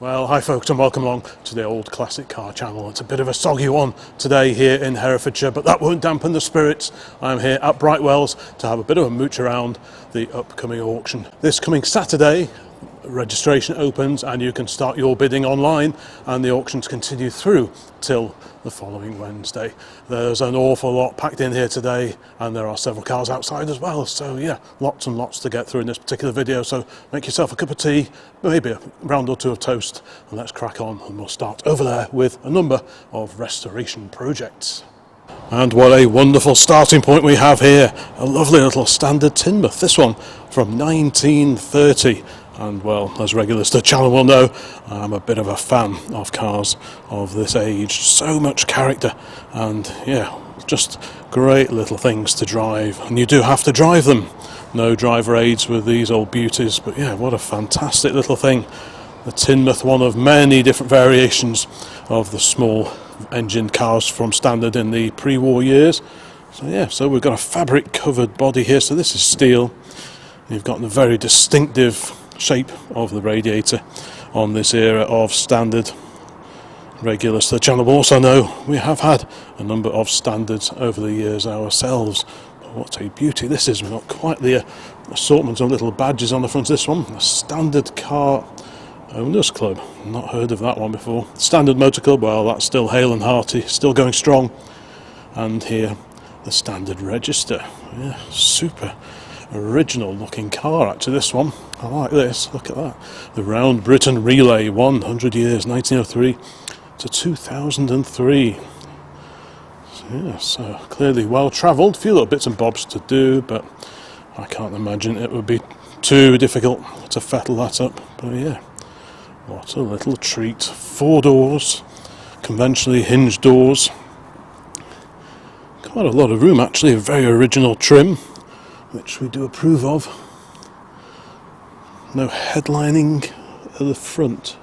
Well, hi folks, and welcome along to the Old Classic Car channel. It's a bit of a soggy one today here in Herefordshire, but that won't dampen the spirits. I'm here at Brightwells to have a bit of a mooch around the upcoming auction. This coming Saturday, registration opens and you can start your bidding online, and the auctions continue through till the following Wednesday. There's an awful lot packed in here today, and there are several cars outside as well, so yeah, lots and lots to get through in this particular video. So make yourself a cup of tea, maybe a round or two of toast, and let's crack on, and we'll start over there with a number of restoration projects. And what a wonderful starting point we have here, a lovely little standard Tinmouth, this one from 1930. And well, as regulars to the channel will know, I'm a bit of a fan of cars of this age. So much character, and yeah, just great little things to drive, and you do have to drive them. No driver aids with these old beauties, but yeah, what a fantastic little thing. The Tinmouth, one of many different variations of the small engined cars from standard in the pre-war years. So yeah, so we've got a fabric covered body here, so this is steel. You've got the very distinctive shape of the radiator on this era of standard. Regulars to the channel will also know we have had a number of standards over the years ourselves. But what a beauty this is. We've got quite the assortment of little badges on the front of this one. The Standard Car Owners Club, not heard of that one before. Standard Motor Club, well, that's still hale and hearty, still going strong. And here the Standard Register, yeah, super original looking car actually, this one. I like this, look at that. The Round Britain Relay, 100 years, 1903 to 2003. So yeah, so clearly well travelled, a few little bits and bobs to do, but I can't imagine it would be too difficult to fettle that up. But yeah, what a little treat. 4 doors, conventionally hinged doors. Quite a lot of room actually, a very original trim, which we do approve of. No headlining at the front,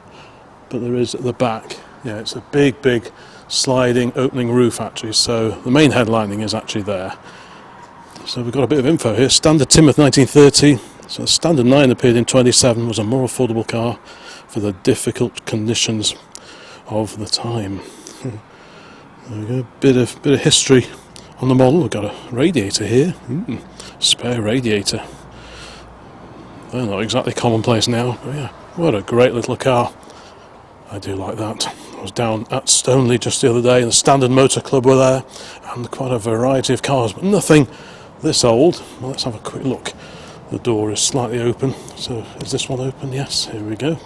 but there is at the back. Yeah, it's a big sliding opening roof actually, so the main headlining is actually there. So we've got a bit of info here. Standard Tinmouth 1930, so Standard 9 appeared in 27, was a more affordable car for the difficult conditions of the time. There we go, bit of history on the model. We've got a radiator here, spare radiator. They're not exactly commonplace now, but yeah, what a great little car. I do like that. I was down at Stoneleigh just the other day, and the Standard Motor Club were there, and quite a variety of cars, but nothing this old. Well, let's have a quick look. The door is slightly open, so is this one open? Yes, here we go.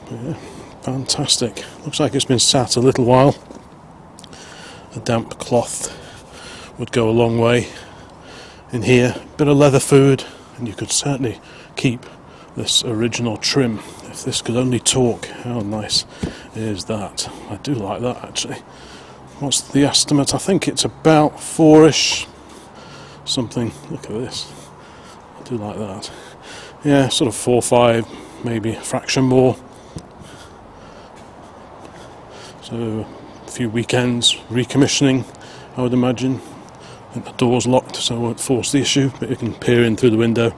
But yeah, fantastic. Looks like it's been sat a little while. A damp cloth would go a long way in here. Bit of leather food, and you could certainly keep this original trim if this could only talk. How nice is that? I do like that actually. What's the estimate? I think it's about 4ish something. Look at this, I do like that. Yeah, sort of 4 or 5, maybe a fraction more. So a few weekends recommissioning, I would imagine. I think the door's locked, so I won't force the issue, but you can peer in through the window.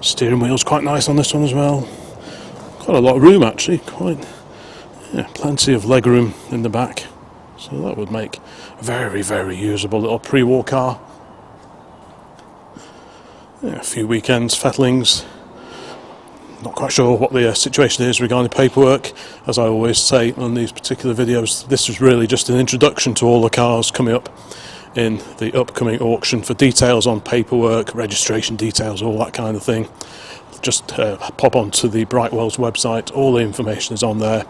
Steering wheel's quite nice on this one as well. Quite a lot of room actually, plenty of leg room in the back. So that would make a very usable little pre-war car. Yeah, a few weekends, fettlings. Not quite sure what the situation is regarding paperwork. As I always say on these particular videos, this is really just an introduction to all the cars coming up in the upcoming auction. For details on paperwork, registration details, all that kind of thing, just pop onto the Brightwells website. All the information is on there.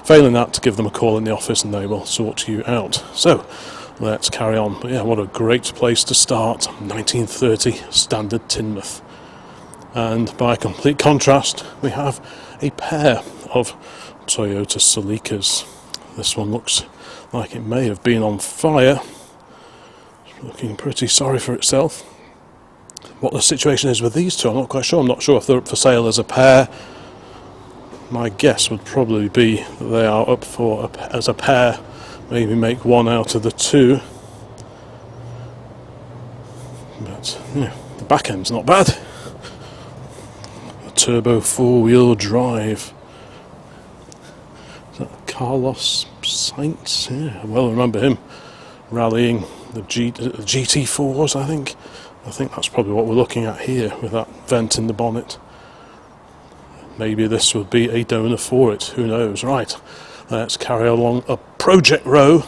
Failing that, to give them a call in the office and they will sort you out. So let's carry on. But yeah, what a great place to start. 1930 Standard Tinmouth. And by complete contrast, we have a pair of Toyota Celicas. This one looks like it may have been on fire. It's looking pretty sorry for itself. What the situation is with these two, I'm not quite sure. I'm not sure if they're up for sale as a pair. My guess would probably be that they are up for as a pair. Maybe make one out of the two. But yeah, the back end's not bad. Turbo 4-wheel drive. Carlos Sainz, yeah, I well remember him rallying the GT4s, I think. I think that's probably what we're looking at here with that vent in the bonnet. Maybe this would be a donor for it, who knows. Right, let's carry along a project row.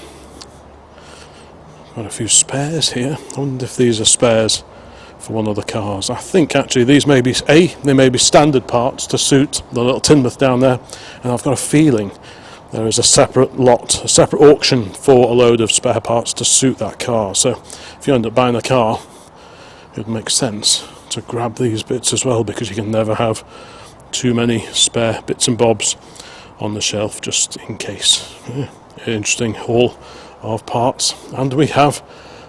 Got a few spares here. I wonder if these are spares for one of the cars. I think actually these may be they may be standard parts to suit the little Tinmouth down there, and I've got a feeling there is a separate lot, a separate auction for a load of spare parts to suit that car. So if you end up buying a car, it would make sense to grab these bits as well, because you can never have too many spare bits and bobs on the shelf just in case. Yeah, interesting haul of parts. And we have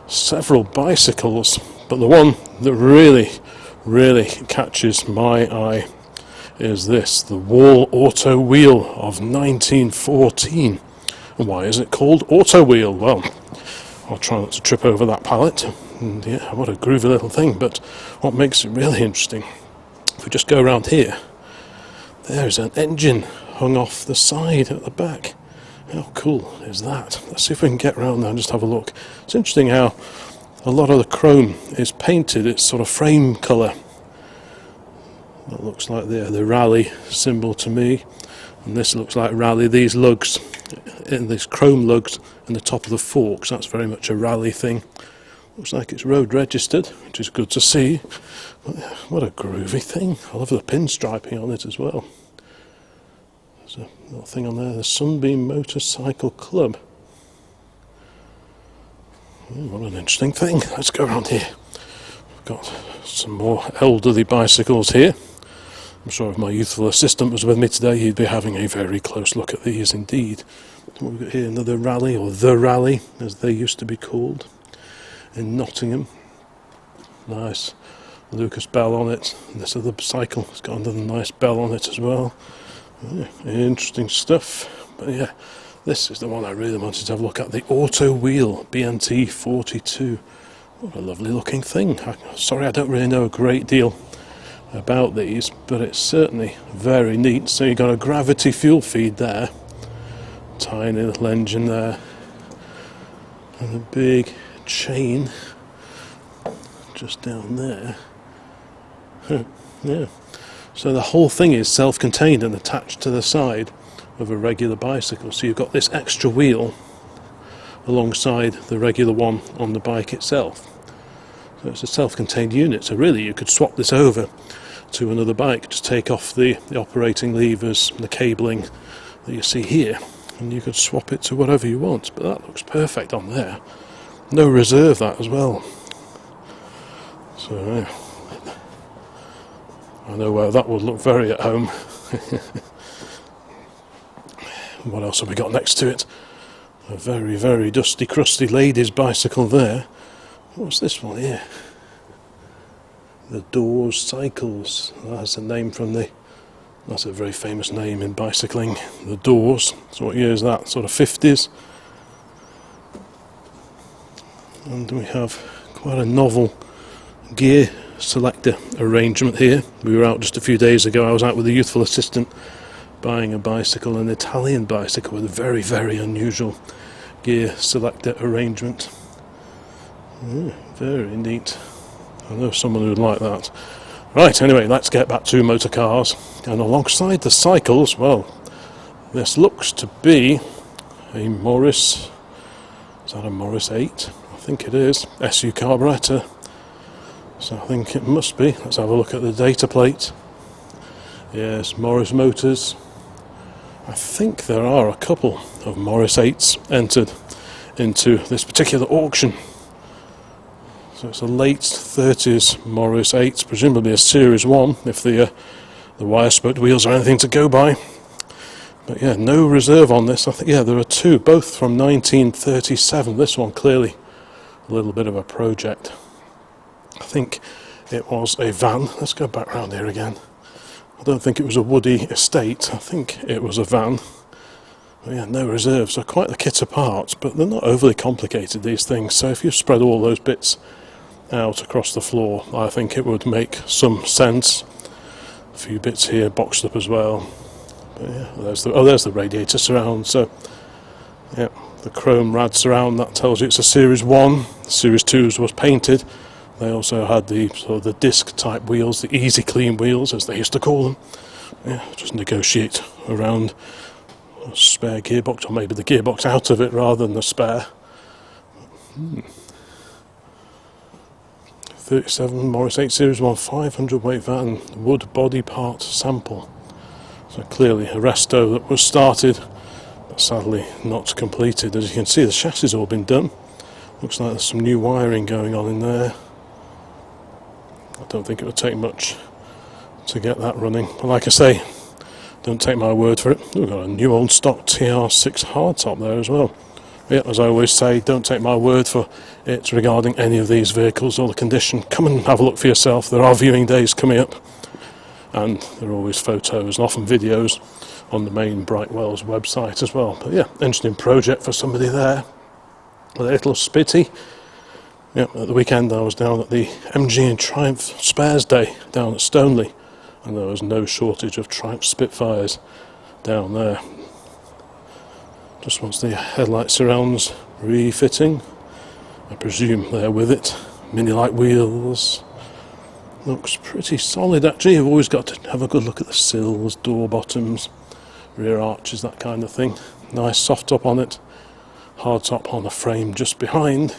several bicycles, but the one that really catches my eye is this, the Wall Auto Wheel of 1914. And why is it called Auto Wheel? Well, I'll try not to trip over that pallet. And yeah, what a groovy little thing. But what makes it really interesting, if we just go around here, there's an engine hung off the side at the back. How cool is that? Let's see if we can get around there and just have a look. It's interesting how a lot of the chrome is painted, it's sort of frame colour. That looks like the rally symbol to me, and this looks like rally. These lugs, and these chrome lugs in the top of the forks, that's very much a rally thing. Looks like it's road registered, which is good to see. But what a groovy thing. I love the pinstriping on it as well. There's a little thing on there, the Sunbeam Motorcycle Club. What an interesting thing. Let's go around here. We've got some more elderly bicycles here. I'm sure if my youthful assistant was with me today, he'd be having a very close look at these indeed. What we've got here, another rally, or the rally, as they used to be called, in Nottingham. Nice Lucas bell on it. And this other cycle has got another nice bell on it as well. Yeah, interesting stuff. But yeah, this is the one I really wanted to have a look at, the Auto Wheel BNT 42. What a lovely looking thing. Sorry, I don't really know a great deal about these, but it's certainly very neat. So you've got a gravity fuel feed there, tiny little engine there, and a big chain just down there. Yeah, so the whole thing is self-contained and attached to the side of a regular bicycle. So you've got this extra wheel alongside the regular one on the bike itself. So it's a self-contained unit, so really you could swap this over to another bike, just take off the operating levers, the cabling that you see here, and you could swap it to whatever you want. But that looks perfect on there. No reserve, that as well. So yeah, I know where that would look very at home. What else have we got next to it? A very, very dusty, crusty lady's bicycle there. What's this one here? The Doors Cycles. That's a name from that's a very famous name in bicycling. The Doors. So what year is that? Sort of 50s. And we have quite a novel gear selector arrangement here. We were out just a few days ago. I was out with a youthful assistant buying a bicycle, an Italian bicycle with a very, very unusual gear selector arrangement. Very neat. I know someone who would like that. Right, anyway, let's get back to motor cars. And alongside the cycles, well, this looks to be a Morris. Is that a Morris 8? I think it is. SU carburetor. So I think it must be. Let's have a look at the data plate. Yes, Morris Motors. I think there are a couple of Morris 8s entered into this particular auction. So it's a late 30s Morris 8, presumably a Series 1, if the wire-spoked wheels are anything to go by. But yeah, no reserve on this. I think, yeah, there are two, both from 1937. This one clearly a little bit of a project. I think it was a van. Let's go back round here again. I don't think it was a woody estate. I think it was a van. But yeah, no reserves. So quite the kit of parts, but they're not overly complicated, these things. So if you spread all those bits out across the floor, I think it would make some sense. A few bits here boxed up as well. But yeah, there's the radiator surround. So yeah, the chrome rad surround, that tells you it's a Series 1. Series 2's was painted. They also had the sort of the disc type wheels, the easy clean wheels as they used to call them. Yeah, just negotiate around a spare gearbox, or maybe the gearbox out of it rather than the spare. 37 Morris 8 Series 1 500 weight van, wood body part sample. So clearly a resto that was started, but sadly not completed. As you can see, the chassis has all been done. Looks like there's some new wiring going on in there. I don't think it would take much to get that running. But like I say, don't take my word for it. We've got a new old stock TR6 hardtop there as well. Yeah, as I always say, don't take my word for it regarding any of these vehicles or the condition. Come and have a look for yourself. There are viewing days coming up, and there are always photos and often videos on the main Brightwells website as well. But yeah, interesting project for somebody there. A little spitty. Yeah, at the weekend I was down at the MG and Triumph Spares Day down at Stoneleigh, and there was no shortage of Triumph Spitfires down there. Just wants the headlight surrounds refitting. I presume they're with it. Mini light wheels. Looks pretty solid actually. You've always got to have a good look at the sills, door bottoms, rear arches, that kind of thing. Nice soft top on it. Hard top on the frame just behind.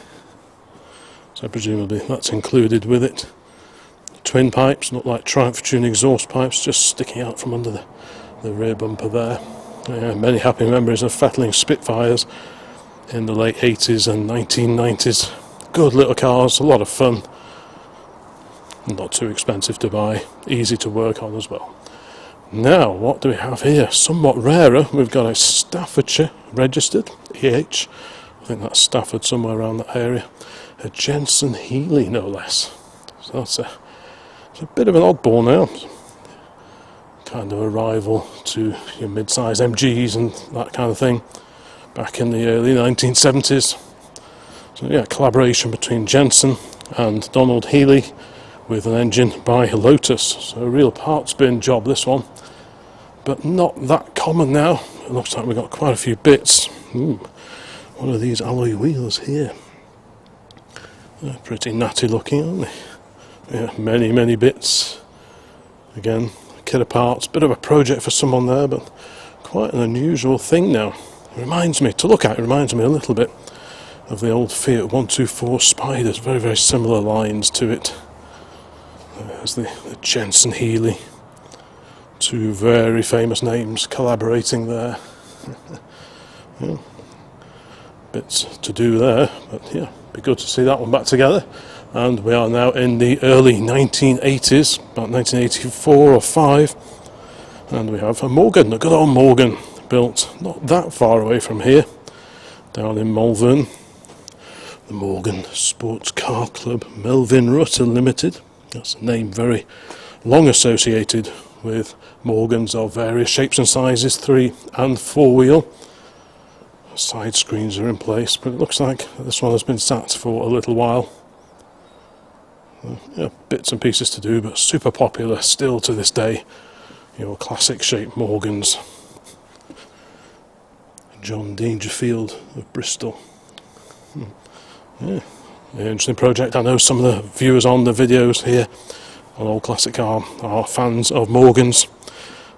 So presumably that's included with it. Twin pipes, not like Triumph Tune exhaust pipes, just sticking out from under the rear bumper there. Yeah, many happy memories of fettling Spitfires in the late 80s and 1990s. Good little cars, a lot of fun. Not too expensive to buy, easy to work on as well. Now, what do we have here? Somewhat rarer, we've got a Staffordshire registered, EH. I think that's Stafford, somewhere around that area. A Jensen Healey, no less. So it's a bit of an oddball now. Kind of a rival to your mid-size MGs and that kind of thing back in the early 1970s. So yeah, collaboration between Jensen and Donald Healey with an engine by Lotus. So a real parts bin job, this one, but not that common now. It looks like we've got quite a few bits. Ooh, what are these alloy wheels here? They're pretty natty looking, aren't they? Yeah, many bits. Again, kit of parts, bit of a project for someone there, but quite an unusual thing now. It reminds me, to look at, it reminds me a little bit of the old Fiat 124 Spiders, very similar lines to it. There's the Jensen Healey, two very famous names collaborating there. Yeah. Bits to do there, but yeah, be good to see that one back together. And we are now in the early 1980s, about 1984 or 5, and we have a Morgan, a good old Morgan, built not that far away from here, down in Malvern. The Morgan Sports Car Club Melvin Rutter Limited. That's a name very long associated with Morgans of various shapes and sizes, 3 and 4 wheel. Side screens are in place, but it looks like this one has been sat for a little while. Yeah, bits and pieces to do, but super popular still to this day. Your classic shaped Morgans. John Dangerfield of Bristol. Yeah, interesting project. I know some of the viewers on the videos here on Old Classic Car are fans of Morgans,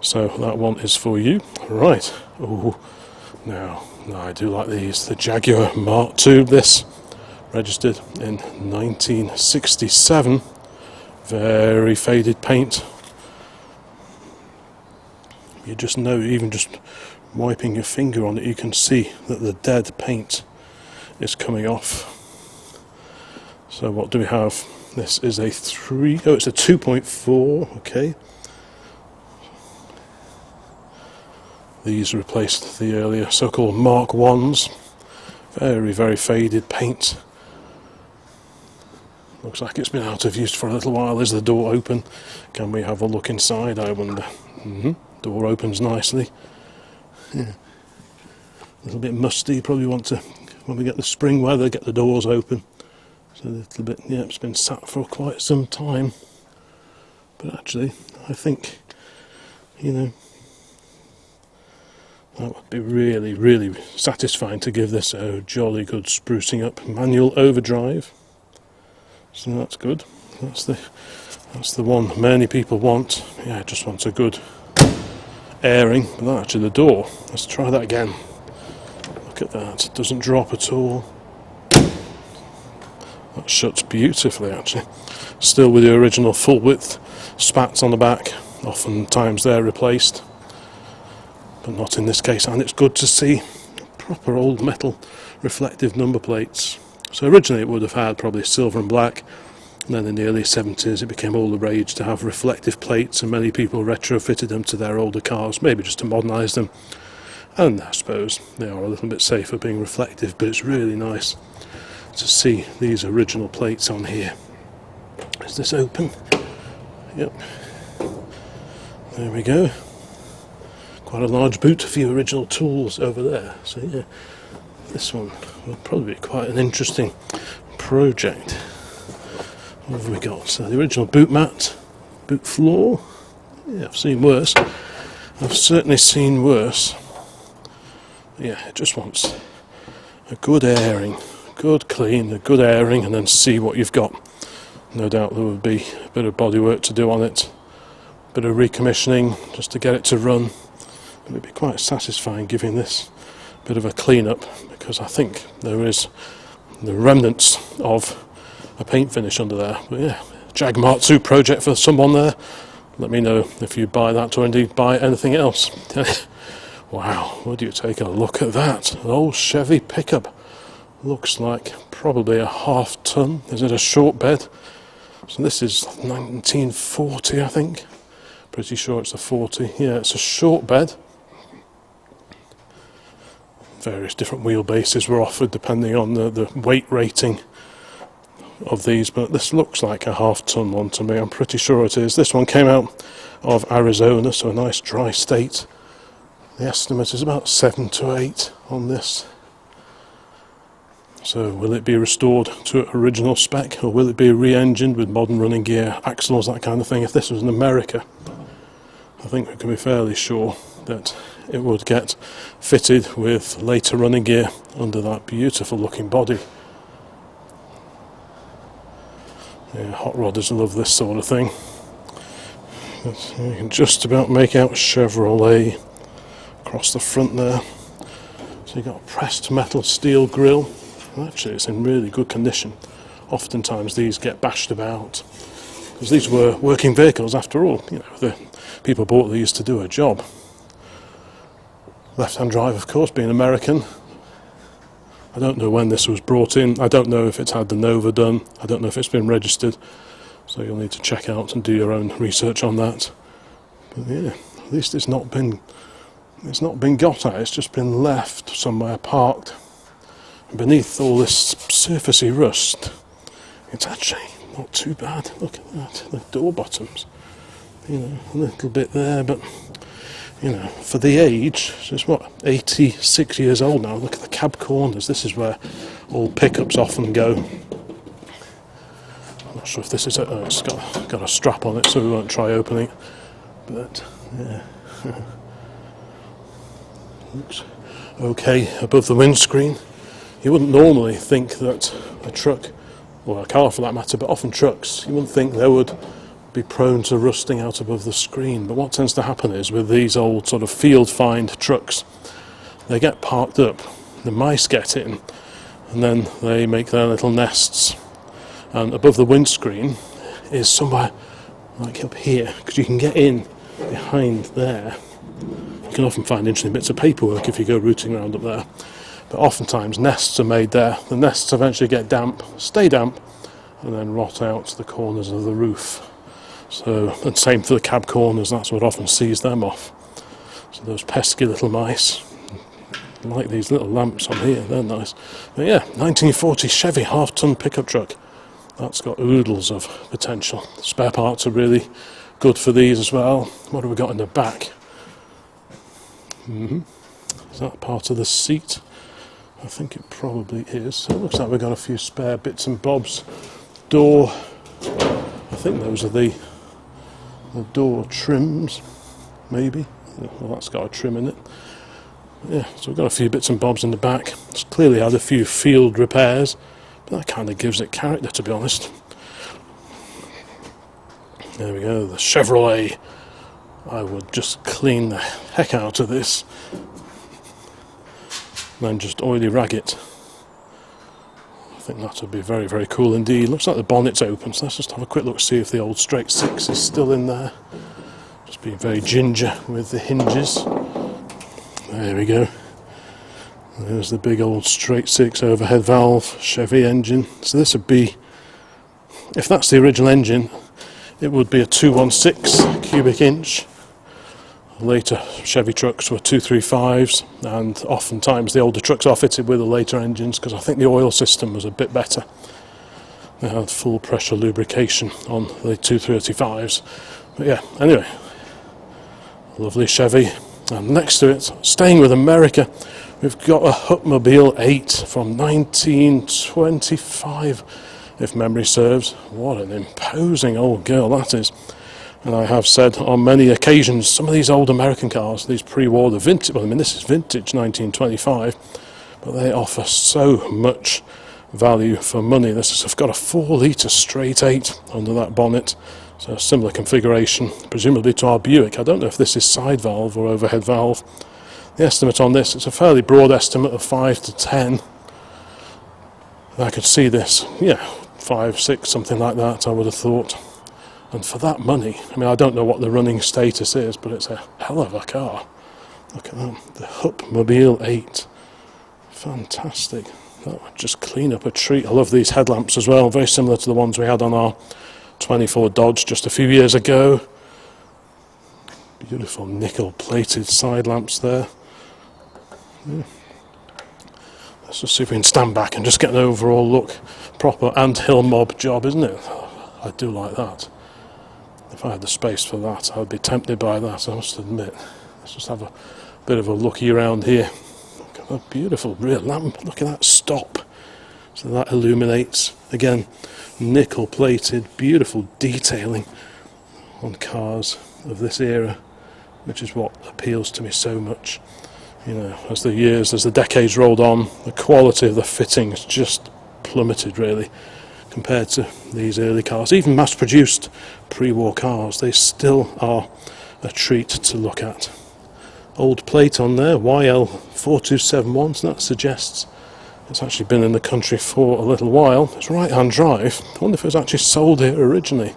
so that one is for you. Right. Oh, now I do like these. The Jaguar Mark II. This registered in 1967. Very faded paint. You just know, even just wiping your finger on it, you can see that the dead paint is coming off. So what do we have? This is a it's a 2.4, okay. These replaced the earlier so-called Mark 1s. Very faded paint. Looks like it's been out of use for a little while. Is the door open? Can we have a look inside, I wonder? Door opens nicely. Yeah. A little bit musty, probably want to, when we get the spring weather, get the doors open. So a little bit, yeah, it's been sat for quite some time. But actually, I think, you know, That would be really, really satisfying to give this a jolly good sprucing up. Manual overdrive, so that's good. That's the one many people want. Yeah, just wants a good airing. But that's actually the door. Let's try that again. Look at that, it doesn't drop at all. That shuts beautifully actually. Still with the original full width spats on the back. Oftentimes they're replaced, but not in this case, and it's good to see proper old metal reflective number plates. So originally it would have had probably silver and black, and then in the early 70s it became all the rage to have reflective plates, and many people retrofitted them to their older cars, maybe just to modernise them. And I suppose they are a little bit safer being reflective, but it's really nice to see these original plates on here. Is this open? Yep. There we go. Quite a large boot, a few original tools over there. So yeah, this one will probably be quite an interesting project. What have we got? So the original boot mat, boot floor. Yeah, I've seen worse. I've certainly seen worse. Yeah, it just wants a good airing, good clean, a good airing, and then see what you've got. No doubt there would be a bit of bodywork to do on it, a bit of recommissioning just to get it to run. It would be quite satisfying giving this a bit of a clean up, because I think there is the remnants of a paint finish under there. But yeah, Jag Mark II project for someone there. Let me know if you buy that or indeed buy anything else. Wow, would you take a look at that? An old Chevy pickup. Looks like probably a half-ton. Is it a short bed? So this is 1940, I think. Pretty sure it's a 40. Yeah, it's a short bed. Various different wheelbases were offered depending on the weight rating of these, but this looks like a half-ton one to me. I'm pretty sure it is. This one came out of Arizona, so a nice dry state. The estimate is about 7 to 8 on this. So will it be restored to original spec, or will it be re-engined with modern running gear, axles, that kind of thing? If this was in America, I think we can be fairly sure that it would get fitted with later running gear under that beautiful looking body. Yeah, hot rodders love this sort of thing. But you can just about make out Chevrolet across the front there. So you've got a pressed metal steel grille. Actually, it's in really good condition. Oftentimes these get bashed about because these were working vehicles after all. You know, the people bought these to do a job. Left-hand drive, of course, being American. I don't know when this was brought in. I don't know if it's had the Nova done. I don't know if it's been registered. So you'll need to check out and do your own research on that. But yeah, at least it's not been got at. It's just been left somewhere parked. Beneath all this surfacey rust, it's actually not too bad. Look at that, the door bottoms. You know, a little bit there, but you know, for the age, so it's what, 86 years old now. Look at the cab corners. This is where all pickups often go. I'm not sure if this is it's got a strap on it, so we won't try opening it. But yeah, looks okay above the windscreen. You wouldn't normally think that a truck, or a car for that matter, but often trucks, you wouldn't think they would be prone to rusting out above the screen. But what tends to happen is with these old sort of field-find trucks, they get parked up, the mice get in, and then they make their little nests. And above the windscreen is somewhere like up here, because you can get in behind there. You can often find interesting bits of paperwork if you go rooting around up there. But oftentimes nests are made there. The nests eventually get damp, stay damp, and then rot out the corners of the roof. So, and same for the cab corners, that's what often sees them off. So those pesky little mice, like these little lamps on here, they're nice. But yeah, 1940 Chevy half-ton pickup truck. That's got oodles of potential. Spare parts are really good for these as well. What have we got in the back? Is that part of the seat? I think it probably is. So it looks like we've got a few spare bits and bobs. Door, I think those are the door trims, maybe. Well, that's got a trim in it. Yeah, so we've got a few bits and bobs in the back. It's clearly had a few field repairs, but that kind of gives it character, to be honest. There we go, the Chevrolet. I would just clean the heck out of this, then just oily rag it. I think that would be very, very cool indeed. Looks like the bonnet's open, so let's just have a quick look, see if the old straight six is still in there. Just being very ginger with the hinges. There we go. There's the big old straight six overhead valve Chevy engine. So this would be, if that's the original engine, it would be a 216 cubic inch. Later Chevy trucks were 235s, and oftentimes the older trucks are fitted with the later engines because I think the oil system was a bit better. They had full pressure lubrication on the 235s. But yeah, anyway, lovely Chevy. And next to it, staying with America, we've got a Hupmobile 8 from 1925, if memory serves. What an imposing old girl that is. And I have said on many occasions, some of these old American cars, these pre-war, the vintage, well, I mean, this is vintage 1925, but they offer so much value for money. This has got a 4-litre straight 8 under that bonnet. So a similar configuration, presumably to our Buick. I don't know if this is side valve or overhead valve. The estimate on this, it's a fairly broad estimate of 5 to 10. I could see this, yeah, 5, 6, something like that, I would have thought. And for that money, I mean, I don't know what the running status is, but it's a hell of a car. Look at that, the Hupmobile 8. Fantastic. That would just clean up a treat. I love these headlamps as well, very similar to the ones we had on our 24 Dodge just a few years ago. Beautiful nickel plated side lamps there. Yeah. Let's just see if we can stand back and just get an overall look. Proper anthill mob job, isn't it? I do like that. If I had the space for that, I would be tempted by that, I must admit. Let's just have a bit of a looky around here. Look at that beautiful rear lamp. Look at that stop. So that illuminates. Again, nickel plated, beautiful detailing on cars of this era, which is what appeals to me so much. You know, as the decades rolled on, the quality of the fittings just plummeted really compared to these early cars. Even mass-produced pre-war cars, they still are a treat to look at. Old plate on there, YL4271, so that suggests it's actually been in the country for a little while. It's right-hand drive. I wonder if it was actually sold here originally.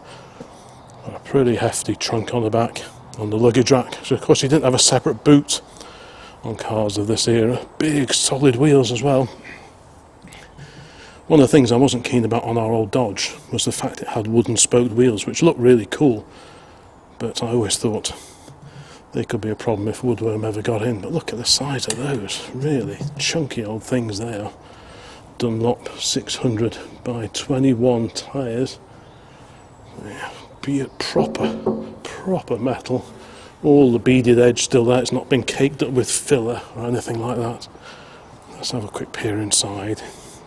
A pretty hefty trunk on the back, on the luggage rack. So of course you didn't have a separate boot on cars of this era. Big solid wheels as well. One of the things I wasn't keen about on our old Dodge was the fact it had wooden spoked wheels, which looked really cool, but I always thought they could be a problem if woodworm ever got in. But look at the size of those, really chunky old things they are. Dunlop 600 by 21 tyres. Yeah, be it proper metal. All the beaded edge still there, it's not been caked up with filler or anything like that. Let's have a quick peer inside.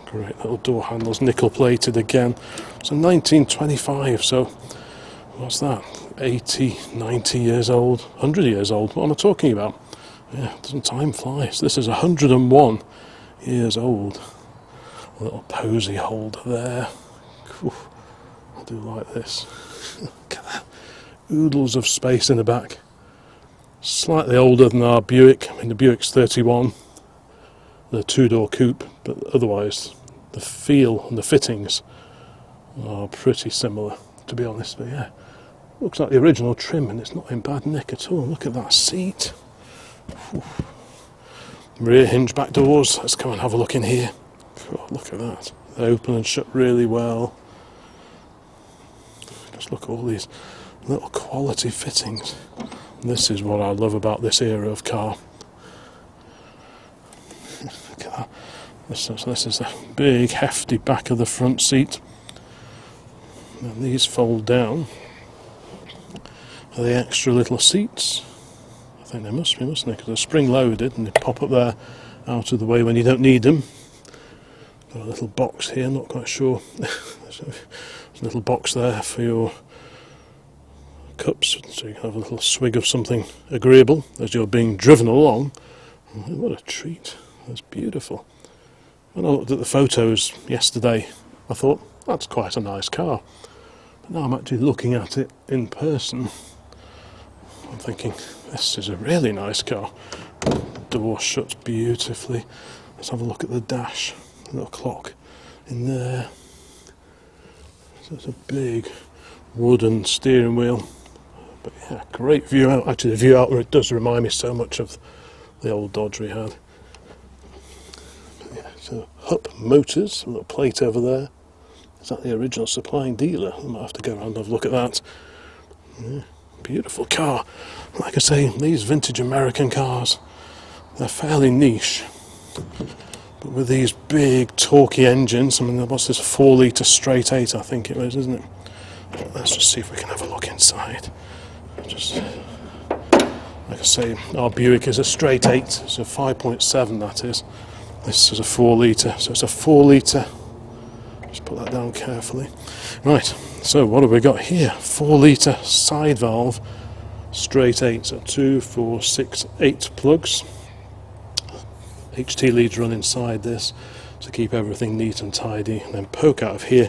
Great little door handles, nickel plated again. So 1925, so what's that? 80, 90 years old, 100 years old. What am I talking about? Yeah, doesn't time fly? So this is 101 years old. A little posy holder there. Oof, I do like this. Look at that. Oodles of space in the back. Slightly older than our Buick. I mean, the Buick's 31. The two-door coupe, but otherwise the feel and the fittings are pretty similar, to be honest. But yeah, looks like the original trim, and it's not in bad nick at all. Look at that seat. Oof. Rear hinge back doors. Let's come and have a look in here. Oh, look at that. They open and shut really well. Just look at all these little quality fittings. And this is what I love about this era of car. Look at that. This is the big hefty back of the front seat. And these fold down. Are they extra little seats? I think they must be, mustn't they? Because they're spring loaded and they pop up there out of the way when you don't need them. Got a little box here, not quite sure. There's a little box there for your cups, so you can have a little swig of something agreeable as you're being driven along. What a treat. That's beautiful. When I looked at the photos yesterday, I thought, that's quite a nice car. But now I'm actually looking at it in person. I'm thinking, this is a really nice car. The door shuts beautifully. Let's have a look at the dash. A little clock in there. So it's a big wooden steering wheel. But yeah, great view out. Actually, the view out it does remind me so much of the old Dodge we had. But yeah, so Hupp Motors, a little plate over there. Is that the original supplying dealer? I might have to go around and have a look at that. Yeah, beautiful car. Like I say, these vintage American cars, they're fairly niche. But with these big torquey engines, I mean, what's this, 4 litre straight 8 I think it was, isn't it? Let's just see if we can have a look inside. Just, like I say, our Buick is a straight 8, so 5.7 that is. This is a 4 litre, so it's a 4 litre. Just put that down carefully. Right, so what have we got here? 4 litre side valve, straight 8, so 2, 4, 6, 8 plugs. HT leads run inside this to keep everything neat and tidy, and then poke out of here.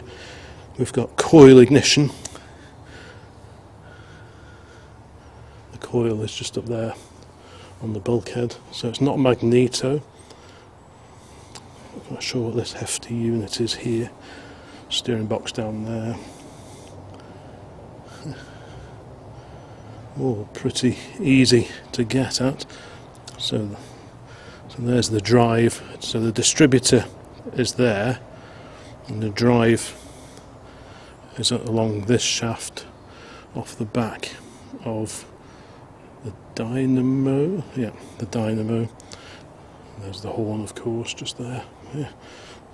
We've got coil ignition. The coil is just up there on the bulkhead, so it's not magneto. I'm not sure what this hefty unit is here. Steering box down there. All pretty easy to get at. So there's the drive. So the distributor is there, and the drive is along this shaft off the back of the dynamo. Yeah, the dynamo. There's the horn, of course, just there. Yeah,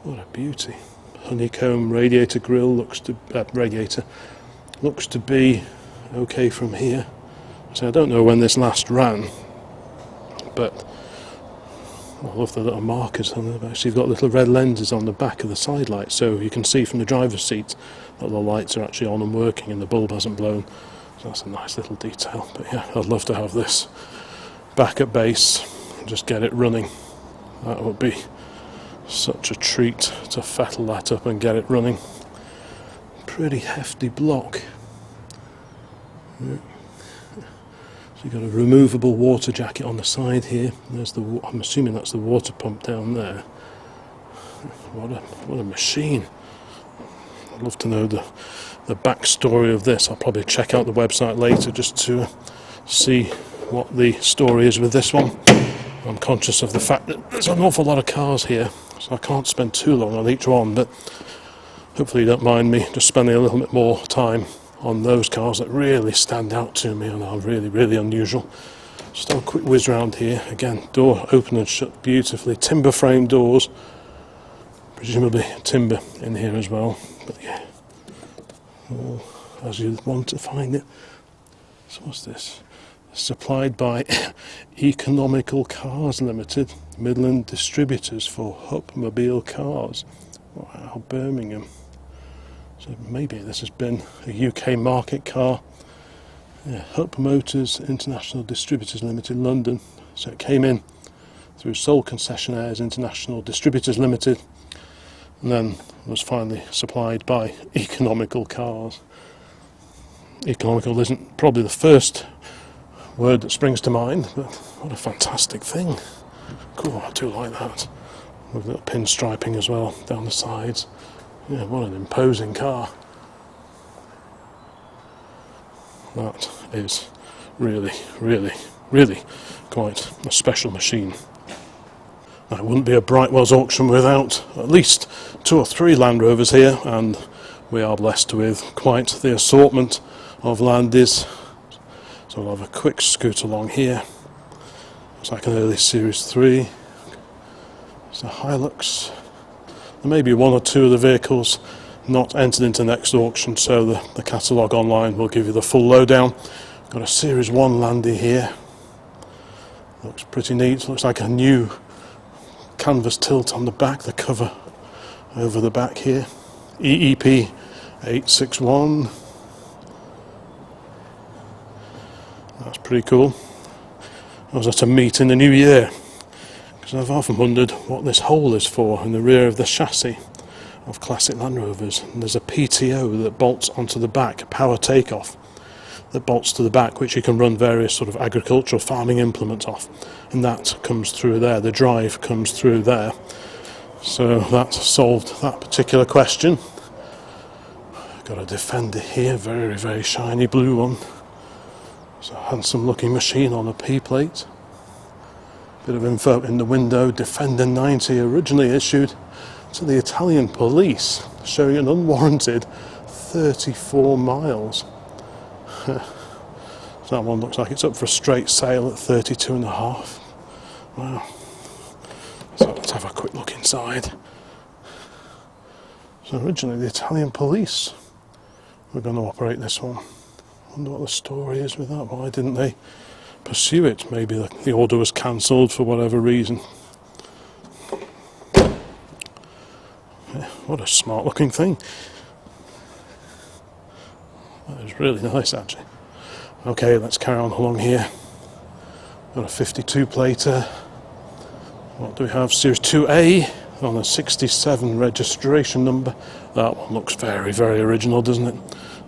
what a beauty. Honeycomb radiator grille looks to be okay from here. So I don't know when this last ran, but I love the little markers on there. Actually, you've got little red lenses on the back of the side lights, so you can see from the driver's seat that the lights are actually on and working and the bulb hasn't blown. So that's a nice little detail. But yeah, I'd love to have this back at base and just get it running. That would be such a treat to fettle that up and get it running. Pretty hefty block. Yeah. So you've got a removable water jacket on the side here. There's I'm assuming that's the water pump down there. What a machine. I'd love to know the backstory of this. I'll probably check out the website later just to see what the story is with this one. I'm conscious of the fact that there's an awful lot of cars here, so I can't spend too long on each one, but hopefully you don't mind me just spending a little bit more time on those cars that really stand out to me and are really, really unusual. Just have a quick whiz round here. Again, door open and shut beautifully. Timber frame doors, presumably timber in here as well, but yeah, as you want to find it. So what's this? Supplied by Economical Cars Limited, Midland Distributors for Hupp Mobile Cars. Wow, Birmingham. So maybe this has been a UK market car. Yeah, Hupp Motors International Distributors Limited, London. So it came in through Sole Concessionaires International Distributors Limited, and then was finally supplied by Economical Cars. Economical isn't probably the first word that springs to mind, but what a fantastic thing. Cool, I do like that. With little pinstriping as well down the sides. Yeah, what an imposing car. That is really, really, really quite a special machine. It wouldn't be a Brightwells auction without at least 2 or 3 Land Rovers here, and we are blessed with quite the assortment of Landys. So we'll have a quick scoot along here. Looks like an early Series 3. It's a Hilux. There may be 1 or 2 of the vehicles not entered into next auction, so the catalogue online will give you the full lowdown. Got a Series 1 Landy here. Looks pretty neat. Looks like a new canvas tilt on the back, the cover over the back here. EEP 861. That's pretty cool. I was at a meet in the new year Because I've often wondered what this hole is for in the rear of the chassis of classic Land Rovers. And there's a PTO that bolts onto the back, power takeoff, that bolts to the back, which you can run various sort of agricultural farming implements off, and that comes through there. The drive comes through there. So that's solved that particular question. Got a Defender here, very, very shiny blue one. It's a handsome looking machine on a P-plate. Bit of info in the window. Defender 90, originally issued to the Italian police, showing an unwarranted 34 miles. So that one looks like it's up for a straight sale at 32.5. Wow. So let's have a quick look inside. So originally the Italian police were going to operate this one. I wonder what the story is with that. Why didn't they pursue it? Maybe the order was cancelled for whatever reason. Yeah, what a smart looking thing. That is really nice actually. Okay, let's carry on along here. Got a 52 plater. What do we have? Series 2A on a 67 registration number. That one looks very, very original, doesn't it?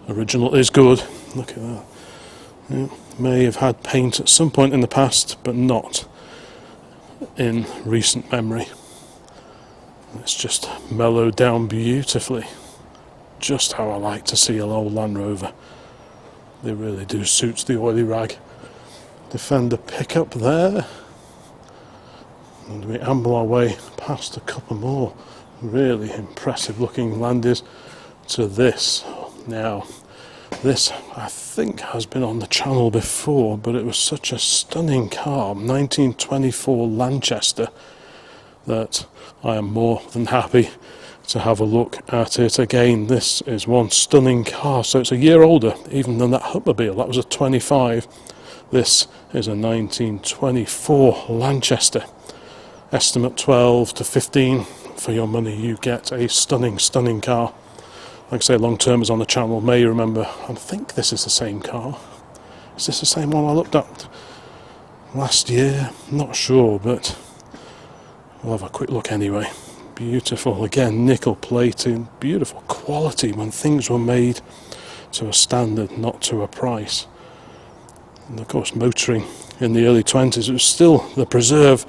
Original is good. Look at that. Yeah, may have had paint at some point in the past, but not in recent memory. It's just mellowed down beautifully. Just how I like to see an old Land Rover. They really do suit the oily rag. Defender pickup there. And we amble our way past a couple more really impressive looking Landers to this. Now, this I think has been on the channel before, but it was such a stunning car, 1924 Lanchester, that I am more than happy to have a look at it again. This is one stunning car, so it's a year older even than that Hupmobile. That was a 25. This is a 1924 Lanchester. Estimate 12 to 15 for your money. You get a stunning, stunning car. Like I say, long-termers on the channel may remember, I think this is the same car. Is this the same one I looked at last year? Not sure, but we'll have a quick look anyway. Beautiful, again, nickel plating, beautiful quality when things were made to a standard, not to a price. And of course, motoring in the early 20s, it was still the preserve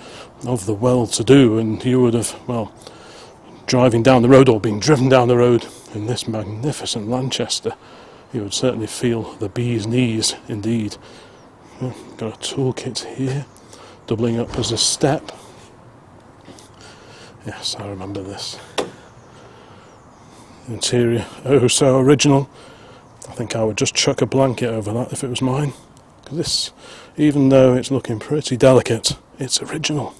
of the well-to-do, and you would have, well, driving down the road or being driven down the road in this magnificent Lanchester, you would certainly feel the bee's knees indeed. Got a toolkit here, doubling up as a step. Yes, I remember this. Interior, oh so original. I think I would just chuck a blanket over that if it was mine. Because this, even though it's looking pretty delicate, it's original.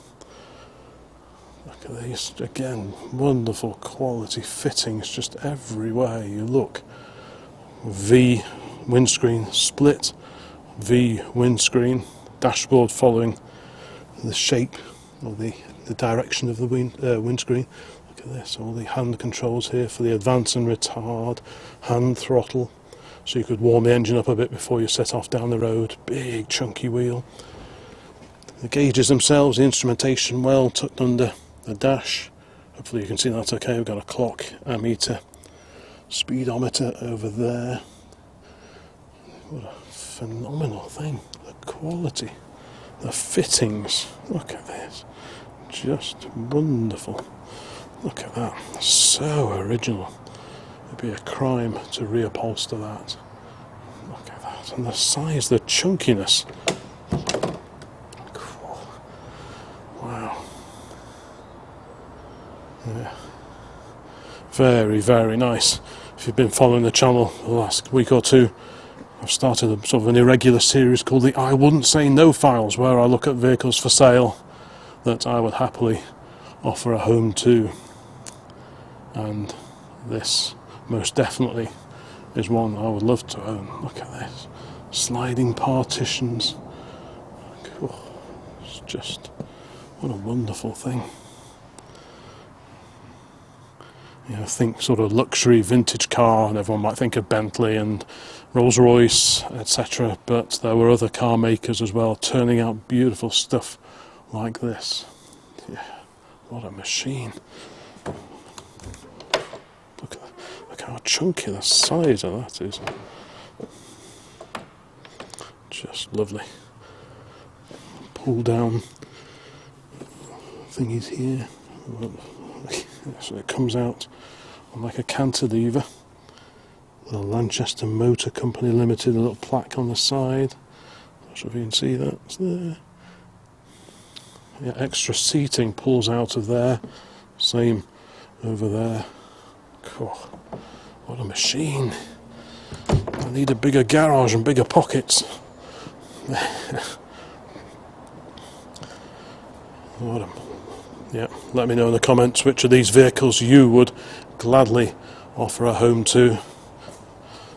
Look at these, again, wonderful quality fittings just everywhere you look. V windscreen split, V windscreen, dashboard following the shape or the direction of the windscreen. Look at this, all the hand controls here for the advance and retard, hand throttle, so you could warm the engine up a bit before you set off down the road. Big chunky wheel. The gauges themselves, the instrumentation well tucked under the dash. Hopefully you can see that okay. We've got a clock, ammeter, speedometer over there. What a phenomenal thing. The quality, the fittings, look at this. Just wonderful. Look at that, so original. It'd be a crime to reupholster that. Look at that, and the size, the chunkiness. Cool. Wow. Yeah. Very, very nice. If you've been following the channel the last week or two, I've started a sort of an irregular series called the I Wouldn't Say No files, where I look at vehicles for sale that I would happily offer a home to. And this most definitely is one I would love to own. Look at this. Sliding partitions. Oh, it's just, what a wonderful thing. You know, think sort of luxury vintage car, and everyone might think of Bentley and Rolls-Royce, etc. But there were other car makers as well turning out beautiful stuff like this. Yeah, what a machine. Look how chunky the size of that is. Just lovely. Pull down thingies here. So it comes out like a cantilever. The Lanchester Motor Company Limited, a little plaque on the side. Not sure if you can see that. It's there. Yeah, extra seating pulls out of there. Same over there. Oh, what a machine. I need a bigger garage and bigger pockets. Yeah, let me know in the comments which of these vehicles you would gladly offer a home to.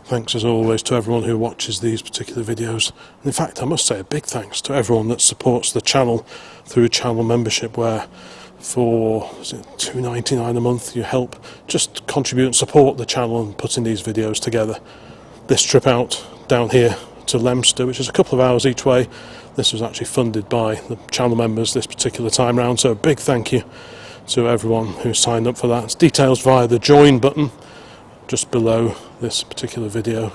Thanks as always to everyone who watches these particular videos. And in fact, I must say a big thanks to everyone that supports the channel through channel membership, where for $2.99 a month you help just contribute and support the channel and putting these videos together. This trip out down here to Leominster, which is a couple of hours each way, this was actually funded by the channel members this particular time round, so a big thank you to everyone who signed up for that. It's details via the join button just below this particular video.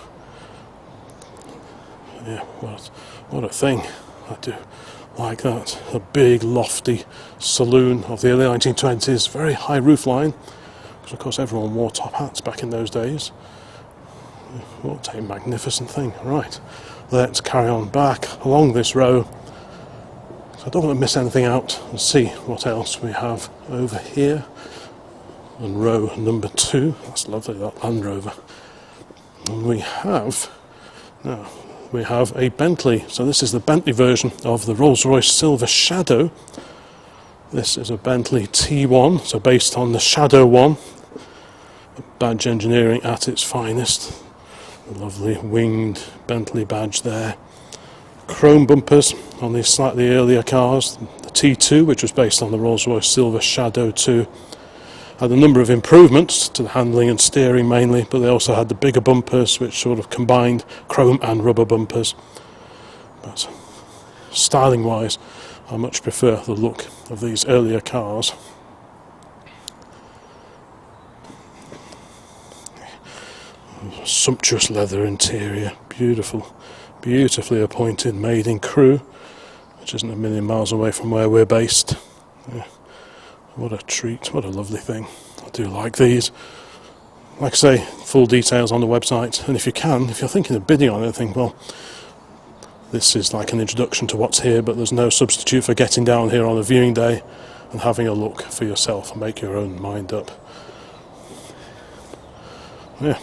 Yeah, what a thing. I do like that. A big lofty saloon of the early 1920s, very high roof line, because of course everyone wore top hats back in those days. What a magnificent thing. Right, let's carry on back along this row. So I don't want to miss anything out and see what else we have over here. And row number 2, that's lovely, that Land Rover. And we have a Bentley. So this is the Bentley version of the Rolls-Royce Silver Shadow. This is a Bentley T1, so based on the Shadow 1. Badge engineering at its finest. A lovely winged Bentley badge there. Chrome bumpers on these slightly earlier cars. The T2, which was based on the Rolls-Royce Silver Shadow 2. Had a number of improvements to the handling and steering mainly, but they also had the bigger bumpers, which sort of combined chrome and rubber bumpers. But styling wise, I much prefer the look of these earlier cars. Sumptuous leather interior, beautiful, beautifully appointed, made in Crewe, which isn't a million miles away from where we're based. Yeah. What a treat, what a lovely thing. I do like these. Like I say, full details on the website, and if you're thinking of bidding on anything, well, this is like an introduction to what's here, but there's no substitute for getting down here on a viewing day and having a look for yourself and make your own mind up. Yeah,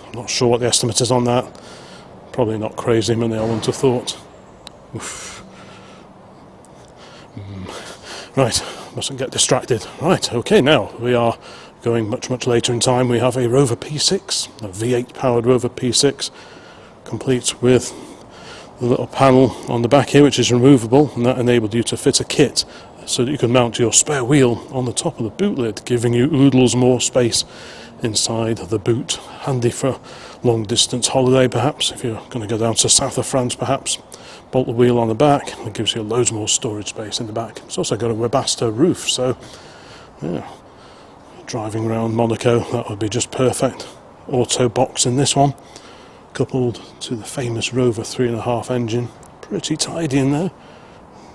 I'm not sure what the estimate is on that. Probably not crazy money, I wouldn't have thought. Oof. Right. Mustn't get distracted. Right, okay, now we are going much later in time. We have a Rover P6, a V8 powered Rover P6, complete with the little panel on the back here, which is removable, and that enabled you to fit a kit so that you can mount your spare wheel on the top of the boot lid, giving you oodles more space inside the boot. Handy for long distance holiday perhaps, if you're going to go down to the south of France perhaps. Bolt the wheel on the back, it gives you loads more storage space in the back. It's also got a Webasto roof, so yeah, driving around Monaco, that would be just perfect. Auto box in this one, coupled to the famous Rover 3.5 engine. Pretty tidy in there,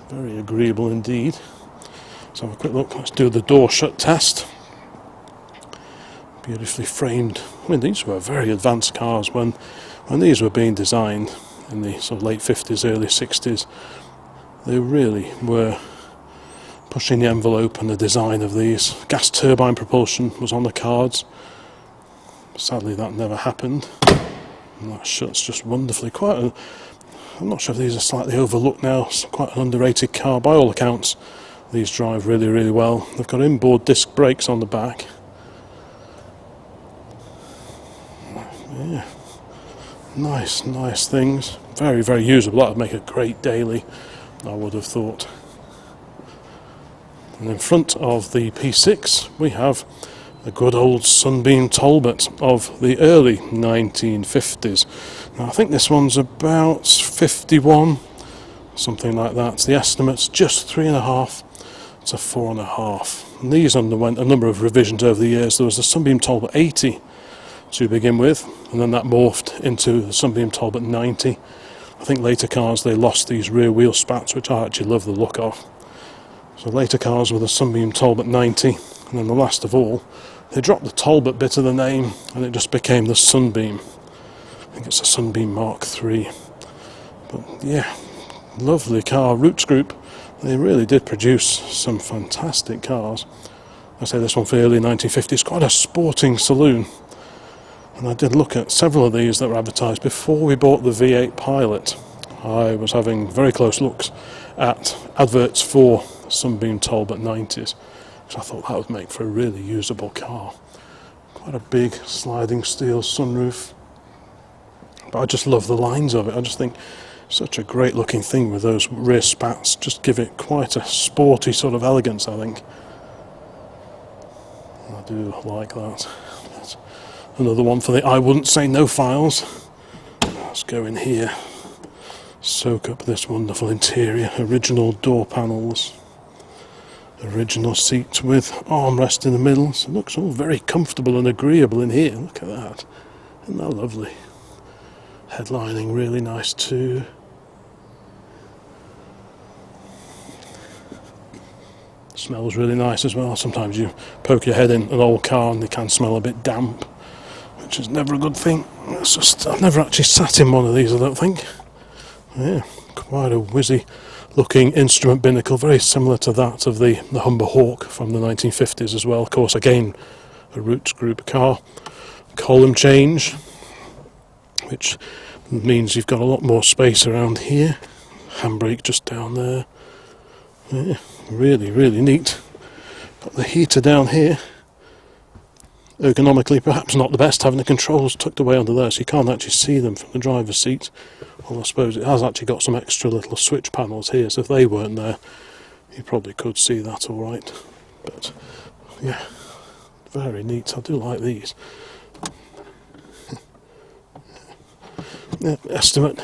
very agreeable indeed. Let's have a quick look, let's do the door shut test. Beautifully framed. I mean, these were very advanced cars when these were being designed in the sort of late 50s, early 60s. They really were pushing the envelope and the design of these. Gas turbine propulsion was on the cards. Sadly that never happened. And that shuts just wonderfully. I'm not sure if these are slightly overlooked now. It's quite an underrated car by all accounts. These drive really well. They've got inboard disc brakes on the back. Yeah. Nice things. Very usable. That would make a great daily, I would have thought. And in front of the P6 we have a good old Sunbeam Talbot of the early 1950s. Now I think this one's about 51, something like that. The estimate's just 3.5 It's a 4.5. And these underwent a number of revisions over the years. There was the Sunbeam Talbot 80 to begin with, and then that morphed into the Sunbeam Talbot 90. I think later cars, they lost these rear wheel spats, which I actually love the look of. So later cars were the Sunbeam Talbot 90, and then the last of all, they dropped the Talbot bit of the name, and it just became the Sunbeam. I think it's a Sunbeam Mark III. But yeah, lovely car. Roots Group, they really did produce some fantastic cars. I say this one for the early 1950s, quite a sporting saloon. And I did look at several of these that were advertised before we bought the V8 Pilot. I was having very close looks at adverts for Sunbeam Talbot 90s, because I thought that would make for a really usable car. Quite a big sliding steel sunroof. But I just love the lines of it. I just think such a great looking thing with those rear spats. Just give it quite a sporty sort of elegance, I think. I do like that. That's another one for the I wouldn't say no files. Let's go in here. Soak up this wonderful interior. Original door panels. Original seats with armrest in the middle. So it looks all very comfortable and agreeable in here. Look at that. Isn't that lovely? Headlining really nice too. Smells really nice as well. Sometimes you poke your head in an old car and they can smell a bit damp, which is never a good thing. It's just, I've never actually sat in one of these, I don't think. Yeah, quite a whizzy looking instrument binnacle, very similar to that of the Humber Hawk from the 1950s as well. Of course, again, a Roots Group car. Column change, which means you've got a lot more space around here. Handbrake just down there. Yeah, really, really neat. Got the heater down here. Ergonomically, perhaps not the best, having the controls tucked away under there, so you can't actually see them from the driver's seat. Well, I suppose it has actually got some extra little switch panels here, so if they weren't there, you probably could see that all right. But yeah, very neat. I do like these. Yeah, estimate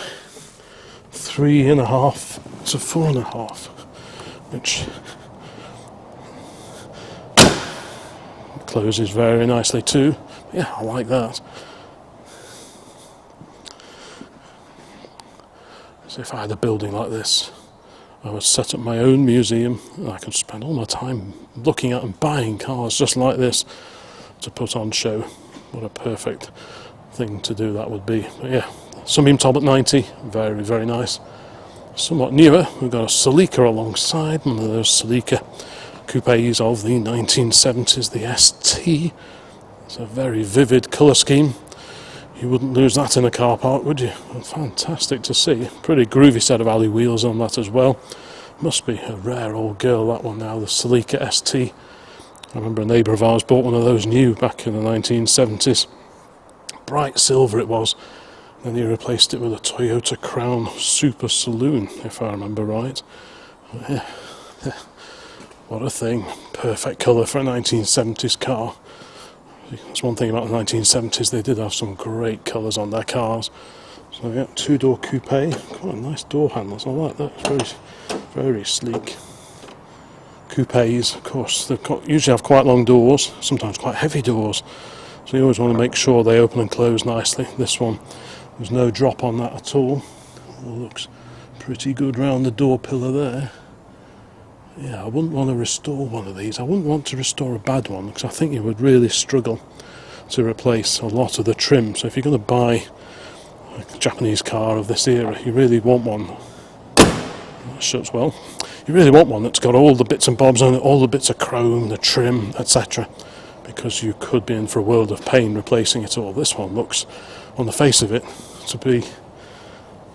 3.5 to 4.5, which closes very nicely too. Yeah, I like that. So if I had a building like this, I would set up my own museum and I could spend all my time looking at and buying cars just like this to put on show. What a perfect thing to do that would be. But yeah, Sunbeam Talbot 90, very, very nice. Somewhat newer, we've got a Celica alongside, one of those Celica coupes of the 1970s, the ST. It's a very vivid colour scheme. You wouldn't lose that in a car park, would you? Fantastic to see. Pretty groovy set of alley wheels on that as well. Must be a rare old girl, that one now, the Celica ST. I remember a neighbour of ours bought one of those new back in the 1970s. Bright silver it was. Then he replaced it with a Toyota Crown Super Saloon, if I remember right. Yeah. What a thing. Perfect colour for a 1970s car. That's one thing about the 1970s, they did have some great colours on their cars. So yeah, two-door coupe, quite nice door handles, I like that, it's very, very sleek. Coupes, of course, they usually have quite long doors, sometimes quite heavy doors, so you always want to make sure they open and close nicely. This one, there's no drop on that at all. It looks pretty good round the door pillar there. Yeah, I wouldn't want to restore one of these. I wouldn't want to restore a bad one because I think you would really struggle to replace a lot of the trim. So if you're going to buy a Japanese car of this era, you really want one that shuts well. You really want one that's got all the bits and bobs on it, all the bits of chrome, the trim, etc. Because you could be in for a world of pain replacing it all. This one looks, on the face of it, to be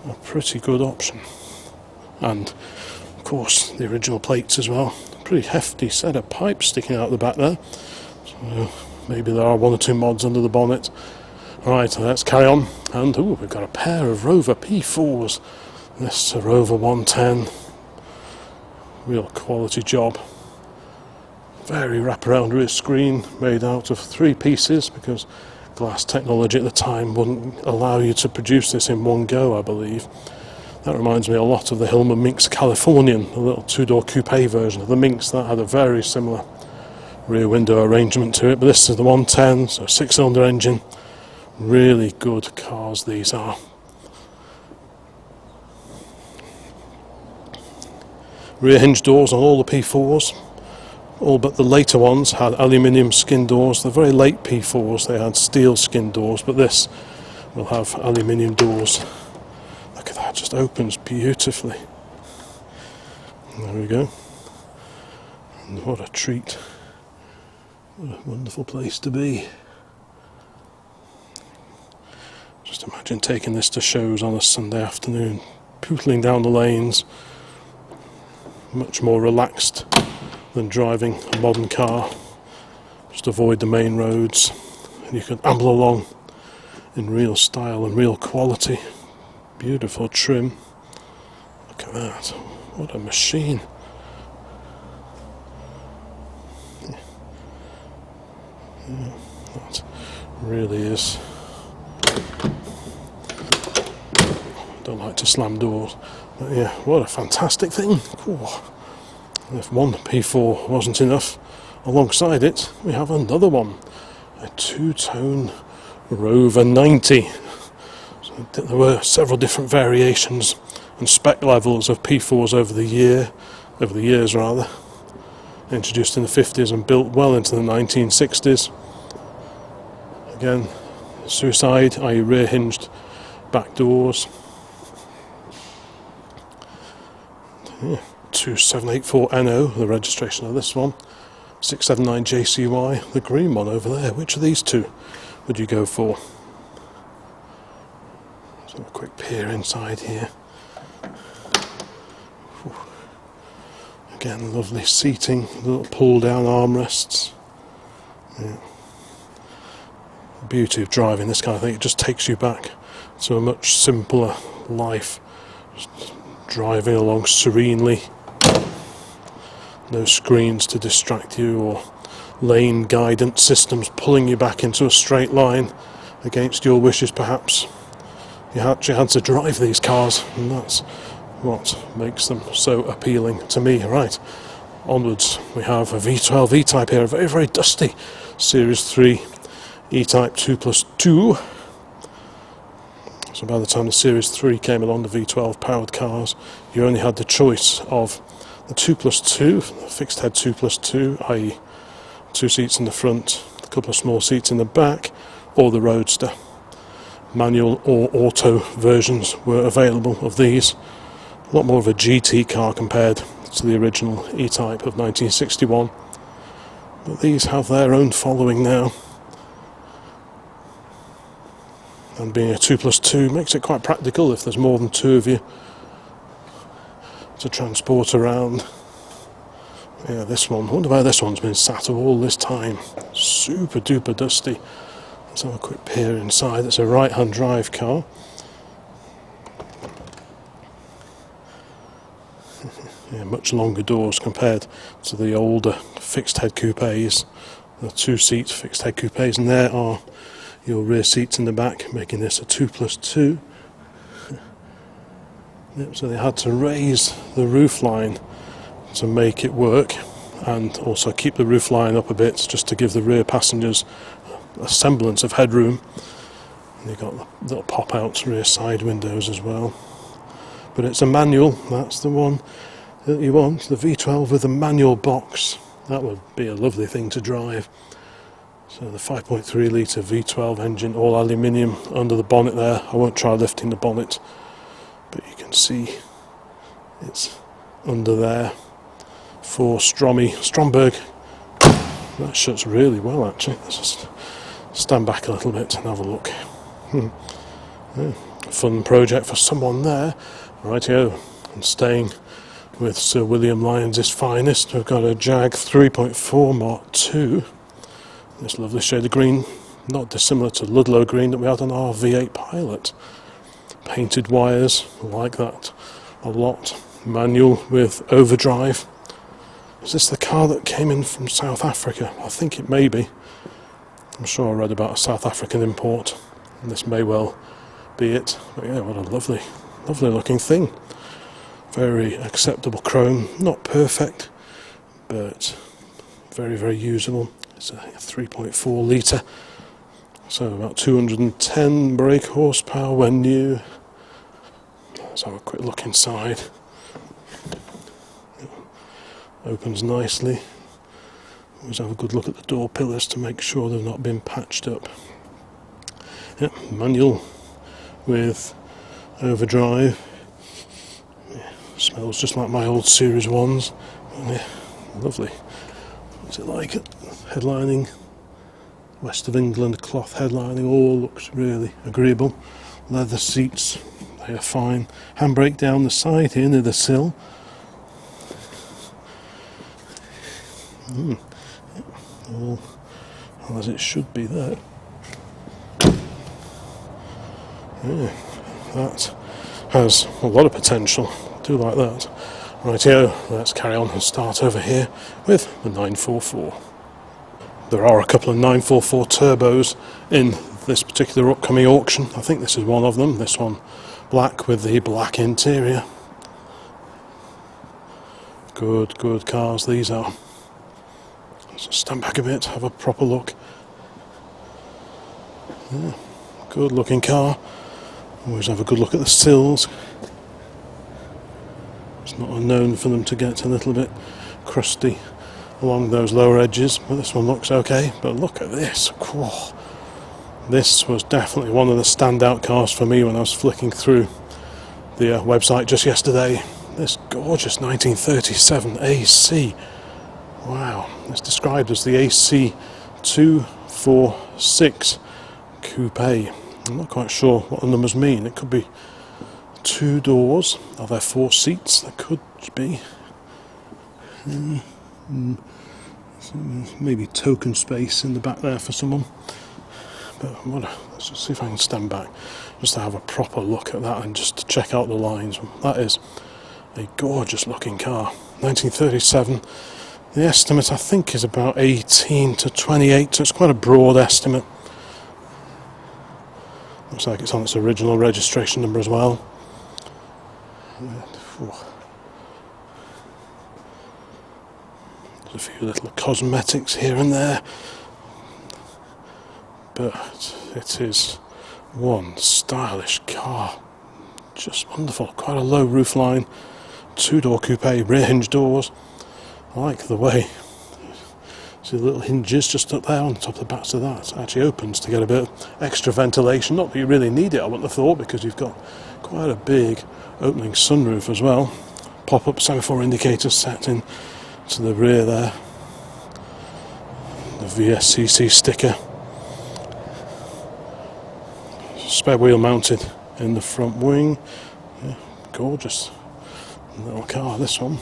a pretty good option. And of course the original plates as well. Pretty hefty set of pipes sticking out the back there. So maybe there are one or two mods under the bonnet. Right, let's carry on. And we've got a pair of Rover P4s. This Rover 110. Real quality job. Very wraparound rear screen made out of 3 pieces because glass technology at the time wouldn't allow you to produce this in one go, I believe. That reminds me a lot of the Hillman Minx Californian, the little two-door coupe version of the Minx that had a very similar rear window arrangement to it, but this is the 110, so 6-cylinder engine. Really good cars these are. Rear hinge doors on all the P4s, all but the later ones had aluminium skin doors. The very late P4s they had steel skin doors, but this will have aluminium doors. Look at that, just opens beautifully. There we go. And what a treat. What a wonderful place to be. Just imagine taking this to shows on a Sunday afternoon, pootling down the lanes. Much more relaxed than driving a modern car. Just avoid the main roads and you can amble along in real style and real quality. Beautiful trim. Look at that. What a machine. Yeah, that really is. Don't like to slam doors. But yeah, what a fantastic thing. Ooh. If one P4 wasn't enough, alongside it we have another one. A two-tone Rover 90. So there were several different variations and spec levels of P4s over the years, introduced in the 50s and built well into the 1960s. Again, suicide, i.e. rear hinged back doors. Yeah, 2784NO, the registration of this one. 679JCY, the green one over there. Which of these two would you go for? So a quick peer inside here. Whew. Again, lovely seating, little pull down armrests. Yeah. The beauty of driving this kind of thing, it just takes you back to a much simpler life. Just driving along serenely, no screens to distract you or lane guidance systems pulling you back into a straight line against your wishes perhaps. You actually had to drive these cars, and that's what makes them so appealing to me. Right, onwards we have a V12 E-Type here, a very, very dusty Series 3 E-Type 2+2. So by the time the Series 3 came along, the V12 powered cars, you only had the choice of the 2+2, the fixed head 2+2, i.e. 2 seats in the front, a couple of small seats in the back, or the Roadster. Manual or auto versions were available of these. A lot more of a GT car compared to the original E-Type of 1961. But these have their own following now. And being a 2+2 makes it quite practical if there's more than two of you to transport around. Yeah, this one, I wonder where this one's been sat all this time. Super duper dusty. Let's have a quick peer inside. It's a right hand drive car. Yeah, much longer doors compared to the older fixed head coupes, the 2 seat fixed head coupes, and there are your rear seats in the back, making this a 2+2. Yep, so they had to raise the roof line to make it work, and also keep the roof line up a bit just to give the rear passengers a semblance of headroom. And you've got little pop-out rear side windows as well. But it's a manual, that's the one that you want, the V12 with a manual box. That would be a lovely thing to drive. So the 5.3 litre V12 engine, all aluminium under the bonnet there. I won't try lifting the bonnet, but you can see it's under there for Stromberg. That shuts really well actually. Let's just stand back a little bit and have a look. Yeah, fun project for someone there. Rightio, and staying with Sir William Lyons' finest, we've got a Jag 3.4 Mark II. This lovely shade of green, not dissimilar to Ludlow green that we had on our V8 Pilot. Painted wires, like that a lot. Manual with overdrive. Is this the car that came in from South Africa? I think it may be. I'm sure I read about a South African import, and this may well be it. But yeah, what a lovely lovely looking thing. Very acceptable chrome, not perfect, but very, very usable. It's a 3.4 litre, so about 210 brake horsepower when new. Let's have a quick look inside. Opens nicely. Always have a good look at the door pillars to make sure they've not been patched up. Yep, manual with overdrive. Yeah, smells just like my old Series 1s. Yeah, lovely. What's it like? Headlining, West of England cloth headlining, all looks really agreeable. Leather seats, they are fine. Handbrake down the side here near the sill. All as it should be there. Yeah, that has a lot of potential. I do like that. Rightio, let's carry on and start over here with the 944. There are a couple of 944 turbos in this particular upcoming auction. I think this is one of them. This one black with the black interior. Good cars these are. So stand back a bit, have a proper look. Yeah, good looking car. Always have a good look at the sills. It's not unknown for them to get a little bit crusty along those lower edges, but this one looks okay. But look at this. Whoa. This was definitely one of the standout cars for me when I was flicking through the website just yesterday. This gorgeous 1937 AC. Wow, it's described as the AC 246 Coupe. I'm not quite sure what the numbers mean. It could be 2 doors. Are there 4 seats? There could be. Maybe token space in the back there for someone. But let's just see if I can stand back just to have a proper look at that and just to check out the lines. That is a gorgeous looking car. 1937. The estimate I think is about 18 to 28, so it's quite a broad estimate. Looks like it's on its original registration number as well. There's a few little cosmetics here and there, but it is one stylish car. Just wonderful. Quite a low roofline, 2-door coupe, rear hinge doors. I like the way, see the little hinges just up there on the top of the backs of that. It actually opens to get a bit of extra ventilation. Not that you really need it, I wouldn't have thought, because you've got quite a big opening sunroof as well. Pop-up semaphore indicators set in to the rear there. The VSCC sticker. Spare wheel mounted in the front wing. Yeah, gorgeous little car, this one.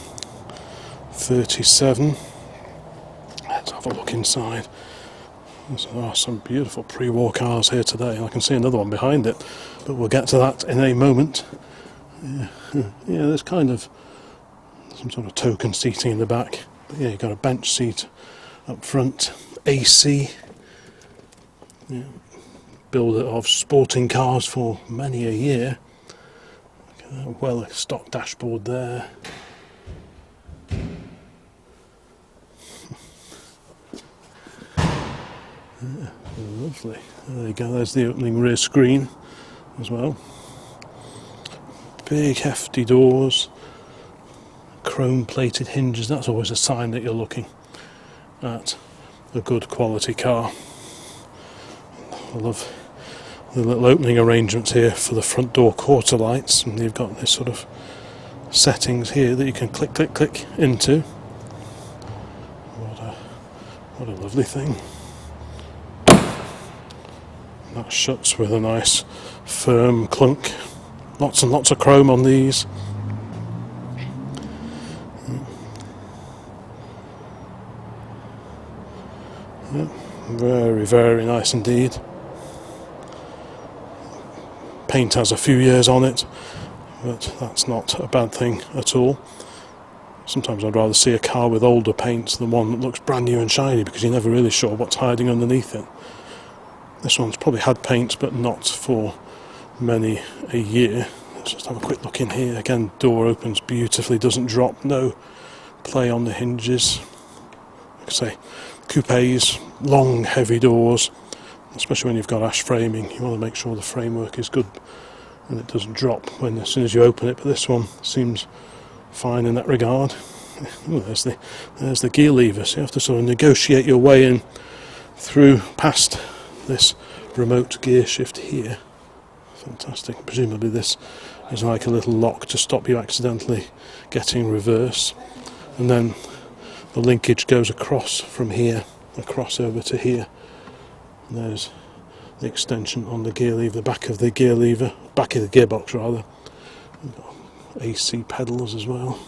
37. Let's have a look inside. There are some beautiful pre-war cars here today. I can see another one behind it, but we'll get to that in a moment. Yeah, there's kind of some sort of token seating in the back. But yeah, you've got a bench seat up front. AC. Yeah. Builder of sporting cars for many a year. Well, stock dashboard there. Yeah, lovely. There you go, there's the opening rear screen as well. Big hefty doors, chrome plated hinges. That's always a sign that you're looking at a good quality car. I love the little opening arrangements here for the front door quarter lights, and you've got this sort of settings here that you can click into. What a lovely thing. That shuts with a nice firm clunk. Lots and lots of chrome on these. Yeah, very, very nice indeed. Paint has a few years on it, but that's not a bad thing at all. Sometimes I'd rather see a car with older paint than one that looks brand new and shiny, because you're never really sure what's hiding underneath it. This one's probably had paint, but not for many a year. let's just have a quick look in here. Again, door opens beautifully, doesn't drop, no play on the hinges. Like I say, coupes, long heavy doors, especially when you've got ash framing, you want to make sure the framework is good and it doesn't drop as soon as you open it, but this one seems fine in that regard. Ooh, there's the gear lever, so you have to sort of negotiate your way in through past this remote gear shift here. Fantastic. Presumably this is like a little lock to stop you accidentally getting reverse, and then the linkage goes across from here, across over to here. And there's the extension on the gear lever, the back of the gear lever, back of the gearbox rather. We've got AC pedals as well.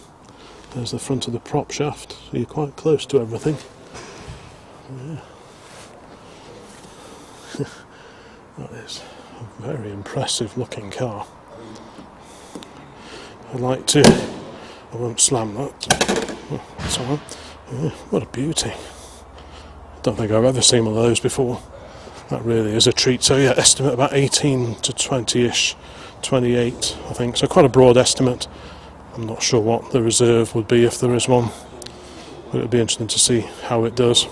There's the front of the prop shaft, so you're quite close to everything. Yeah. That is a very impressive looking car. I won't slam that. Oh, that's alright. Yeah, what a beauty. I don't think I've ever seen one of those before. That really is a treat. So yeah, estimate about 18 to 20-ish, 28 I think, so quite a broad estimate. I'm not sure what the reserve would be if there is one, but it would be interesting to see how it does.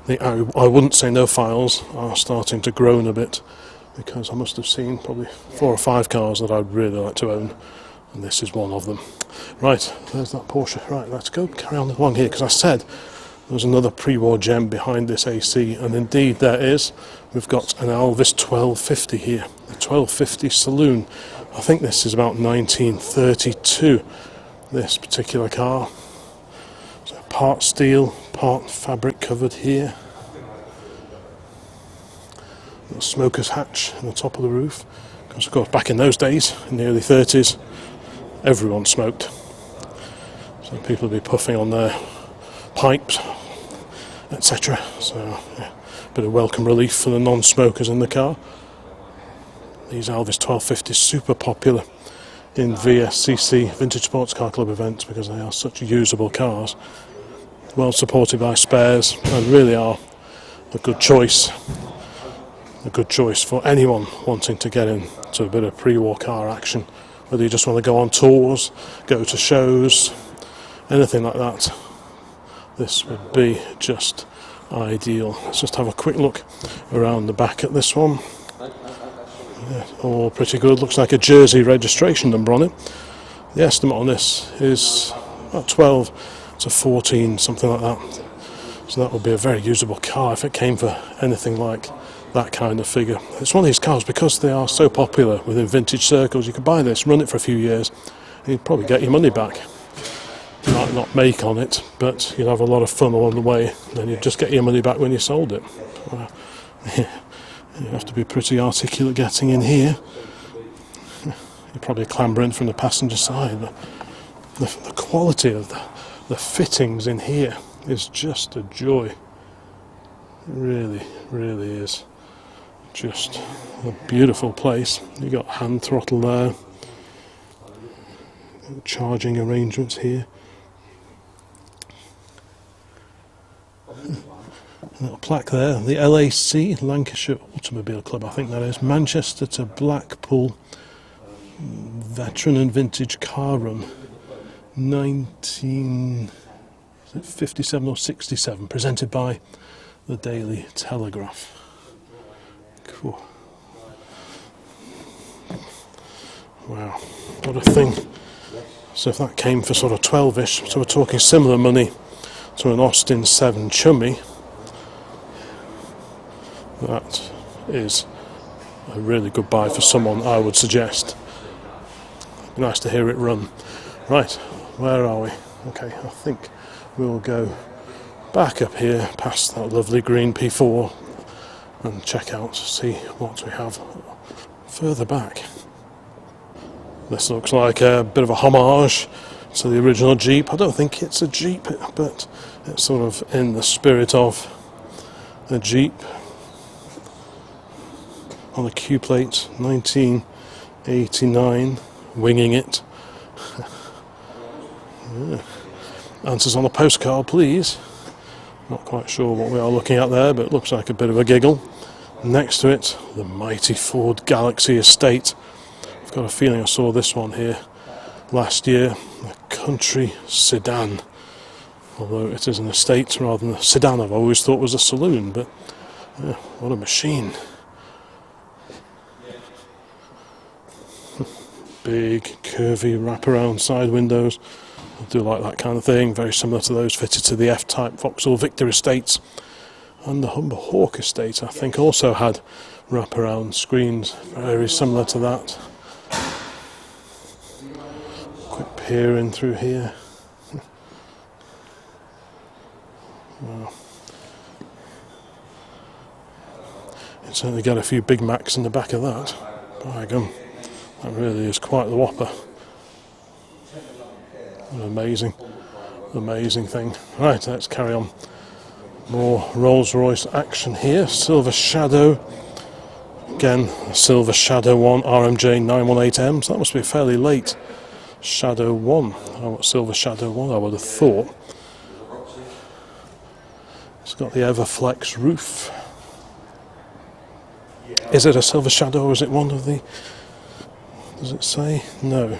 I wouldn't say no files are starting to groan a bit, because I must have seen probably 4 or 5 cars that I'd really like to own, and this is one of them. Right, there's that Porsche. Right, let's go carry on along here, because I said there was another pre-war gem behind this AC, and indeed there is. We've got an Alvis 1250 here, a 1250 saloon. I think this is about 1932, this particular car. So part steel, part fabric covered here. Little smoker's hatch on the top of the roof. Because of course back in those days, in the early 30s, everyone smoked. So people would be puffing on their pipes, etc. So yeah, a bit of welcome relief for the non-smokers in the car. These Alvis 1250s super popular in VSCC, Vintage Sports Car Club events, because they are such usable cars, well supported by spares, and really are a good choice for anyone wanting to get into a bit of pre-war car action, whether you just want to go on tours, go to shows, anything like that. This would be just ideal. Let's just have a quick look around the back at this one. Yeah, all pretty good. Looks like a Jersey registration number on it. The estimate on this is about 12 to 14, something like that. So that would be a very usable car if it came for anything like that kind of figure. It's one of these cars, because they are so popular within vintage circles, you could buy this, run it for a few years, and you'd probably get your money back. You might not make on it, but you'd have a lot of fun along the way, then you'd just get your money back when you sold it. You have to be pretty articulate getting in here. You're probably clambering from the passenger side. The quality of the fittings in here is just a joy. It really, really is. Just a beautiful place. You've got hand throttle there. Charging arrangements here. A little plaque there, the LAC, Lancashire Automobile Club, I think that is, Manchester to Blackpool Veteran and Vintage Car Run, 1957 or 67, presented by the Daily Telegraph. Cool. Wow, what a thing. So if that came for sort of 12-ish, so we're talking similar money to an Austin 7 Chummy, that is a really good buy for someone, I would suggest. It'd be nice to hear it run. Right, where are we? Okay, I think we'll go back up here past that lovely green P4 and check out, see what we have further back. This looks like a bit of a homage to the original Jeep. I don't think it's a Jeep, but it's sort of in the spirit of a Jeep. On the Q plate, 1989, winging it. Yeah. Answers on the postcard, please. Not quite sure what we are looking at there, but it looks like a bit of a giggle. Next to it, the mighty Ford Galaxy Estate got a feeling I saw this one here last year, a country sedan. Although it is an estate rather than a sedan, I've always thought was a saloon, but yeah, what a machine. Big, curvy, wraparound side windows. I do like that kind of thing, very similar to those fitted to the F-Type Vauxhall Victor estates. And the Humber Hawk estate, I think, also had wraparound screens, very similar to that. Quick peer in through here. Wow. You certainly get a few Big Macs in the back of that. By gum, that really is quite the whopper. An amazing, amazing thing. Right, let's carry on. More Rolls-Royce action here. Silver Shadow. Again, a Silver Shadow 1 RMJ 918M. So that must be a fairly late Shadow 1. Oh, Silver Shadow 1, I would have thought. It's got the Everflex roof. Is it a Silver Shadow or is it one of the... Does it say? No.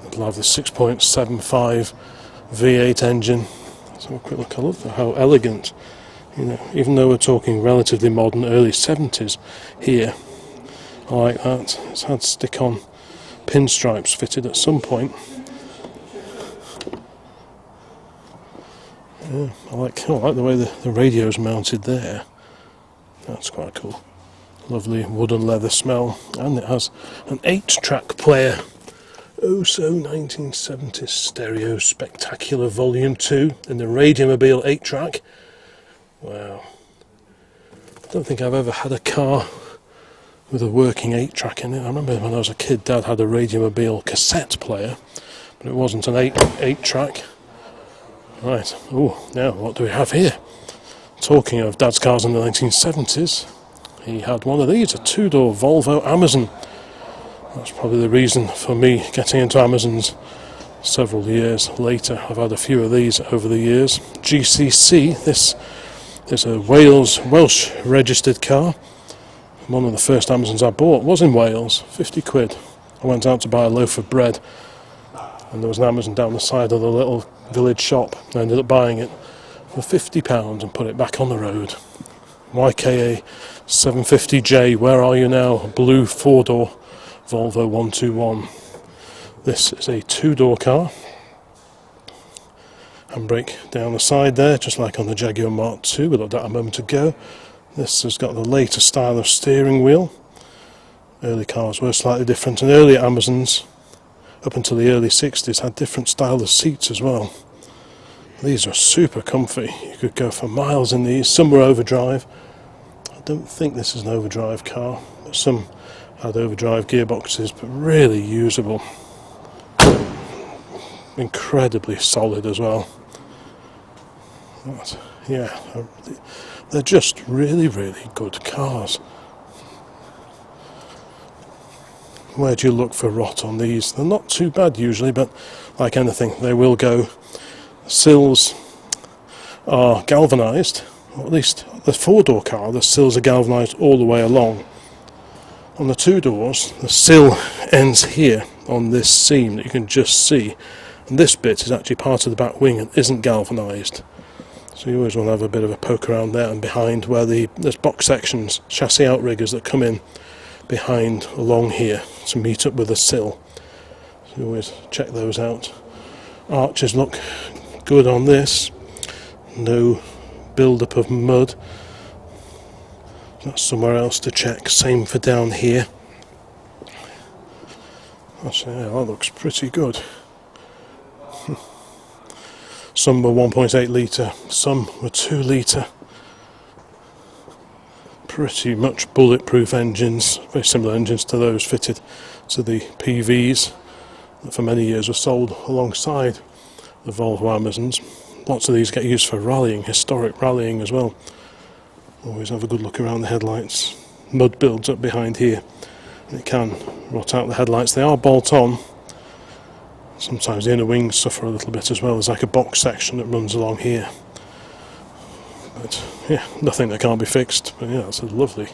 It'll have the 6.75 V8 engine. Let's have a quick look. I love how elegant, you know, even though we're talking relatively modern, early 70s here. I like that. It's had stick-on pinstripes fitted at some point. Yeah, I like the way the radio's mounted there. That's quite cool. Lovely wooden leather smell, and it has an 8-track player. Oh, so 1970s stereo spectacular volume 2 in the Radiomobile 8-track. Wow. I don't think I've ever had a car with a working 8-track in it. I remember when I was a kid, Dad had a Radiomobile cassette player, but it wasn't an 8-track. Right, oh, now what do we have here? Talking of Dad's cars in the 1970s, he had one of these, a 2-door Volvo Amazon. That's probably the reason for me getting into Amazons several years later. I've had a few of these over the years. GCC, this is a Welsh registered car. One of the first Amazons I bought was in Wales, 50 quid. I went out to buy a loaf of bread and there was an Amazon down the side of the little village shop. I ended up buying it for £50 and put it back on the road. YKA 750J, where are you now? A blue 4-door Volvo 121. This is a 2-door car. Handbrake down the side there, just like on the Jaguar Mark II we looked at a moment ago. This has got the later style of steering wheel. Early cars were slightly different, and earlier Amazons, up until the early 60s, had different style of seats as well. These are super comfy. You could go for miles in these. Some were overdrive. I don't think this is an overdrive car, but some had overdrive gearboxes, but really usable. Incredibly solid as well. But, yeah, they're just really, really good cars. Where do you look for rot on these? They're not too bad usually, but like anything, they will go. The sills are galvanised, or at least the 4-door car, the sills are galvanised all the way along. On the 2 doors, the sill ends here on this seam that you can just see, and this bit is actually part of the back wing and isn't galvanised. So you always want to have a bit of a poke around there and behind where there's box sections, chassis outriggers that come in behind along here to meet up with the sill. So you always check those out. Arches look good on this. No build-up of mud. That's somewhere else to check. Same for down here. Actually, yeah, that looks pretty good. Some were 1.8 litre, some were 2 litre. Pretty much bulletproof engines, very similar engines to those fitted to the PVs that for many years were sold alongside the Volvo Amazons. Lots of these get used for rallying, historic rallying as well. Always have a good look around the headlights. Mud builds up behind here and it can rot out the headlights. They are bolt on. Sometimes the inner wings suffer a little bit as well. There's like a box section that runs along here. But yeah, nothing that can't be fixed. But yeah, it's a lovely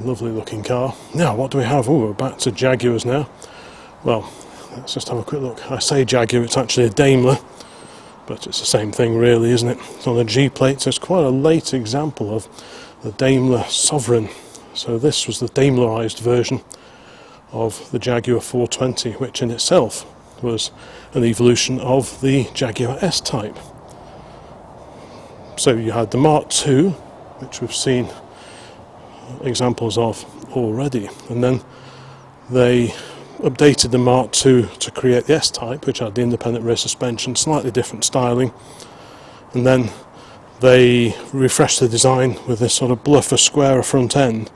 Lovely looking car. Now what do we have? Oh, we're back to Jaguars now. Well, let's just have a quick look. I say Jaguar, it's actually a Daimler, but it's the same thing really, isn't it? It's on a G plate, so it's quite a late example of the Daimler Sovereign. So this was the Daimlerized version of the Jaguar 420, which in itself was an evolution of the Jaguar S-Type. So you had the Mark II, which we've seen examples of already, and then they updated the Mark II to create the S-Type, which had the independent rear suspension, slightly different styling, and then they refreshed the design with this sort of bluffer, squarer front end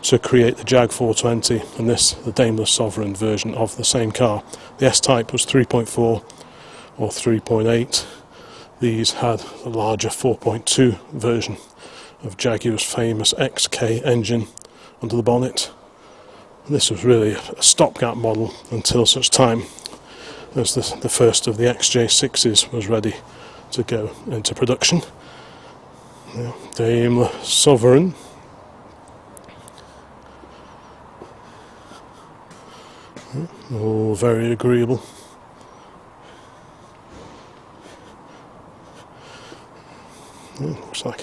to create the Jag 420, and this the Daimler Sovereign version of the same car. The S-Type was 3.4 or 3.8. These had a larger 4.2 version of Jaguar's famous XK engine under the bonnet. And this was really a stopgap model until such time as the first of the XJ6s was ready to go into production. Yeah, Daimler Sovereign. All very agreeable. Yeah, looks like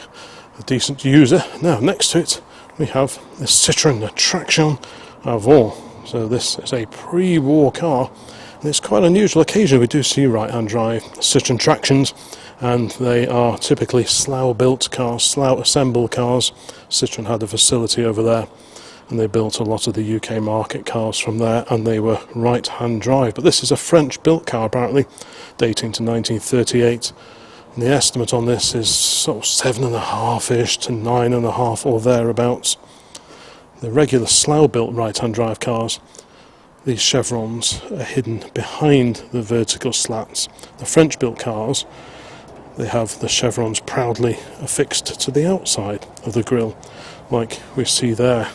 a decent user. Now next to it we have the Citroën, the Traction Avant. So this is a pre-war car, and it's quite an unusual occasion. We do see right-hand drive Citroën Tractions, and they are typically slough built cars, slough assembled cars. Citroën had a facility over there, and they built a lot of the UK market cars from there, and they were right-hand drive. But this is a French built car apparently, dating to 1938. And the estimate on this is sort of 7.5-ish to 9.5 or thereabouts. The regular slough built right-hand drive cars, these chevrons are hidden behind the vertical slats. The French built cars, they have the chevrons proudly affixed to the outside of the grille, like we see there.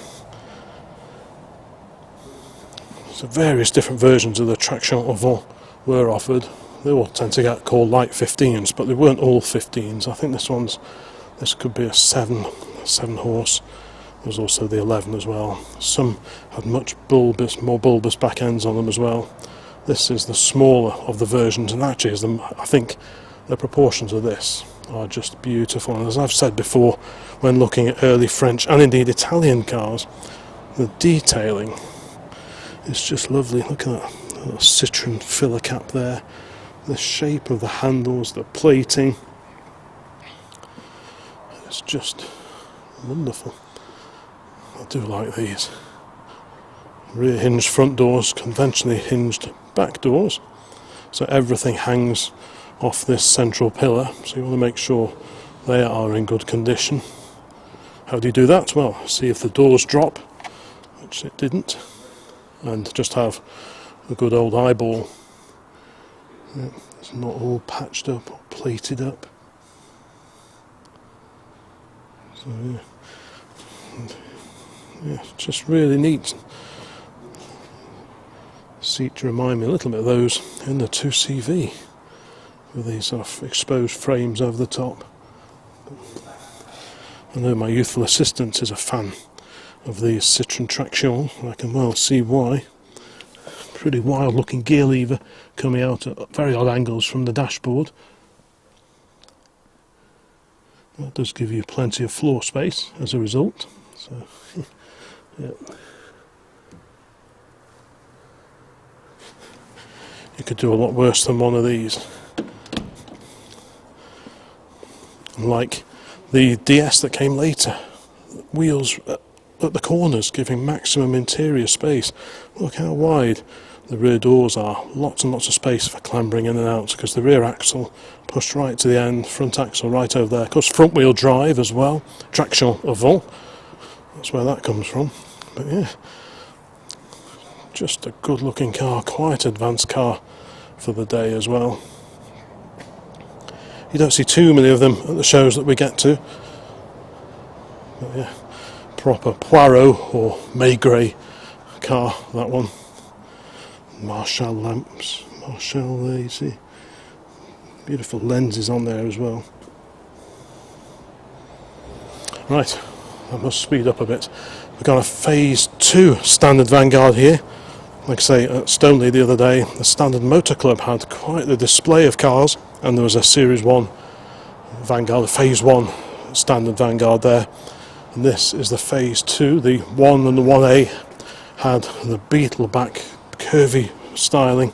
So various different versions of the Traction Avant were offered. They all tend to get called light 15s, but they weren't all 15s. I think this could be a 7 horse. There's also the 11 as well. Some had much more bulbous back ends on them as well. This is the smaller of the versions, and actually I think the proportions of this are just beautiful. And as I've said before, when looking at early French and indeed Italian cars, the detailing is just lovely. Look at that little Citroën filler cap there. The shape of the handles, the plating, it's just wonderful. I do like these. Rear hinged front doors, conventionally hinged back doors, so everything hangs off this central pillar, so you want to make sure they are in good condition. How do you do that? Well, see if the doors drop, which it didn't, and just have a good old eyeball. Yeah, it's not all patched up or plated up. So yeah, it's just really neat. Seat remind me a little bit of those in the 2CV with these sort of exposed frames over the top. I know my youthful assistant is a fan of these Citroën Traction. I can well see why. Pretty wild looking gear lever coming out at very odd angles from the dashboard. That does give you plenty of floor space as a result. So, yeah. You could do a lot worse than one of these. Like the DS that came later, wheels at the corners giving maximum interior space. Look how wide the rear doors are, lots and lots of space for clambering in and out, because the rear axle pushed right to the end, front axle right over there. Of course, front wheel drive as well, Traction Avant, that's where that comes from. But yeah, just a good looking car, quite advanced car for the day as well. You don't see too many of them at the shows that we get to. But yeah, proper Poirot or Maigret car, that one. Marshall lamps, Marshall AC, beautiful lenses on there as well. Right, I must speed up a bit. We've got a Phase 2 standard Vanguard here. Like I say, at Stoneleigh the other day, the Standard Motor Club had quite the display of cars, and there was a Series 1 Vanguard, a Phase 1 standard Vanguard there. And this is the Phase 2. The 1 and the 1A had the Beetle back curvy styling.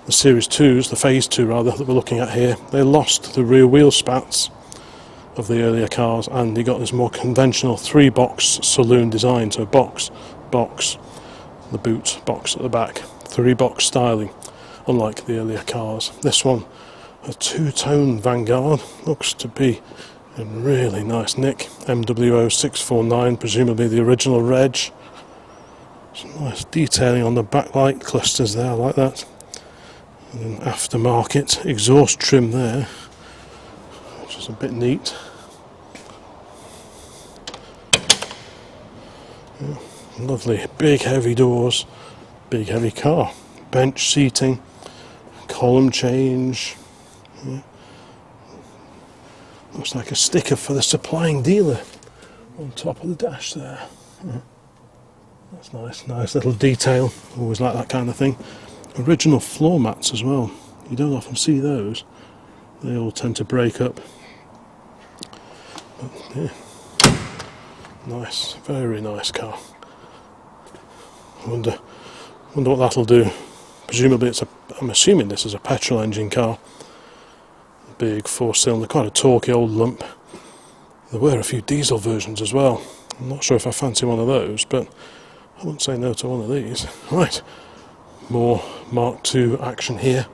The Series 2s, the Phase 2 rather, that we're looking at here, they lost the rear wheel spats of the earlier cars, and you got this more conventional 3-box saloon design, so box, the boot box at the back, 3-box styling, unlike the earlier cars. This one, a 2-tone Vanguard, looks to be in really nice nick. MW0649, presumably the original reg. Some nice detailing on the backlight clusters there, I like that. And an aftermarket exhaust trim there, which is a bit neat. Yeah, lovely big heavy doors, big heavy car, bench seating, column change. Yeah. Looks like a sticker for the supplying dealer on top of the dash there. Yeah. That's nice little detail, always like that kind of thing. Original floor mats as well, you don't often see those, they all tend to break up. But yeah, nice, very nice car. I wonder what that'll do. Presumably I'm assuming this is a petrol engine car. Big 4-cylinder, quite a torquey old lump. There were a few diesel versions as well. I'm not sure if I fancy one of those, but I wouldn't say no to one of these. Right, more Mark II action here.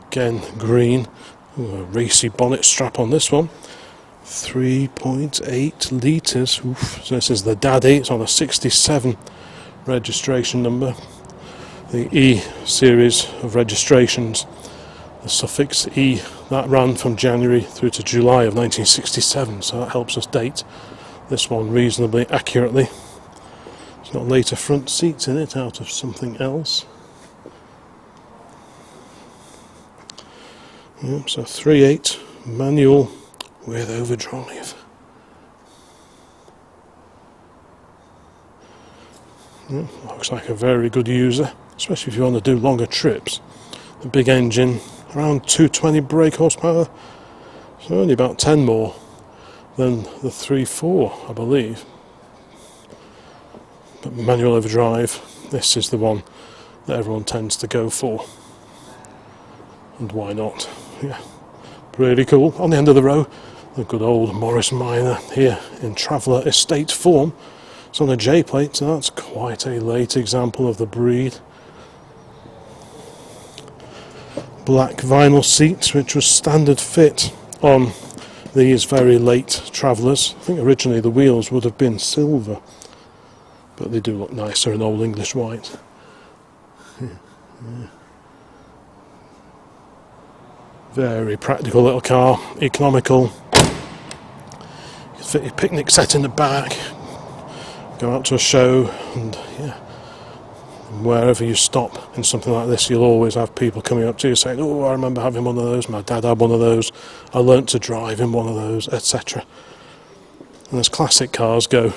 Again, green. Ooh, a racy bonnet strap on this one. 3.8 litres. Oof. So this is the Daddy. It's on a 67 registration number. The E series of registrations, the suffix E, that ran from January through to July of 1967, so that helps us date this one reasonably accurately. It's got later front seats in it out of something else. Yep, so 3.8 manual with overdrive. Yep, looks like a very good user, especially if you want to do longer trips. The big engine, around 220 brake horsepower, so only about 10 more than the 3.4, I believe. But manual overdrive, this is the one that everyone tends to go for. And why not? Yeah, really cool. On the end of the row, the good old Morris Minor here in Traveller Estate form. It's on a J plate, so that's quite a late example of the breed. Black vinyl seats, which was standard fit on these very late Travellers. I think originally the wheels would have been silver, but they do look nicer in Old English white. Yeah. Very practical little car, economical. You can fit your picnic set in the back, go out to a show, and yeah, wherever you stop in something like this, you'll always have people coming up to you saying, "Oh, I remember having one of those, my dad had one of those, I learnt to drive in one of those," etc. And as classic cars go,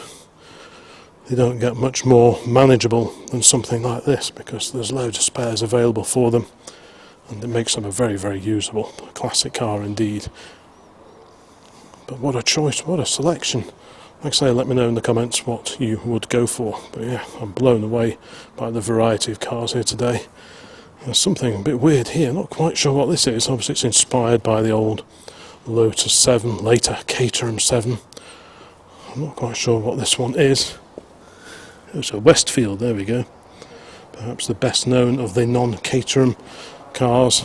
they don't get much more manageable than something like this, because there's loads of spares available for them, and it makes them a very, very usable classic car indeed. But what a choice, what a selection. Like I say, let me know in the comments what you would go for. But yeah, I'm blown away by the variety of cars here today. There's something a bit weird here, not quite sure what this is. Obviously it's inspired by the old Lotus 7, later Caterham 7. I'm not quite sure what this one is. It's a Westfield, there we go. Perhaps the best known of the non-Caterham cars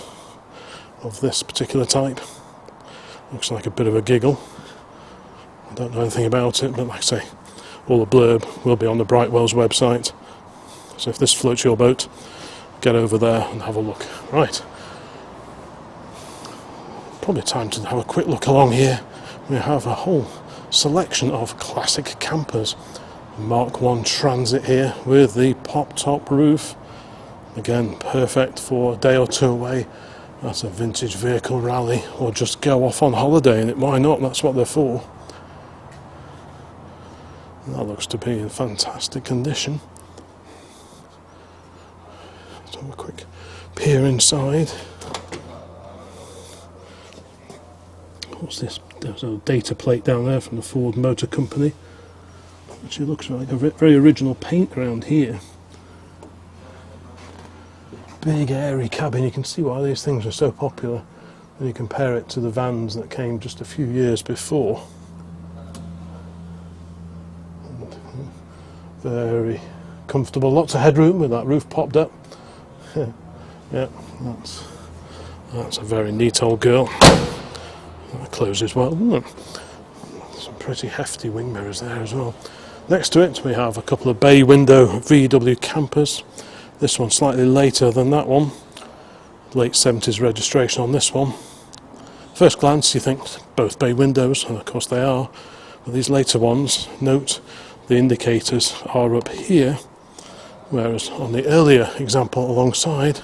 of this particular type. Looks like a bit of a giggle. I don't know anything about it, but like I say, all the blurb will be on the Brightwells website. So if this floats your boat, get over there and have a look. Right. Probably time to have a quick look along here. We have a whole selection of classic campers. Mark I Transit here with the pop-top roof. Again, perfect for a day or two away. That's a vintage vehicle rally, or just go off on holiday in it. Why not? That's what they're for. That looks to be in fantastic condition. Let's have a quick peer inside. What's this? There's a data plate down there from the Ford Motor Company. Actually looks like a very original paint around here. Big airy cabin. You can see why these things are so popular when you compare it to the vans that came just a few years before. Very comfortable, lots of headroom with that roof popped up. Yeah, that's a very neat old girl. That closes well, doesn't it? Some pretty hefty wing mirrors there as well. Next to it we have a couple of bay window VW campers. This one slightly later than that one. Late 70s registration on this one. First glance you think both bay windows, and of course they are, but these later ones, note the indicators are up here, whereas on the earlier example alongside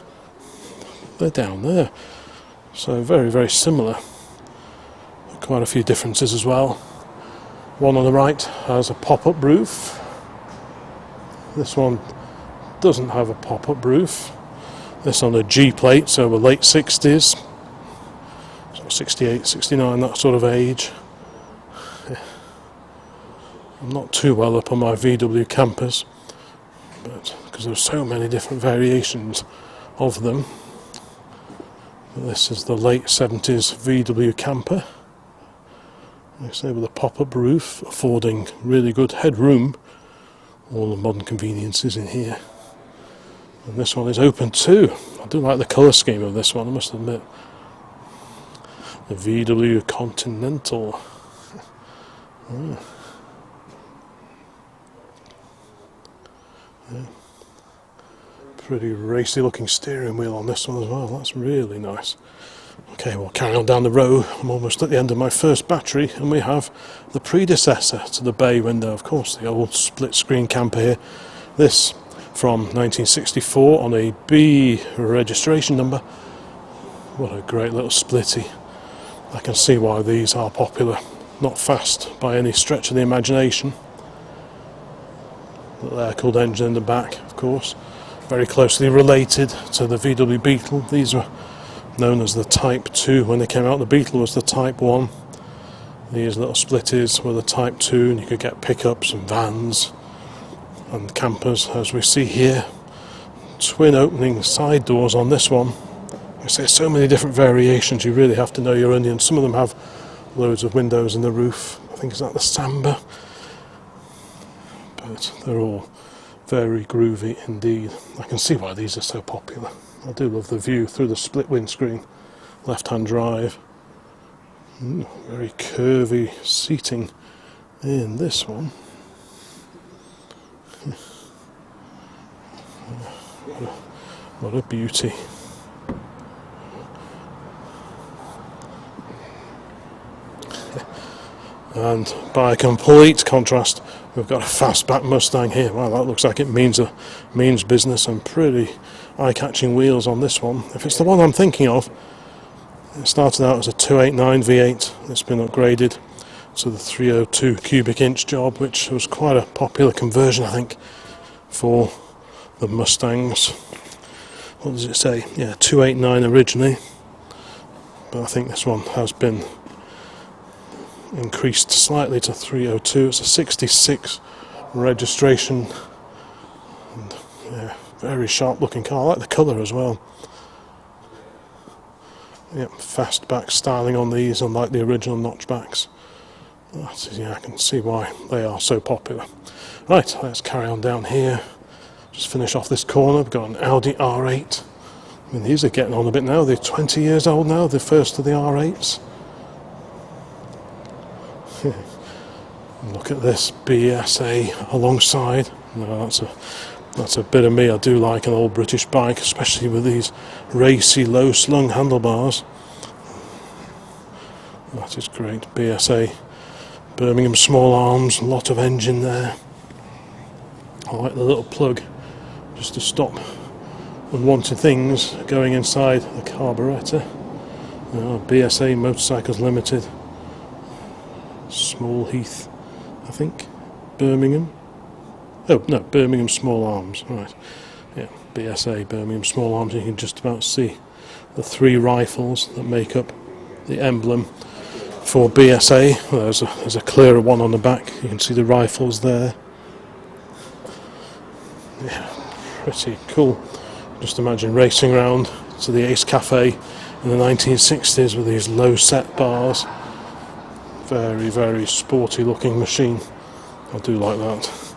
they're down there. So very, very similar. Quite a few differences as well. One on the right has a pop-up roof. This one doesn't have a pop-up roof. This on a G plate, so we're late 60s, so 68, 69, that sort of age. Yeah. I'm not too well up on my VW campers, but because there's so many different variations of them. But this is the late 70s VW camper. Like I say, with a pop-up roof, affording really good headroom. All the modern conveniences in here. And this one is open too. I do like the colour scheme of this one, I must admit. The VW Continental. Oh. Yeah. Pretty racy looking steering wheel on this one as well. That's really nice. Okay, we'll carry on down the road. I'm almost at the end of my first battery, and we have the predecessor to the bay window, of course, the old split screen camper here. This from 1964 on a B registration number. What a great little splitty. I can see why these are popular. Not fast by any stretch of the imagination. The air-cooled engine in the back, of course. Very closely related to the VW Beetle. These were known as the Type 2 when they came out. The Beetle was the Type 1. These little splitties were the Type 2, and you could get pickups and vans and campers, as we see here. Twin opening side doors on this one. I say so many different variations, you really have to know your onions. Some of them have loads of windows in the roof. I think it's like the Samba. But they're all very groovy indeed. I can see why these are so popular. I do love the view through the split windscreen, left-hand drive. Very curvy seating in this one. What a beauty. And by complete contrast, we've got a fastback Mustang here. Wow, that looks like it means business, and pretty eye-catching wheels on this one. If it's the one I'm thinking of, it started out as a 289 V8. It's been upgraded to the 302 cubic inch job, which was quite a popular conversion, I think, for the Mustangs. What does it say? Yeah, 289 originally, but I think this one has been increased slightly to 302. It's a 66 registration, and yeah, very sharp looking car. I like the colour as well. Yep, fastback styling on these, unlike the original notchbacks. Yeah, I can see why they are so popular. Right, let's carry on down here. Just finish off this corner. We've got an Audi R8. I mean, these are getting on a bit now. They're 20 years old now, the first of the R8s. Look at this BSA alongside. No, that's a bit of me. I do like an old British bike, especially with these racy, low-slung handlebars. That is great. BSA, Birmingham small arms, a lot of engine there. I like the little plug just to stop unwanted things going inside the carburettor. BSA Motorcycles Limited, Small Heath, I think. Birmingham. Oh no, Birmingham Small Arms, right. Yeah, BSA, Birmingham Small Arms. You can just about see the 3 rifles that make up the emblem for BSA. Well, there's a clearer one on the back. You can see the rifles there. Yeah, pretty cool. Just imagine racing around to the Ace Cafe in the 1960s with these low set bars. Very, very sporty looking machine. I do like that.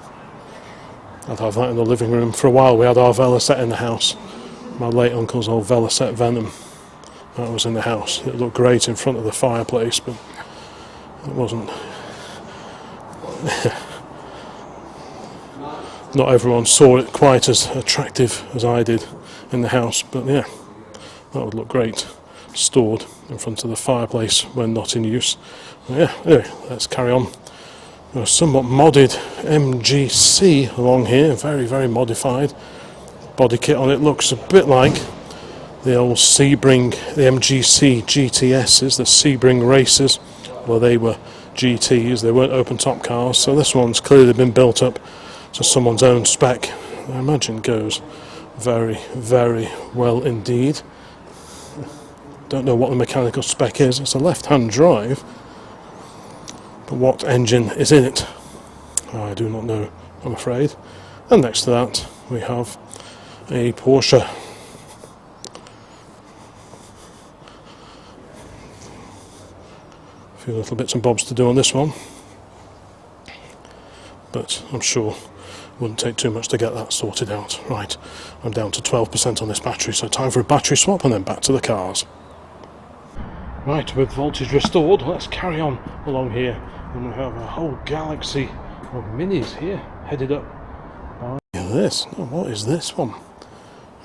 I'd have that in the living room. For a while we had our Velocette in the house. My late uncle's old Velocette Venom. That was in the house. It looked great in front of the fireplace, but it wasn't. Not everyone saw it quite as attractive as I did in the house, but yeah, that would look great stored in front of the fireplace when not in use. But yeah, anyway, let's carry on. A somewhat modded MGC along here, very, very modified. Body kit on it looks a bit like the old Sebring, the MGC GTSs, the Sebring Racers. Well, they were GTs, they weren't open top cars, so this one's clearly been built up to someone's own spec. I imagine goes very, very well indeed. Don't know what the mechanical spec is. It's a left-hand drive, but what engine is in it, I do not know, I'm afraid. And next to that we have a Porsche. A few little bits and bobs to do on this one, but I'm sure it wouldn't take too much to get that sorted out. Right, I'm down to 12% on this battery, so time for a battery swap and then back to the cars. Right, with voltage restored, let's carry on along here, and we have a whole galaxy of minis here headed up by this. Oh, what is this one?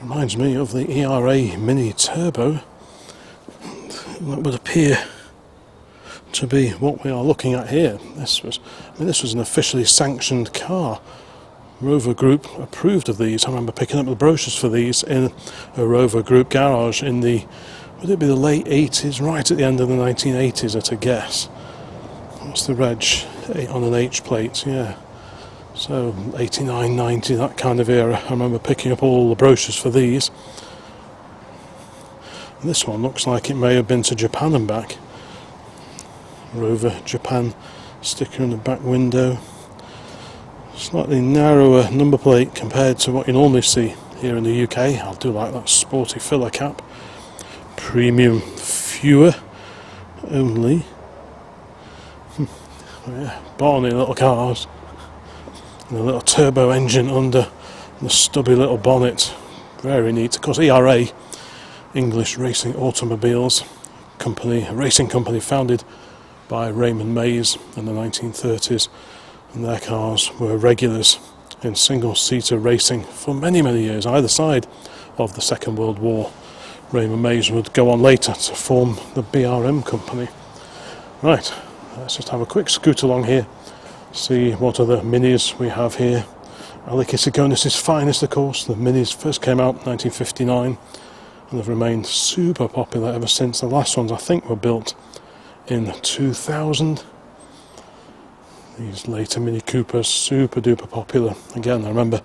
Reminds me of the ERA Mini Turbo. That would appear to be what we are looking at here. This was an officially sanctioned car. Rover Group approved of these. I remember picking up the brochures for these in a Rover Group garage in the, would it be the late 80s, right at the end of the 1980s at a guess. What's the reg on an H plate? Yeah, so 89, 90, that kind of era. I remember picking up all the brochures for these. And this one looks like it may have been to Japan and back. Rover Japan sticker in the back window. Slightly narrower number plate compared to what you normally see here in the UK. I do like that sporty filler cap. Premium fewer only. Oh yeah, barney little cars. And a little turbo engine under the stubby little bonnet. Very neat. Of course, ERA, English Racing Automobiles Company, a racing company founded by Raymond Mays in the 1930s, and their cars were regulars in single-seater racing for many, many years, either side of the Second World War. Raymond Mays would go on later to form the BRM company. Right, let's just have a quick scoot along here, see what other minis we have here. Ali Kitagonis' finest, of course. The minis first came out in 1959 and have remained super popular ever since. The last ones I think were built in 2000. These later Mini Coopers, super duper popular. Again, I remember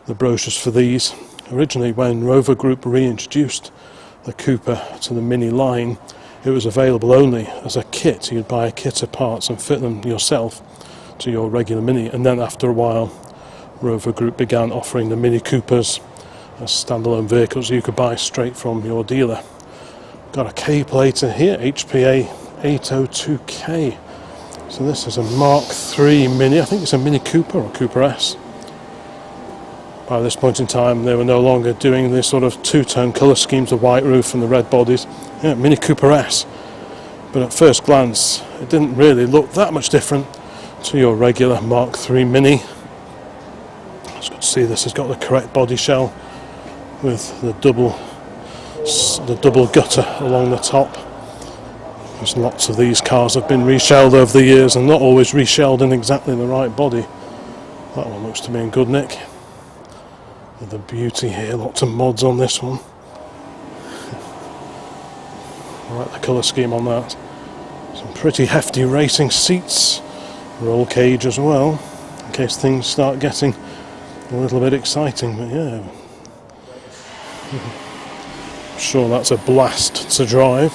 the brochures for these. Originally, when Rover Group reintroduced the Cooper to the Mini line, it was available only as a kit. You'd buy a kit of parts and fit them yourself to your regular Mini, and then after a while Rover Group began offering the Mini Coopers as standalone vehicles you could buy straight from your dealer. Got a K plater here, HPA 802K. So this is a Mark III Mini. I think it's a Mini Cooper or Cooper S. By this point in time they were no longer doing this sort of two-tone colour schemes, the white roof and the red bodies. Yeah, Mini Cooper S. But at first glance it didn't really look that much different to your regular Mark III Mini. It's good to see this has got the correct body shell with the double gutter along the top. There's lots of these cars have been reshelled over the years and not always reshelled in exactly the right body. That one looks to be in good nick. With the beauty here, lots of mods on this one. I like the colour scheme on that. Some pretty hefty racing seats, roll cage as well. in case things start getting a little bit exciting. But yeah, I'm sure that's a blast to drive.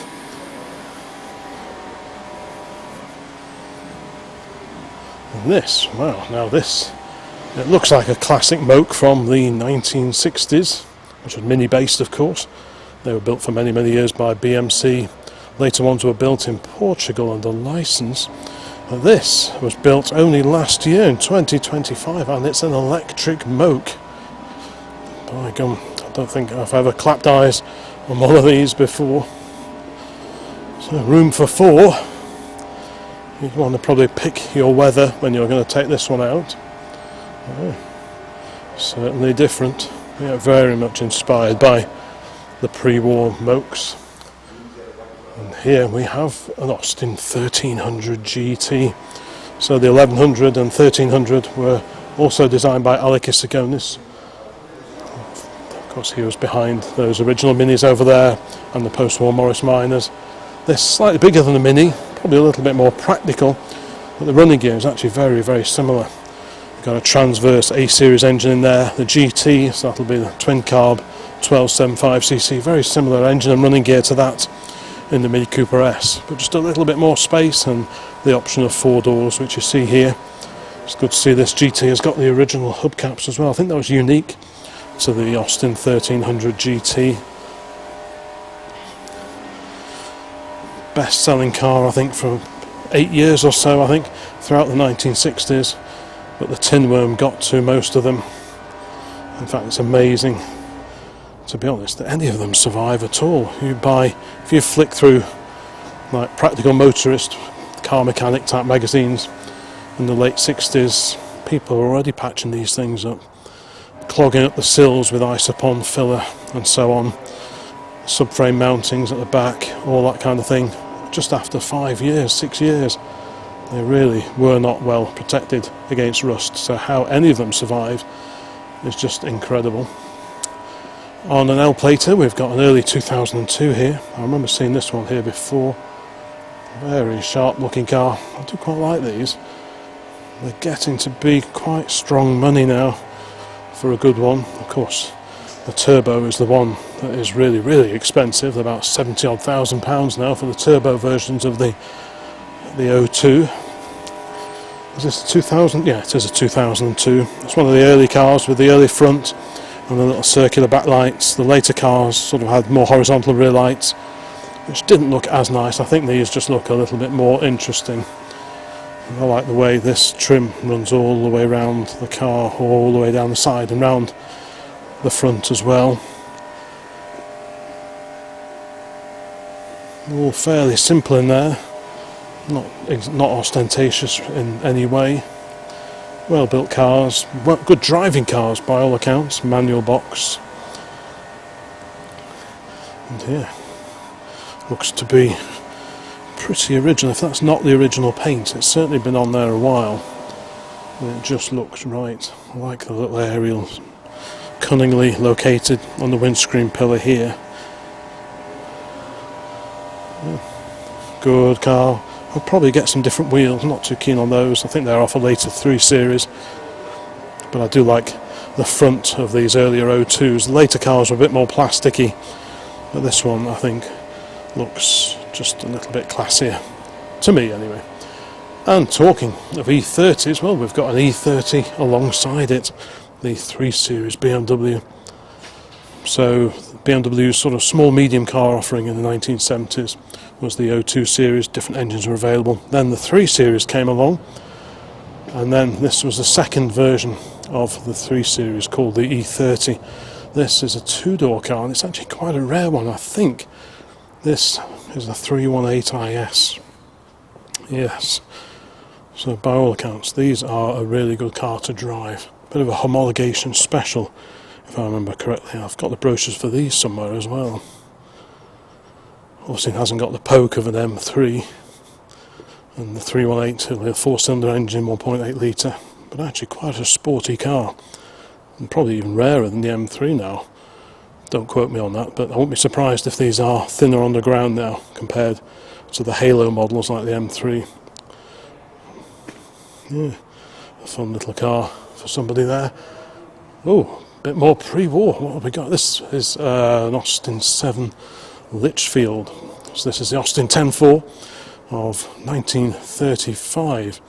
And this, wow, now this, it looks like a classic moke from the 1960s, which was mini-based, of course. They were built for many, many years by BMC. Later ones were built in Portugal under license. But this was built only last year in 2025, and it's an electric moke. By gum, I don't think I've ever clapped eyes on one of these before. So room for four. You want to probably pick your weather when you're going to take this one out. Oh, certainly different. Yeah, very much inspired by the pre-war mokes. And here we have an Austin 1300 GT. So the 1100 and 1300 were also designed by Alec Isagonis. Of course, he was behind those original minis over there and the post-war Morris Minors. This slightly bigger than the Mini, probably a little bit more practical, but the running gear is actually very, very similar. You've got a transverse A-series engine in there, the GT, so that'll be the twin carb 1275cc, very similar engine and running gear to that in the Mini Cooper S, but just a little bit more space and the option of 4 doors, which you see here. It's good to see this GT has got the original hubcaps as well. I think that was unique to the Austin 1300 GT. Best selling car, I think, for 8 years or so, I think, throughout the 1960s, but the tin worm got to most of them. In fact, it's amazing, to be honest, that any of them survive at all. If you flick through like Practical Motorist, car mechanic type magazines in the late 60s, people are already patching these things up, clogging up the sills with isopon filler and so on, subframe mountings at the back, all that kind of thing. Just after 5 years, 6 years, they really were not well protected against rust, so how any of them survive is just incredible. On an L-plater we've got an early 2002 here. I remember seeing this one here before. Very sharp looking car. I do quite like these. They're getting to be quite strong money now for a good one. Of course, the turbo is the one that is really, really expensive, about £70,000 now for the turbo versions of the O2. Is this 2000? Yeah, it is a 2002. It's one of the early cars with the early front and the little circular backlights. The later cars sort of had more horizontal rear lights, which didn't look as nice. I think these just look a little bit more interesting. And I like the way this trim runs all the way around the car, all the way down the side and round the front as well. All fairly simple in there, not ostentatious in any way. Well built cars, good driving cars by all accounts, manual box. And here, looks to be pretty original. If that's not the original paint, it's certainly been on there a while. And it just looks right. I like the little aerials cunningly located on the windscreen pillar here. Yeah. Good car. I'll probably get some different wheels, not too keen on those. I think they're off a later 3 Series. But I do like the front of these earlier O2s. The later cars were a bit more plasticky, but this one I think looks just a little bit classier, to me anyway. And talking of E30s, well, we've got an E30 alongside it, the 3 Series BMW. So BMW's sort of small medium car offering in the 1970s was the O2 series. Different engines were available. Then the 3 Series came along, and then this was the second version of the 3 Series called the E30. This is a 2-door car, and it's actually quite a rare one, I think. This is the 318IS. Yes. So by all accounts, these are a really good car to drive. Bit of a homologation special, if I remember correctly. I've got the brochures for these somewhere as well. Obviously it hasn't got the poke of an M3, and the 318, a 4-cylinder engine, 1.8 litre, but actually quite a sporty car, and probably even rarer than the M3 now. Don't quote me on that, but I won't be surprised if these are thinner on the ground now compared to the Halo models like the M3. Yeah. A fun little car for somebody there. Oh, a bit more pre-war. What have we got? This is an Austin 7 Litchfield. So this is the Austin 10-4 of 1935.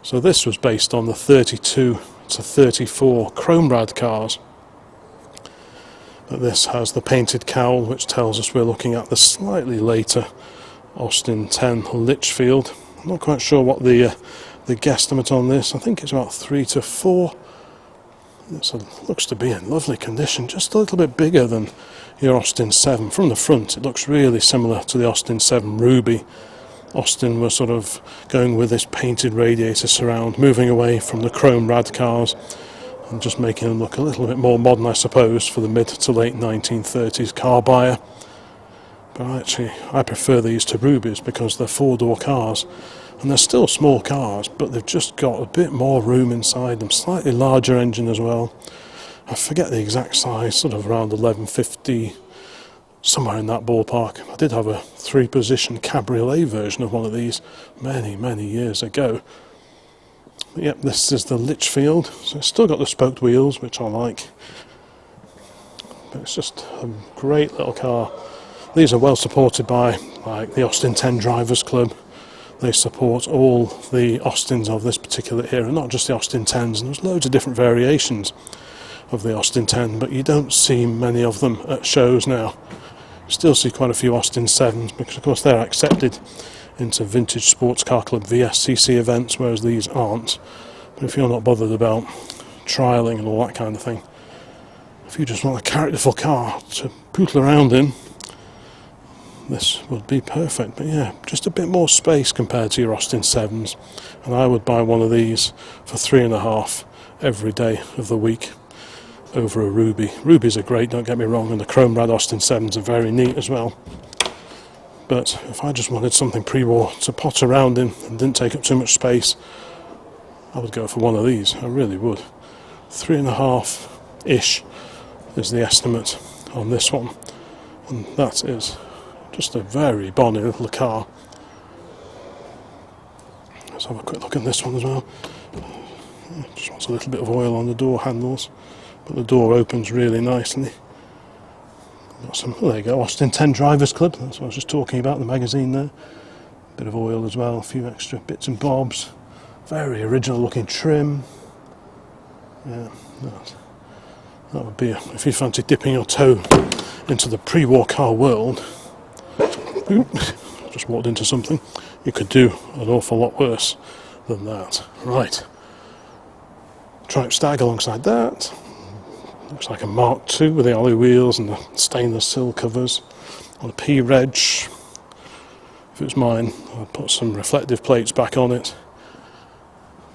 So this was based on the 32 to 34 chrome rad cars. But this has the painted cowl, which tells us we're looking at the slightly later Austin 10 Litchfield. I'm not quite sure what the guesstimate on this. I think it's about 3 to 4. It looks to be in lovely condition, just a little bit bigger than your Austin 7. From the front it looks really similar to the Austin 7 Ruby. Austin was sort of going with this painted radiator surround, moving away from the chrome rad cars and just making them look a little bit more modern, I suppose, for the mid to late 1930s car buyer. But actually I prefer these to Rubies because they're four-door cars, and they're still small cars, but they've just got a bit more room inside them, slightly larger engine as well. I forget the exact size, sort of around 1150, somewhere in that ballpark. I did have a 3-position cabriolet version of one of these many years ago. But yep, this is the Litchfield, so it's still got the spoked wheels, which I like. But it's just a great little car. These are well supported by, like, the Austin 10 Drivers Club. They support all the Austins of this particular era, not just the Austin 10s, and there's loads of different variations of the Austin 10, but you don't see many of them at shows now. You still see quite a few Austin 7s, because of course they're accepted into Vintage Sports Car Club VSCC events, whereas these aren't. But if you're not bothered about trialling and all that kind of thing, if you just want a characterful car to poodle around in, this would be perfect. But yeah, just a bit more space compared to your Austin 7s, and I would buy one of these for $3.5 every day of the week over a Ruby. Rubies are great, don't get me wrong, and the chrome rad Austin 7s are very neat as well. But if I just wanted something pre-war to pot around in and didn't take up too much space, I would go for one of these. I really would. 3.5-ish is the estimate on this one, and that is just a very bonny little car. Let's have a quick look at this one as well. Just wants a little bit of oil on the door handles, but the door opens really nicely. Got some, there you go, Austin 10 Drivers Club, that's what I was just talking about, the magazine there. Bit of oil as well, a few extra bits and bobs. Very original looking trim. Yeah, that would be, if you fancy dipping your toe into the pre-war car world, just walked into something, you could do an awful lot worse than that. Right, Triumph Stag alongside that. Looks like a Mark II with the alloy wheels and the stainless sill covers on a P-Reg. If it was mine, I'd put some reflective plates back on it,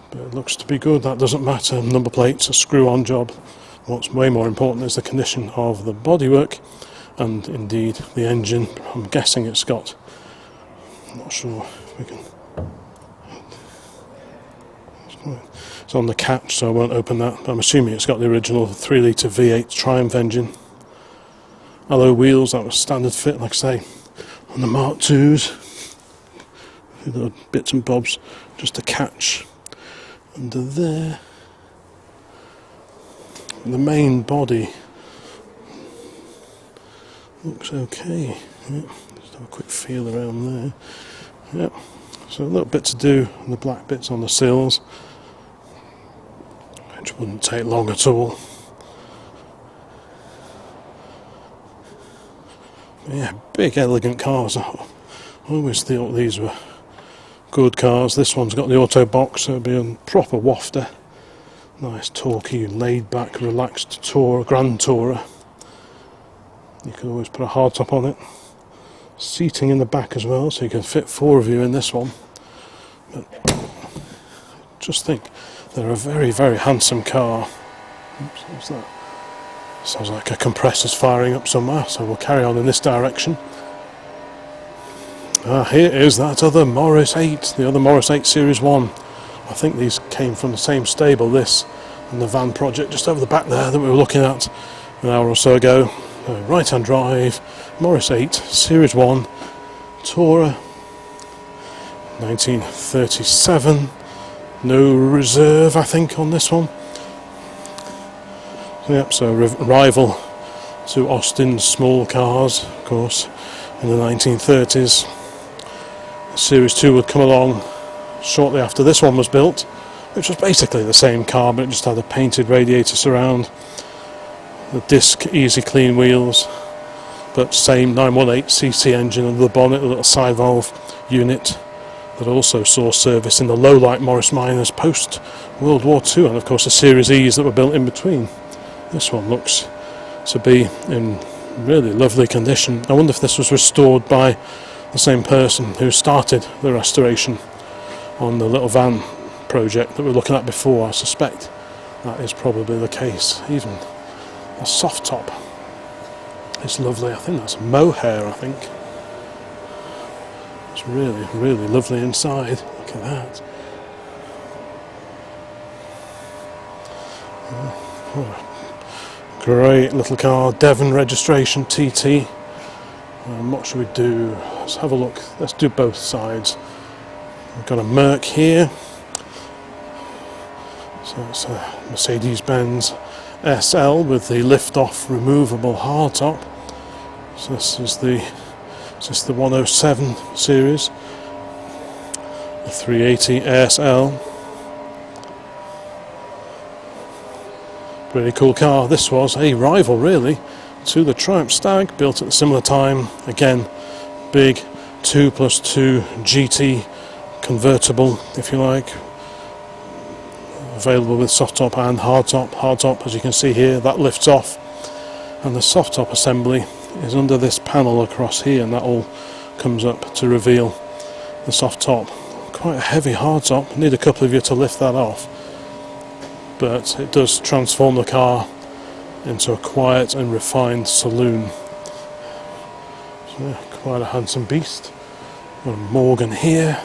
but it looks to be good. That doesn't matter, number plates, a screw-on job. What's way more important is the condition of the bodywork and indeed the engine. I'm guessing it's got, I'm not sure if we can, it's on the catch so I won't open that, but I'm assuming it's got the original 3-litre V8 Triumph engine. Alloy wheels, that was standard fit, like I say, on the Mark IIs. Little bits and bobs just to catch under there. The main body looks okay. Yeah, just have a quick feel around there. Yeah, so a little bit to do on the black bits on the sills, which wouldn't take long at all. But yeah, big elegant cars. I always thought these were good cars. This one's got the auto box, so it'll be a proper wafter. Nice torquey, laid back, relaxed Grand Tourer. You can always put a hardtop on it. Seating in the back as well, so you can fit 4 of you in this one. But just think, they're a very, very handsome car. Oops, what's that? Sounds like a compressor's firing up somewhere, so we'll carry on in this direction. Here is that other Morris 8, the other Morris 8 Series 1. I think these came from the same stable, this and the van project just over the back there that we were looking at an hour or so ago. Right hand drive, Morris 8 Series 1 Tourer, 1937. No reserve, I think, on this one. Yep, so rival to Austin's small cars, of course, in the 1930s. Series 2 would come along shortly after this one was built, which was basically the same car, but it just had a painted radiator surround, the disc easy clean wheels, but same 918cc engine under the bonnet, a little side valve unit that also saw service in the low-light Morris Minors post World War II, and of course the Series E's that were built in between. This one looks to be in really lovely condition. I wonder if this was restored by the same person who started the restoration on the little van project that we were looking at before. I suspect that is probably the case. Even the soft top is lovely. I think that's mohair, I think. It's really, really lovely inside. Look at that. Great little car, Devon registration TT. What should we do? Let's have a look. Let's do both sides. We've got a Merc here. So it's a Mercedes-Benz SL with the lift-off removable hardtop. So this is the 107 series, the 380 ASL. Really cool car. This was a rival, really, to the Triumph Stag, built at a similar time. Again, big 2+2 GT convertible, if you like, available with soft top and hard top. Hard top, as you can see here, that lifts off, and the soft top assembly is under this panel across here, and that all comes up to reveal the soft top. Quite a heavy hard top. Need a couple of you to lift that off, but it does transform the car into a quiet and refined saloon. So yeah, quite a handsome beast. Got a Morgan here.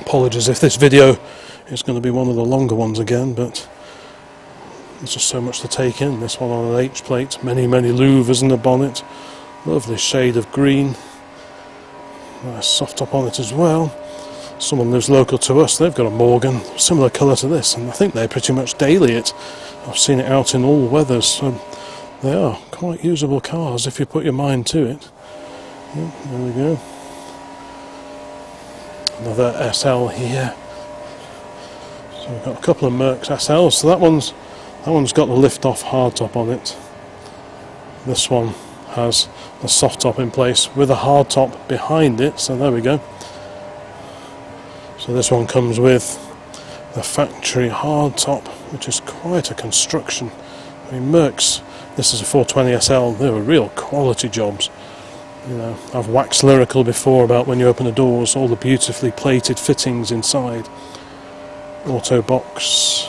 Apologies if this video is going to be one of the longer ones again, but there's just so much to take in. This one on an H plate, many louvers in the bonnet, lovely shade of green, nice soft top on it as well. Someone lives local to us, they've got a Morgan, similar colour to this, and I think they pretty much daily it. I've seen it out in all weathers, so they are quite usable cars if you put your mind to it. Yeah, there we go. Another SL here. So we've got a couple of Mercs SLs, so that one's got the lift-off hardtop on it. This one has the soft top in place with a hardtop behind it, so there we go. So this one comes with the factory hardtop, which is quite a construction. I mean, Mercs, this is a 420 SL, they were real quality jobs. You know, I've waxed lyrical before about when you open the doors, all the beautifully plated fittings inside. Auto box,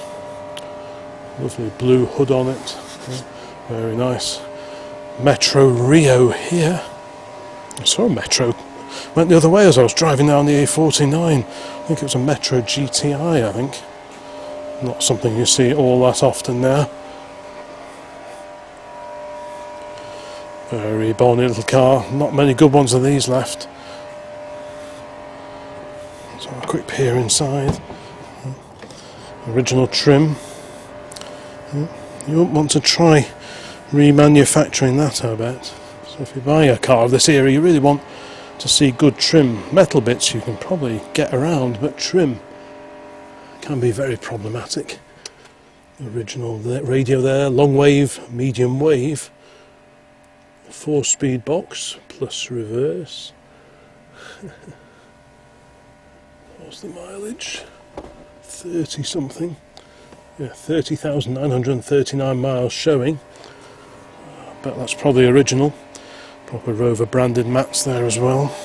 lovely blue hood on it, yeah, very nice. Metro Rio here. I saw a Metro, went the other way as I was driving down the A49. I think it was a Metro GTI, I think. Not something you see all that often now. Very bonny little car, not many good ones of these left. So a quick peer inside. Original trim. You won't want to try remanufacturing that, I bet. So if you buy a car of this era, you really want to see good trim. Metal bits you can probably get around, but trim can be very problematic. Original radio there, long wave, medium wave. 4-speed box plus reverse. What's the mileage? 30 something. Yeah, 30,939 miles showing. But that's probably original. Proper Rover branded mats there as well.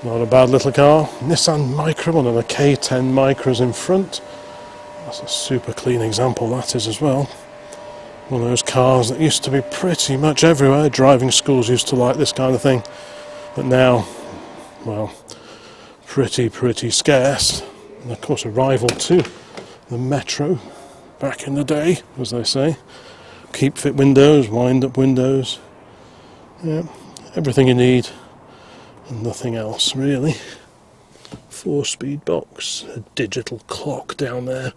Not a bad little car. Nissan Micra, one of the K10 Micras in front. That's a super clean example, that is, as well. One of those cars that used to be pretty much everywhere. Driving schools used to like this kind of thing, but now, well, pretty scarce. And of course a rival to the Metro back in the day, as they say. Keep fit windows, wind up windows. Yeah, everything you need and nothing else really. 4-speed box, a digital clock down there.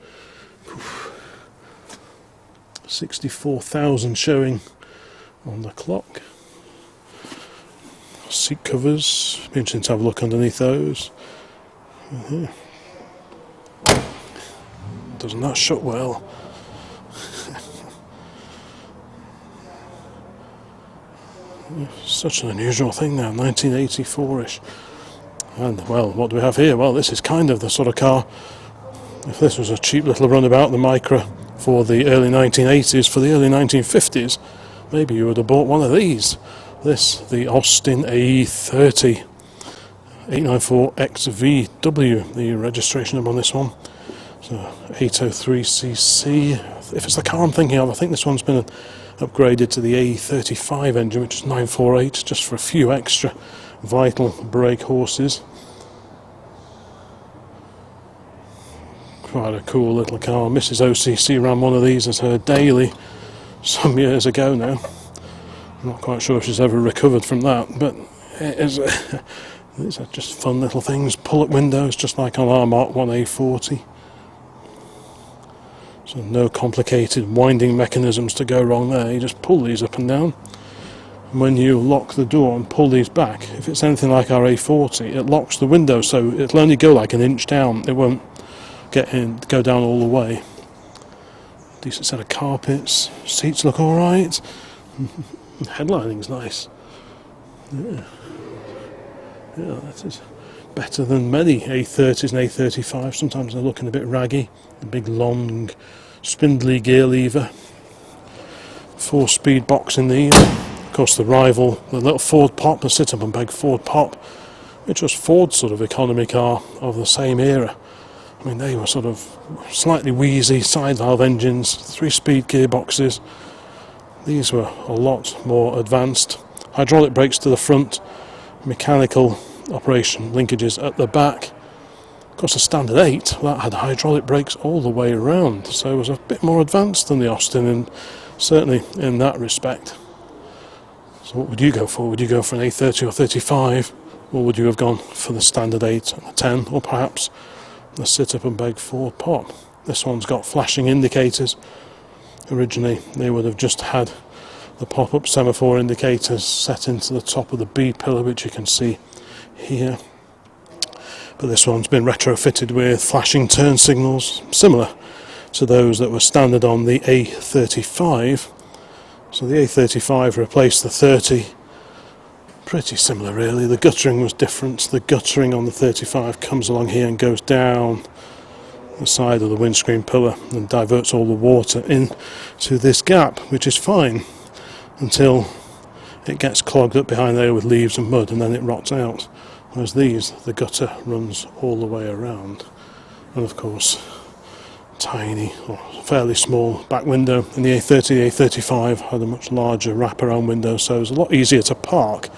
64,000 showing on the clock. Seat covers, be interesting to have a look underneath those. Doesn't that shut well? Such an unusual thing now, 1984ish. And well, what do we have here? Well, this is kind of the sort of car, if this was a cheap little runabout, the Micra for the early 1980s, for the early 1950s, maybe you would have bought one of these. This, the Austin A30 894 XVW, the registration number on this one. So 803cc. If it's the car I'm thinking of, I think this one's been upgraded to the A35 engine, which is 948, just for a few extra vital brake horses. Quite a cool little car. Mrs. OCC ran one of these as her daily some years ago now. I'm not quite sure if she's ever recovered from that, but these are just fun little things. Pull-up windows, just like on our Mark 1 A40. So no complicated winding mechanisms to go wrong there. You just pull these up and down. And when you lock the door and pull these back, if it's anything like our A40, it locks the window, so it'll only go like an inch down. It won't go down all the way. Decent set of carpets. Seats look alright. Headlining's nice. Yeah, that is better than many A30s and A35. Sometimes they're looking a bit raggy. A big long spindly gear lever. 4-speed box in these. Of course the rival, the little Ford Pop, the sit-up and beg Ford Pop, which was Ford's sort of economy car of the same era. I mean, they were sort of slightly wheezy side valve engines, 3-speed gearboxes. These were a lot more advanced. Hydraulic brakes to the front, mechanical operation linkages at the back. Of course, the Standard 8, that had hydraulic brakes all the way around, so it was a bit more advanced than the Austin, and certainly in that respect. So what would you go for? Would you go for an A30 or 35, or would you have gone for the Standard 8 and the 10, or perhaps the sit-up and beg Ford Pop? This one's got flashing indicators. Originally they would have just had the pop-up semaphore indicators set into the top of the B pillar, which you can see here. But this one's been retrofitted with flashing turn signals, similar to those that were standard on the A35. So the A35 replaced the 30. Pretty similar really. The guttering was different. The guttering on the 35 comes along here and goes down the side of the windscreen pillar and diverts all the water into this gap, which is fine until it gets clogged up behind there with leaves and mud, and then it rots out. Whereas these, the gutter runs all the way around. And of course, tiny or fairly small back window. In the A30, the A35 had a much larger wraparound window, so it was a lot easier to park,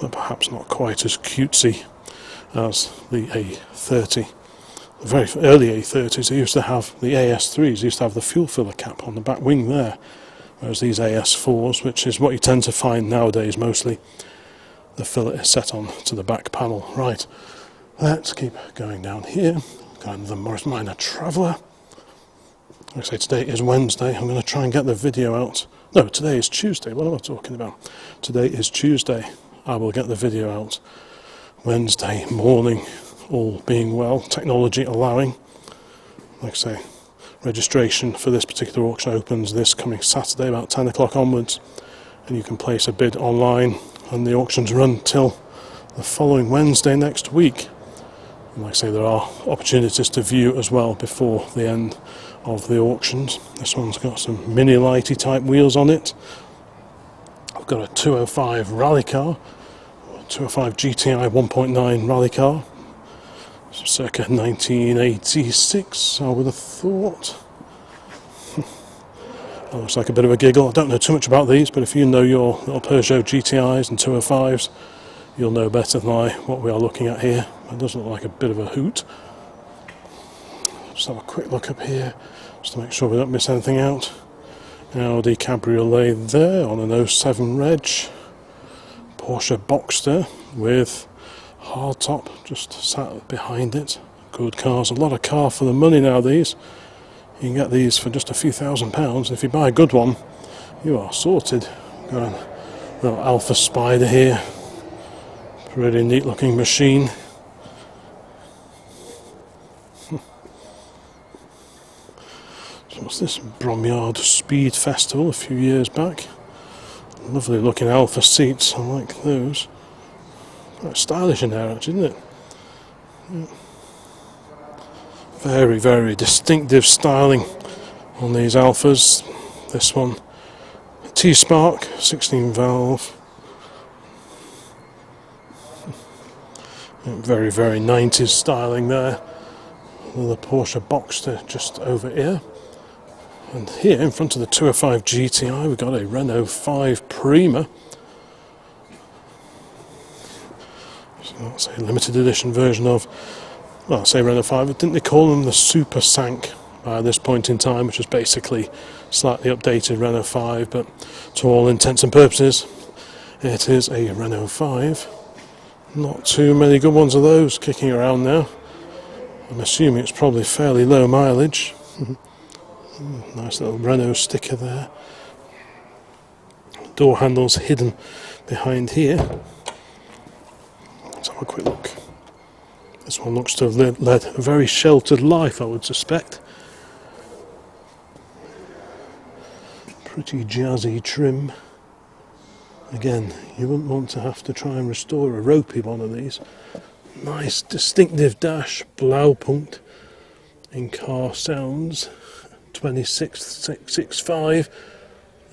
but perhaps not quite as cutesy as the A30. The very early A30s, they used to have the AS3s, used to have the fuel filler cap on the back wing there, whereas these AS4s, which is what you tend to find nowadays mostly, the fillet is set on to the back panel. Right, let's keep going down here. Going to the Morris Minor Traveller. Like I say, today is Wednesday. I'm going to try and get the video out. No, today is Tuesday. What am I talking about? Today is Tuesday. I will get the video out Wednesday morning, all being well, technology allowing. Like I say, registration for this particular auction opens this coming Saturday about 10 o'clock onwards, and you can place a bid online, and the auctions run till the following Wednesday next week. And like I say, there are opportunities to view as well before the end of the auctions. This one's got some mini lighty type wheels on it. I've got a 205 rally car, 205 GTI 1.9 rally car, circa 1986, I would have thought. That looks like a bit of a giggle. I don't know too much about these, but if you know your little Peugeot GTIs and 205s, you'll know better than I what we are looking at here. It does look like a bit of a hoot. Just have a quick look up here, just to make sure we don't miss anything out. Audi Cabriolet there on an 07 reg. Porsche Boxster with hardtop just sat behind it. Good cars, a lot of car for the money now. These you can get these for just a few £1,000s. If you buy a good one, you are sorted. Got a little Alpha Spider here, pretty neat looking machine. So what's this? Bromyard Speed Festival a few years back. Lovely looking Alpha seats, I like those. Quite stylish in there actually, isn't it? Yeah. Very, very distinctive styling on these Alphas. This one, T-Spark, 16 valve. Very, very 90s styling there. The Porsche Boxster just over here. And here in front of the 205 GTI we've got a Renault 5 Prima. So that's a limited edition version of, well, I say Renault 5, didn't they call them the Super Sank by this point in time, which was basically slightly updated Renault 5, but to all intents and purposes it is a Renault 5. Not too many good ones of those kicking around now. I'm assuming it's probably fairly low mileage. Nice little Renault sticker there. Door handles hidden behind here. Let's have a quick look. This one looks to have led a very sheltered life, I would suspect. Pretty jazzy trim. Again, you wouldn't want to have to try and restore a ropey one of these. Nice distinctive dash, Blaupunkt in car sounds. 26,665,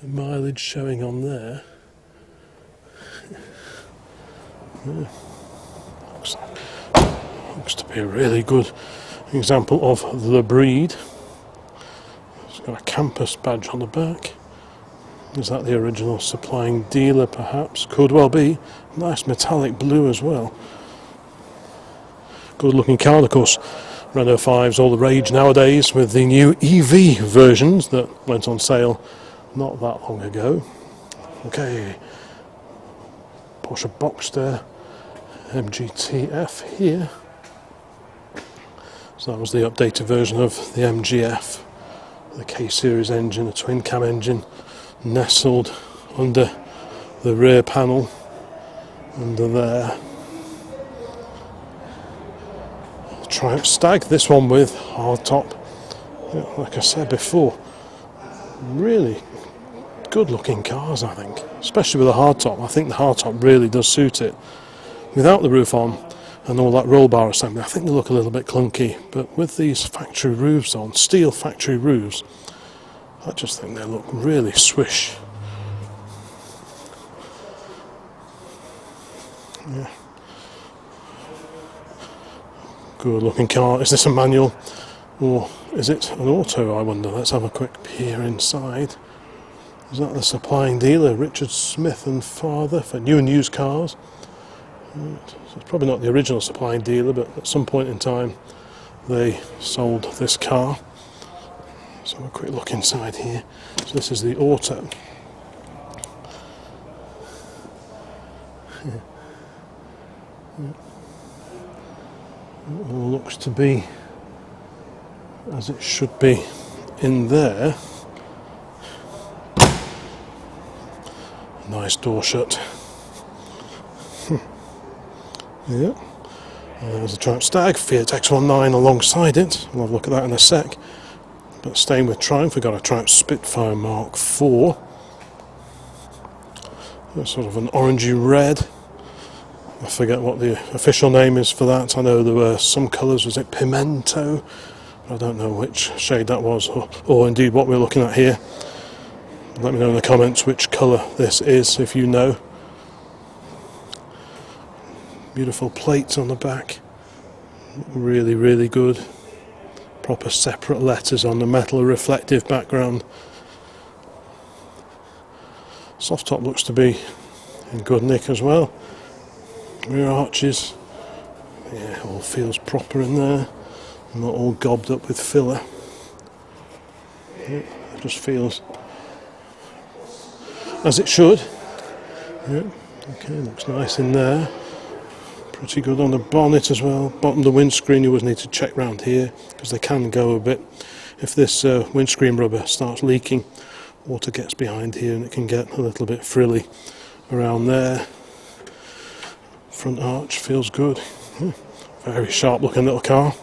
the mileage showing on there. Yeah. Looks to be a really good example of the breed. It's got a campus badge on the back. Is that the original supplying dealer perhaps? Could well be. Nice metallic blue as well. Good looking car, of course. Renault 5's all the rage nowadays with the new EV versions that went on sale not that long ago. Okay, Porsche Boxster MGTF here. So that was the updated version of the MGF, the K-Series engine, a twin cam engine nestled under the rear panel, under there. Triumph Stag, this one with hardtop. Yeah, like I said before, really good looking cars, I think, especially with a hardtop. I think the hardtop really does suit it. Without the roof on and all that roll bar assembly, I think they look a little bit clunky, but with these factory roofs on, steel factory roofs, I just think they look really swish. Yeah. Good looking car. Is this a manual or is it an auto, I wonder? Let's have a quick peer inside. Is that the supplying dealer, Richard Smith and Father, for new and used cars? Right. So it's probably not the original supplying dealer, but at some point in time they sold this car. Let's have a quick look inside here. So this is the auto. Yeah. It all looks to be as it should be in there. Nice door shut. Yeah. There's a Triumph Stag, Fiat X19 alongside it. We'll have a look at that in a sec. But staying with Triumph, we've got a Triumph Spitfire Mark IV. It's sort of an orangey red. I forget what the official name is for that. I know there were some colours, was it pimento? I don't know which shade that was, or indeed what we're looking at here. Let me know in the comments which colour this is, if you know. Beautiful plates on the back. Really, really good. Proper separate letters on the metal reflective background. Soft top looks to be in good nick as well. Rear arches, yeah, all feels proper in there, not all gobbed up with filler. Yeah, it just feels as it should. Yeah, Okay, looks nice in there. Pretty good on the bonnet as well. Bottom of the windscreen, you always need to check round here because they can go a bit. If this windscreen rubber starts leaking, water gets behind here and it can get a little bit frilly around there. Front arch feels good. Very sharp looking little car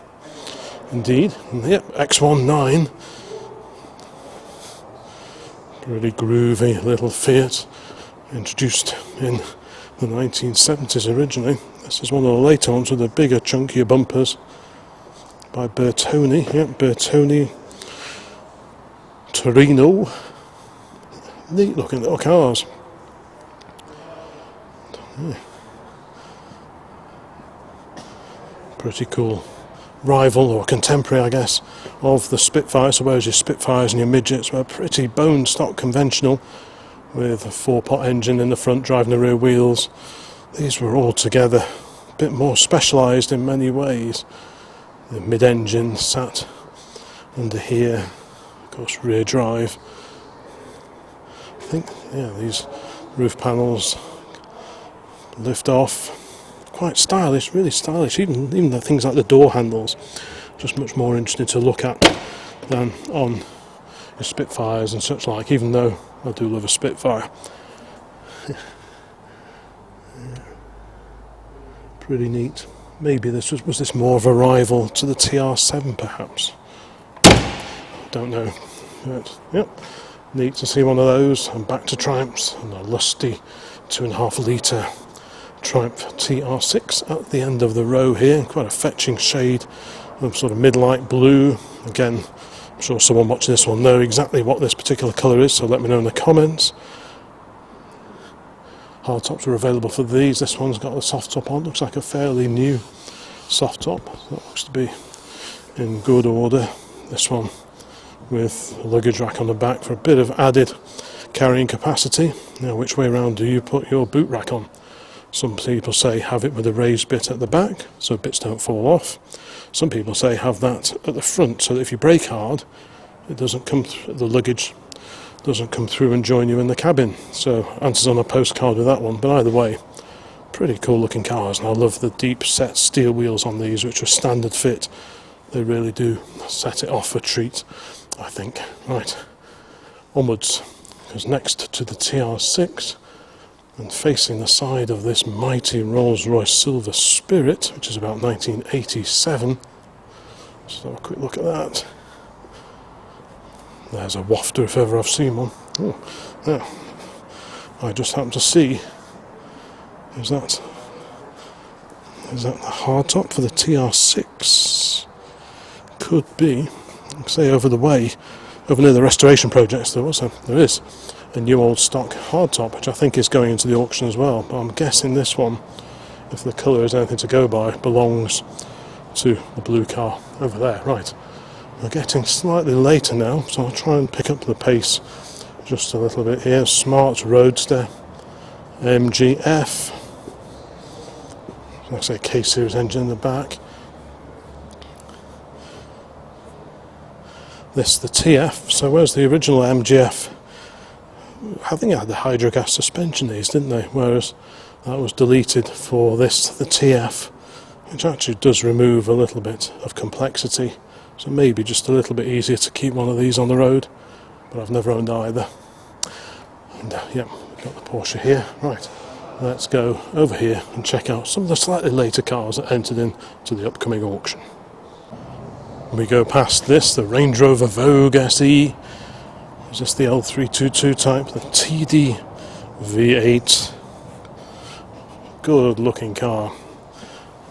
indeed. And yep, X19. Really groovy little Fiat, introduced in the 1970s originally. This is one of the later ones with the bigger, chunkier bumpers by Bertoni. Yep, Bertoni Torino. Neat looking little cars. Yeah. Pretty cool. Rival or contemporary, I guess, of the Spitfire. So whereas your Spitfires and your midgets were pretty bone stock conventional with a 4-pot engine in the front driving the rear wheels, these were all together a bit more specialised in many ways. The mid-engine sat under here, of course rear drive. I think, yeah, these roof panels lift off. Quite stylish, really stylish. Even the things like the door handles, just much more interesting to look at than on your Spitfires and such like. Even though I do love a Spitfire. Yeah. Pretty neat. Maybe this was this more of a rival to the TR7, perhaps. Don't know. But yep, neat to see one of those. And back to Triumphs and a lusty 2.5 litre. Triumph TR6 at the end of the row here, quite a fetching shade of sort of mid-light blue. Again, I'm sure someone watching this will know exactly what this particular colour is, so let me know in the comments. Hardtops are available for these. This one's got the soft top on, looks like a fairly new soft top. That looks to be in good order. This one with a luggage rack on the back for a bit of added carrying capacity. Now, which way around do you put your boot rack on? Some people say have it with a raised bit at the back so bits don't fall off. Some people say have that at the front so that if you brake hard, it doesn't come the luggage doesn't come through and join you in the cabin. So answers on a postcard with that one. But either way, pretty cool looking cars, and I love the deep set steel wheels on these, which are standard fit. They really do set it off a treat, I think. Right, onwards, because next to the TR6 and facing the side of this mighty Rolls-Royce Silver Spirit, which is about 1987. Let's have a quick look at that. There's a wafter if ever I've seen one. Oh, yeah. I just happened to see, is that the hardtop for the TR6? Could be. Like I say, over near the restoration projects, there is a new old stock hardtop, which I think is going into the auction as well. But I'm guessing this one, if the colour is anything to go by, belongs to the blue car over there. Right, we're getting slightly later now, so I'll try and pick up the pace just a little bit here. Smart Roadster MGF. Like I say, K-Series engine in the back. This the TF, so where's the original MGF? I think it had the hydrogas suspension these, didn't they? Whereas that was deleted for this, the TF, which actually does remove a little bit of complexity. So maybe just a little bit easier to keep one of these on the road, but I've never owned either. And yep, we've got the Porsche here. Right, let's go over here and check out some of the slightly later cars that entered into the upcoming auction. We go past this, the Range Rover Vogue SE. Is this the L322 type? The TD V8. Good looking car.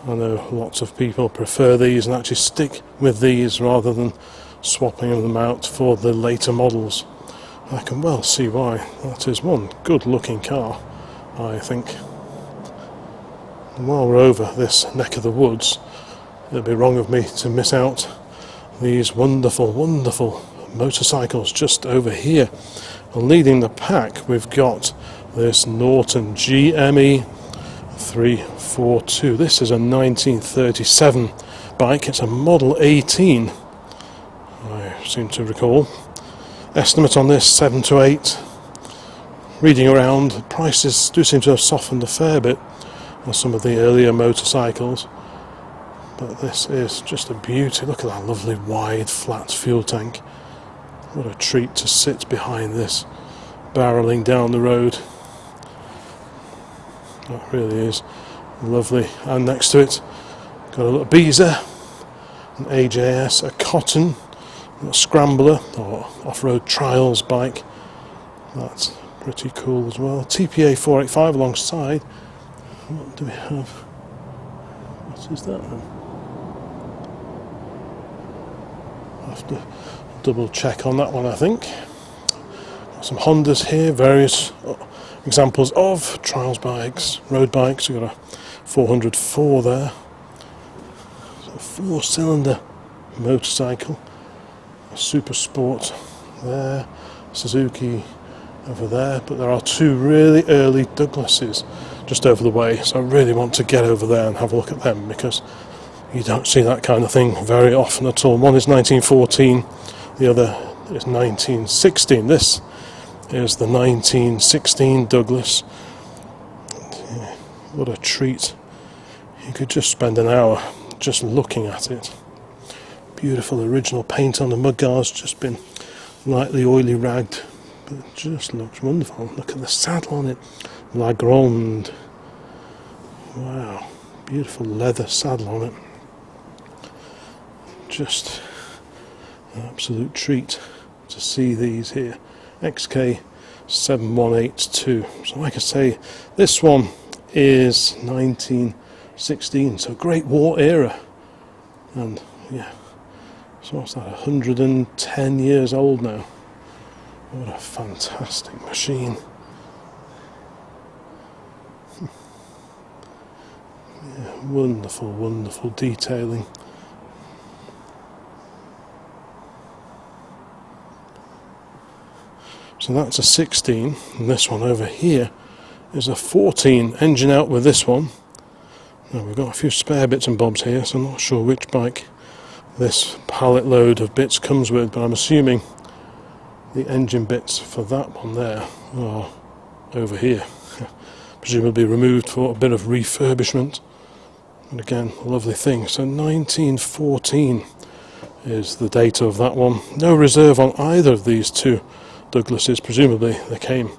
I know lots of people prefer these and actually stick with these rather than swapping them out for the later models. I can well see why. That is one good looking car, I think. And while we're over this neck of the woods, it'd be wrong of me to miss out these wonderful, wonderful motorcycles just over here. And leading the pack, we've got this Norton GME 342. This is a 1937 bike. It's a Model 18, I seem to recall. Estimate on this 7 to 8. reading around, prices do seem to have softened a fair bit on some of the earlier motorcycles. But this is just a beauty. Look at that lovely wide flat fuel tank. What a treat to sit behind this, barreling down the road. That really is lovely. And next to it, got a little Beezer, an AJS, a Cotton, a Scrambler or off-road trials bike. That's pretty cool as well. TPA 485 alongside. What do we have? What is that then? I'll have to double check on that one, I think. Got some Hondas here, various examples of trials bikes, road bikes. We've got a 404 there. So a 4-cylinder motorcycle. A Super Sport there. Suzuki over there. But there are two really early Douglases just over the way. So I really want to get over there and have a look at them, because you don't see that kind of thing very often at all. One is 1914, the other is 1916. This is the 1916 Douglas. Yeah, what a treat. You could just spend an hour just looking at it. Beautiful original paint on the mudguards, just been lightly oily ragged, but it just looks wonderful. Look at the saddle on it, La Grande. Wow, beautiful leather saddle on it. Just an absolute treat to see these here. XK7182. So like I say, this one is 1916, so Great War era. And yeah, so what's that, 110 years old now. What a fantastic machine. Yeah, wonderful, wonderful detailing. So that's a 16, and this one over here is a 14, engine out with this one. Now we've got a few spare bits and bobs here, so I'm not sure which bike this pallet load of bits comes with, but I'm assuming the engine bits for that one there are over here. Presumably removed for a bit of refurbishment. And again, a lovely thing. So 1914 is the date of that one. No reserve on either of these two Douglases. Presumably they came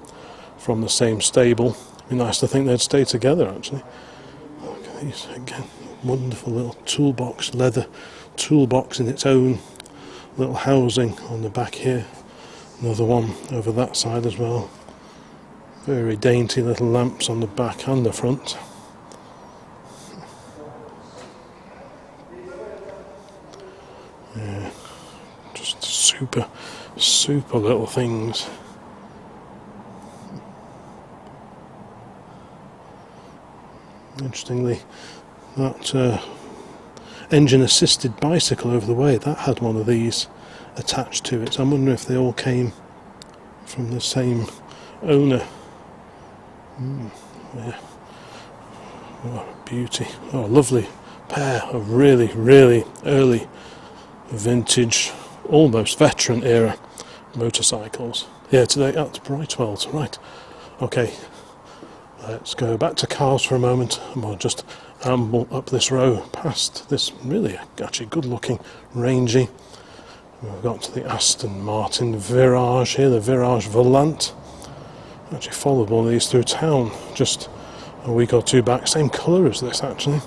from the same stable. It'd be nice to think they'd stay together, actually. Look at these again, wonderful little toolbox, leather toolbox in its own, little housing on the back here. Another one over that side as well. Very dainty little lamps on the back and the front. Yeah, just super little things. Interestingly, that engine assisted bicycle over the way, that had one of these attached to it. So I'm wondering if they all came from the same owner. Yeah. What a beauty. Oh, a lovely pair of really, really early vintage, almost veteran era motorcycles. Yeah, today at Brightwells. Right. Okay. Let's go back to cars for a moment, and we'll just amble up this row past this really actually good looking rangy. We've got to the Aston Martin Virage here, the Virage Volant. Actually followed one of these through town just a week or two back. Same colour as this, actually.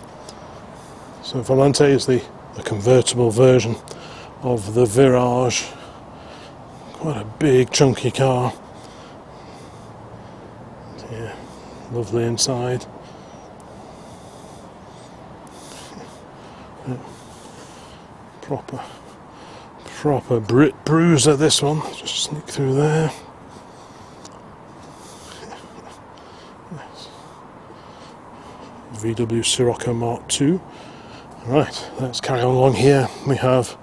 So Volante is the convertible version of the Virage. Quite a big chunky car. Yeah, lovely inside. Yeah. Proper Brit bruiser, this one. Just sneak through there. VW Scirocco Mark II. Right, let's carry on along here. We have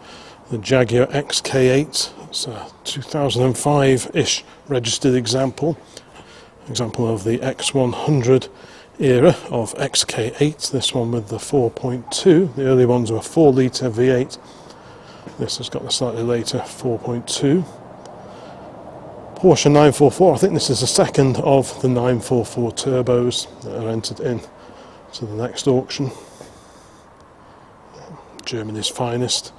the Jaguar XK8. It's a 2005-ish registered example of the X100 era of XK8. This one with the 4.2. The early ones were 4-litre V8. This has got the slightly later 4.2. Porsche 944, I think this is the second of the 944 turbos that are entered in to the next auction. Germany's finest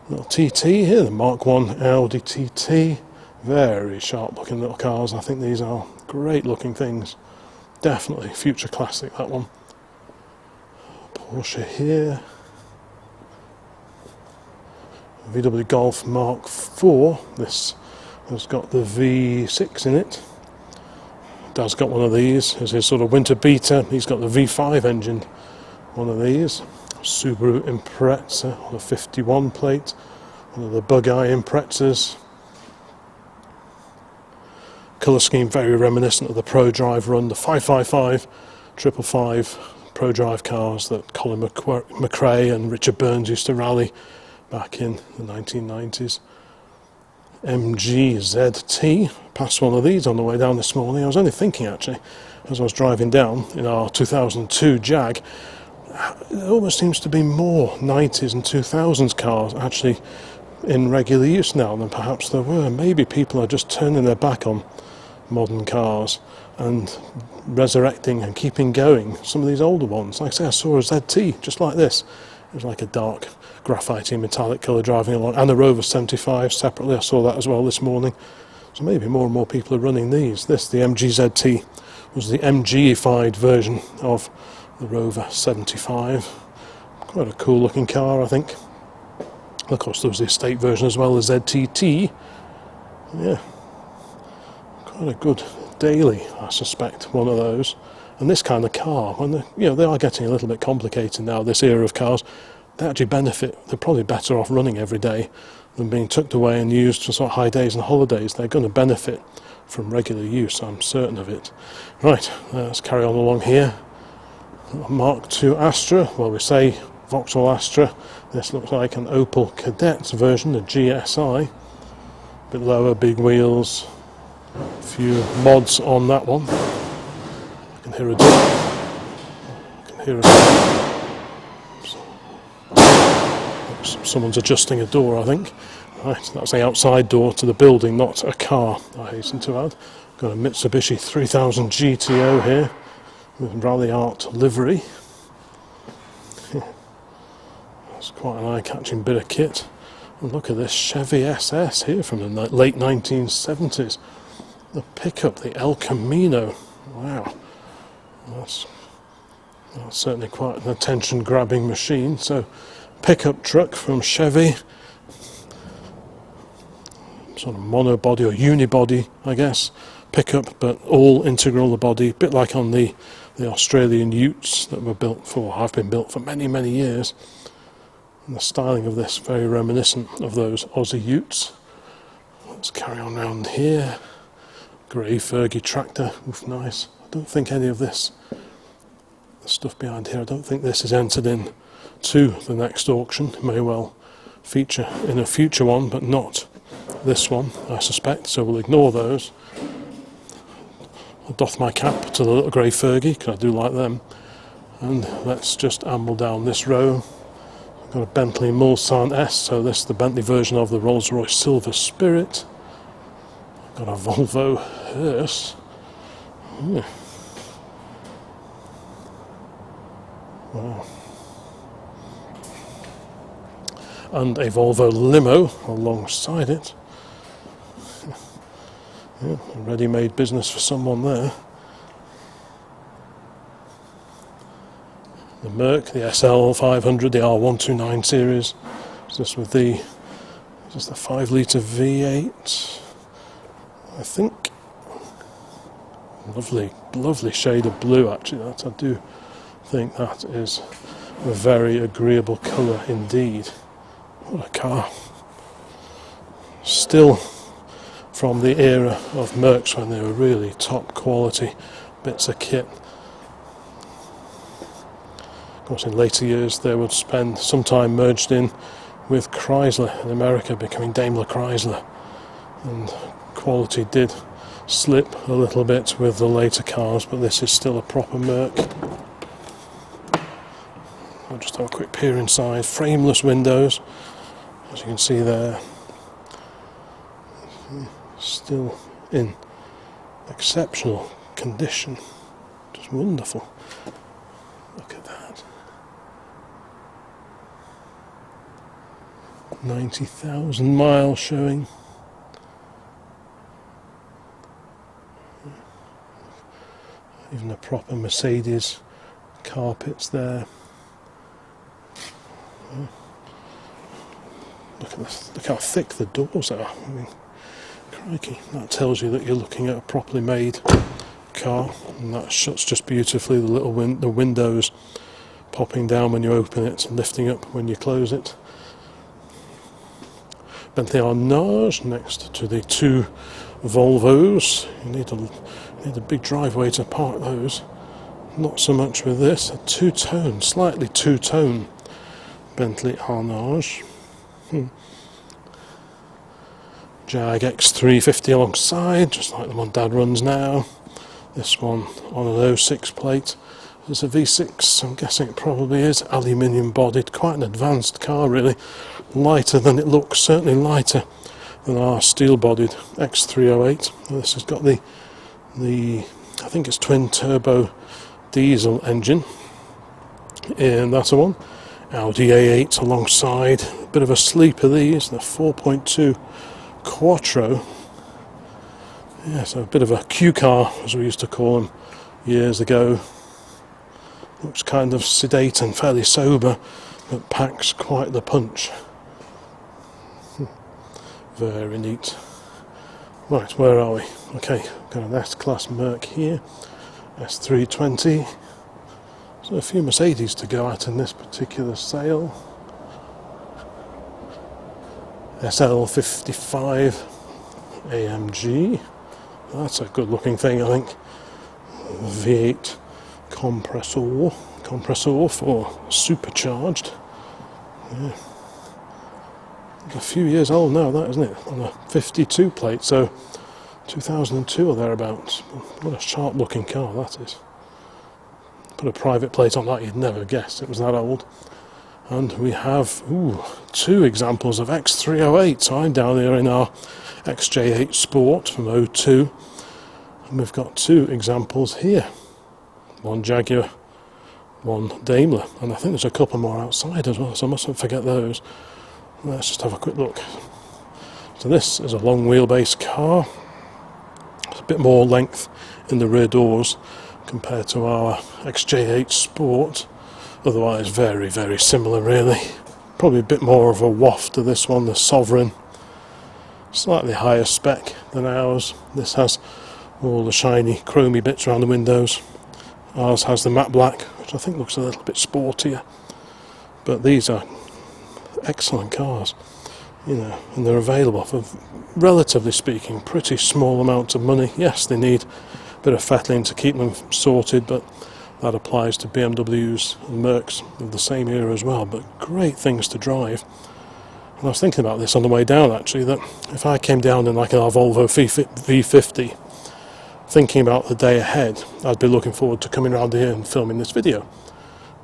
little TT here, the Mark 1 Audi TT. Very sharp looking little cars. I think these are great looking things. Definitely future classic, that one. Porsche here. VW Golf Mark IV. This has got the V6 in it. Dad's got one of these as his sort of winter beater. He's got the V5 engine, one of these. Subaru Impreza on a 51 plate, one of the bug-eye Imprezas. Colour scheme very reminiscent of the Pro Drive run, the 555, 555 Pro Drive cars that Colin McRae and Richard Burns used to rally back in the 1990s. MGZT, passed one of these on the way down this morning. I was only thinking actually, as I was driving down in our 2002 Jag, it almost seems to be more 90s and 2000s cars actually in regular use now than perhaps there were. Maybe people are just turning their back on modern cars and resurrecting and keeping going some of these older ones. Like I say, I saw a ZT just like this. It was like a dark graphite metallic colour driving along, and a Rover 75 separately. I saw that as well this morning. So maybe more and more people are running these. This, the MGZT, was the MG-ified version of the Rover 75. Quite a cool looking car, I think. Of course there was the estate version as well, the ZTT. Yeah, quite a good daily, I suspect, one of those. And this kind of car, when they are getting a little bit complicated now, this era of cars, they actually benefit. They're probably better off running every day than being tucked away and used for sort of high days and holidays. They're going to benefit from regular use, I'm certain of it. Right, let's carry on along here. Mark II Astra, well, we say Vauxhall Astra. This looks like an Opel Kadett version, a GSI. A bit lower, big wheels, a few mods on that one. I can hear a door. I can hear someone's adjusting a door, I think. Right, that's the outside door to the building, not a car, I hasten to add. Got a Mitsubishi 3000 GTO here with Rally Art livery. That's quite an eye-catching bit of kit. And look at this Chevy SS here from the late 1970s. The pickup, the El Camino. Wow, that's certainly quite an attention-grabbing machine. So, pickup truck from Chevy, sort of monobody or unibody, I guess, pickup, but all integral, the body, a bit like on the Australian utes that were built for, have been built for many, many years. And the styling of this very reminiscent of those Aussie utes. Let's carry on round here. Grey Fergie tractor, oof, nice. I don't think any of this, the stuff behind here, I don't think this is entered in to the next auction. It may well feature in a future one, but not this one, I suspect, so we'll ignore those. I'll doff my cap to the little Grey Fergie, because I do like them. And let's just amble down this row. I've got a Bentley Mulsanne S, so this is the Bentley version of the Rolls-Royce Silver Spirit. I've got a Volvo hearse. Yeah. Wow. And a Volvo limo alongside it. Yeah, a ready-made business for someone there. The Merc, the SL 500, the R129 series. Is this with the 5-litre V8? I think. Lovely shade of blue, actually. That I do think that is a very agreeable colour indeed. What a car. Still from the era of Mercs when they were really top quality bits of kit. Of course, in later years they would spend some time merged in with Chrysler in America, becoming Daimler Chrysler, and quality did slip a little bit with the later cars, but this is still a proper Merc. I'll just have a quick peer inside. Frameless windows, as you can see there. Still in exceptional condition. Just wonderful. Look at that. 90,000 miles showing. Even a proper Mercedes carpets there. Look at this, look how thick the doors are. I mean, crikey, that tells you that you're looking at a properly made car, and that shuts just beautifully. The little the windows popping down when you open it and lifting up when you close it. Bentley Arnage next to the two Volvos. You need a big driveway to park those. Not so much with this. A two-tone, slightly two-tone Bentley Arnage. Jag X350 alongside, just like the one Dad runs now. This one on an 06 plate. It's a V6, I'm guessing it probably is. Aluminium bodied, quite an advanced car really. Lighter than it looks, certainly lighter than our steel bodied X308. This has got the I think it's twin turbo diesel engine in that one. Audi A8 alongside, a bit of a sleeper these, the 4.2 Quattro. Yeah, so a bit of a Q car as we used to call them years ago. Looks kind of sedate and fairly sober, but packs quite the punch. Very neat. Right, where are we? Okay, got an S-Class Merc here, S320. So a few Mercedes to go at in this particular sale. SL55 AMG. That's a good looking thing, I think. V8 compressor for supercharged. Yeah. A few years old now, that, isn't it? On a 52 plate, so 2002 or thereabouts. What a sharp looking car that is. Put a private plate on that, you'd never guess it was that old. And we have two examples of X308. So I'm down here in our XJ8 Sport from 02, and we've got two examples here. One Jaguar, one Daimler, and I think there's a couple more outside as well, so I mustn't forget those. Let's just have a quick look. So this is a long wheelbase car. It's a bit more length in the rear doors compared to our XJ8 Sport. Otherwise very, very similar really. Probably a bit more of a waft to this one, the Sovereign. Slightly higher spec than ours. This has all the shiny chromy bits around the windows. Ours has the matte black, which I think looks a little bit sportier. But these are excellent cars, you know, and they're available for, relatively speaking, pretty small amounts of money. Yes, they need a bit of fettling to keep them sorted, but that applies to BMWs and Mercs of the same era as well. But great things to drive. And I was thinking about this on the way down actually, that if I came down in like our Volvo V50, thinking about the day ahead, I'd be looking forward to coming around here and filming this video.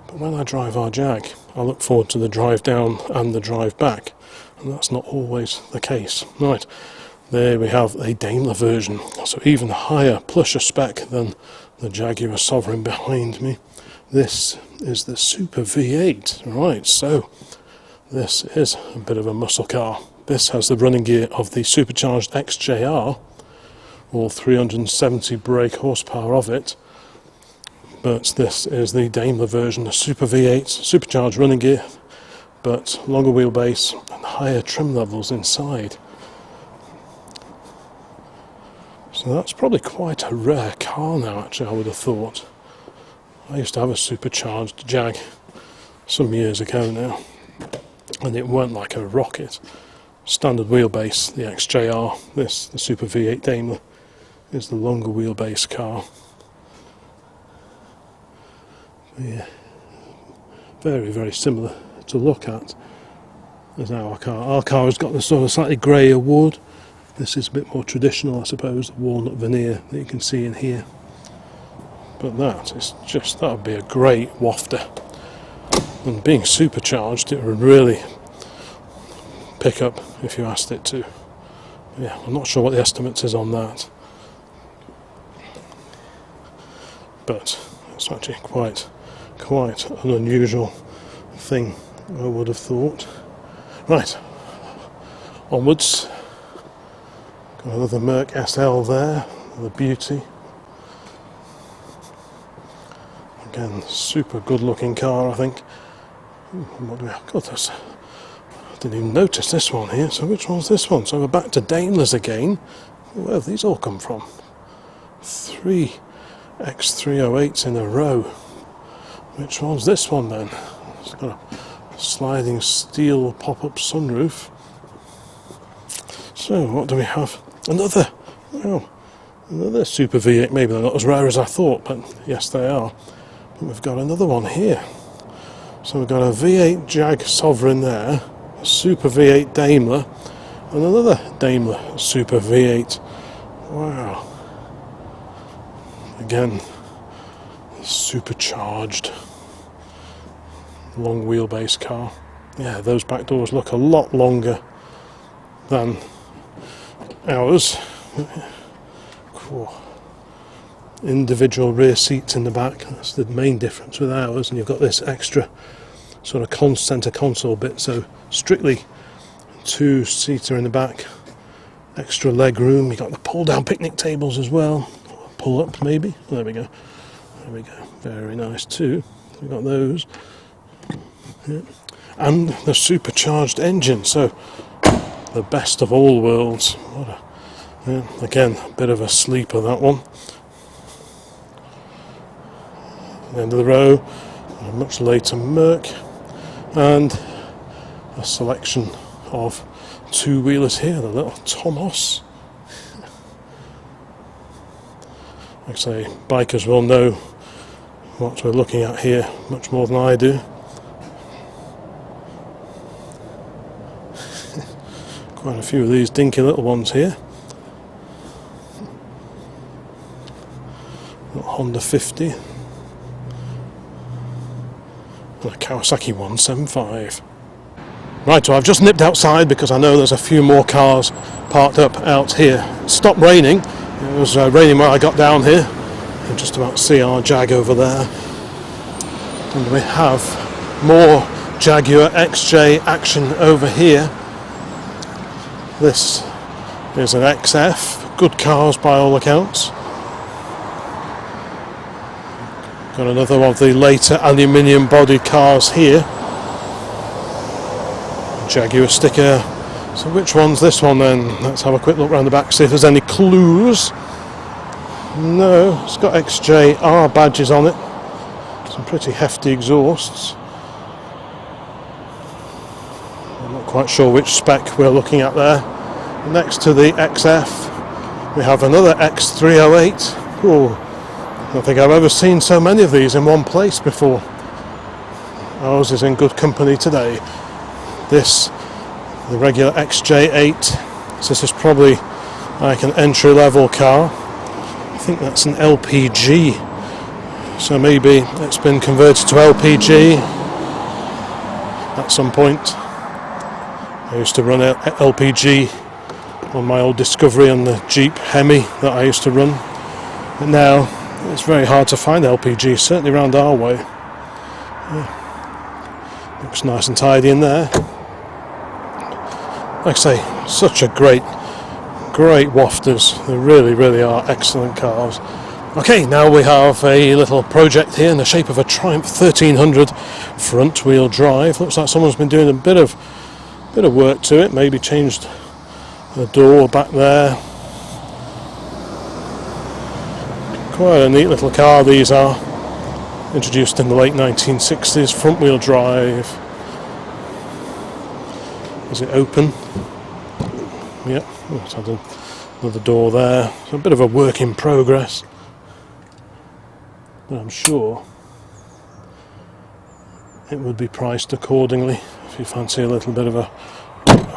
But when I drive our Jag, I look forward to the drive down and the drive back, and that's not always the case. Right, there we have a Daimler version, so even higher, plusher spec than the Jaguar Sovereign behind me. This is the Super V8, right, so this is a bit of a muscle car. This has the running gear of the supercharged XJR, all 370 brake horsepower of it. But this is the Daimler version, the Super V8, supercharged running gear, but longer wheelbase and higher trim levels inside. So that's probably quite a rare car now actually, I would have thought. I used to have a supercharged Jag some years ago now, and it went like a rocket. Standard wheelbase, the XJR, this, the Super V8 Daimler, is the longer wheelbase car. Yeah, very, very similar to look at as our car. Our car has got the sort of slightly greyer wood. This is a bit more traditional, I suppose, the walnut veneer that you can see in here. But that is just, that would be a great wafter. And being supercharged, it would really pick up if you asked it to. Yeah, I'm not sure what the estimate is on that, but it's actually quite an unusual thing, I would have thought. Right, onwards. Got another Merc SL there, the beauty. Again, super good looking car, I think. What do we have? God, I didn't even notice this one here. So which one's this one? So we're back to Daimlers again. Where have these all come from? 3 X308s in a row. Which one's this one then? It's got a sliding steel pop-up sunroof. So what do we have? Another Super V8. Maybe they're not as rare as I thought, but yes they are. But we've got another one here. So we've got a V8 Jag Sovereign there, a Super V8 Daimler, and another Daimler Super V8. Wow. Again, supercharged long wheelbase car. Yeah, those back doors look a lot longer than ours. Cool. Individual rear seats in the back, that's the main difference with ours, and you've got this extra sort of centre console bit, so strictly two-seater in the back, extra leg room. You've got the pull-down picnic tables as well, pull-up maybe, there we go, very nice too, we've got those. Yeah. And the supercharged engine, so the best of all worlds. Again, a bit of a sleeper, that one. End of the row, a much later Merc, and a selection of two-wheelers here, the little Tomos. Like I say, bikers will know what we're looking at here much more than I do. Quite a few of these dinky little ones here. Little Honda 50. And a Kawasaki 175. Right, so I've just nipped outside because I know there's a few more cars parked up out here. It stopped raining. It was raining when I got down here. You can just about see our Jag over there. And we have more Jaguar XJ action over here. This is an XF, good cars by all accounts. Got another one of the later aluminium bodied cars here. Jaguar sticker. So which one's this one then? Let's have a quick look around the back, see if there's any clues. No, it's got XJR badges on it. Some pretty hefty exhausts. I'm not quite sure which spec we're looking at there. Next to the XF we have another X308. Ooh, I don't think I've ever seen so many of these in one place before. Ours is in good company today. This, the regular XJ8, so this is probably like an entry-level car. I think that's an LPG, so maybe it's been converted to LPG at some point. I used to run LPG on my old Discovery and the Jeep Hemi that I used to run, but now it's very hard to find LPG, certainly around our way. Yeah. Looks nice and tidy in there. Like I say, such a great wafters. They really are excellent cars. Okay, now we have a little project here in the shape of a Triumph 1300 front wheel drive. Looks like someone's been doing a bit of work to it, maybe changed the door back there. Quite a neat little car these are. Introduced in the late 1960s, front wheel drive. Is it open? Yep, let's have another door there. So a bit of a work in progress, but I'm sure it would be priced accordingly if you fancy a little bit of a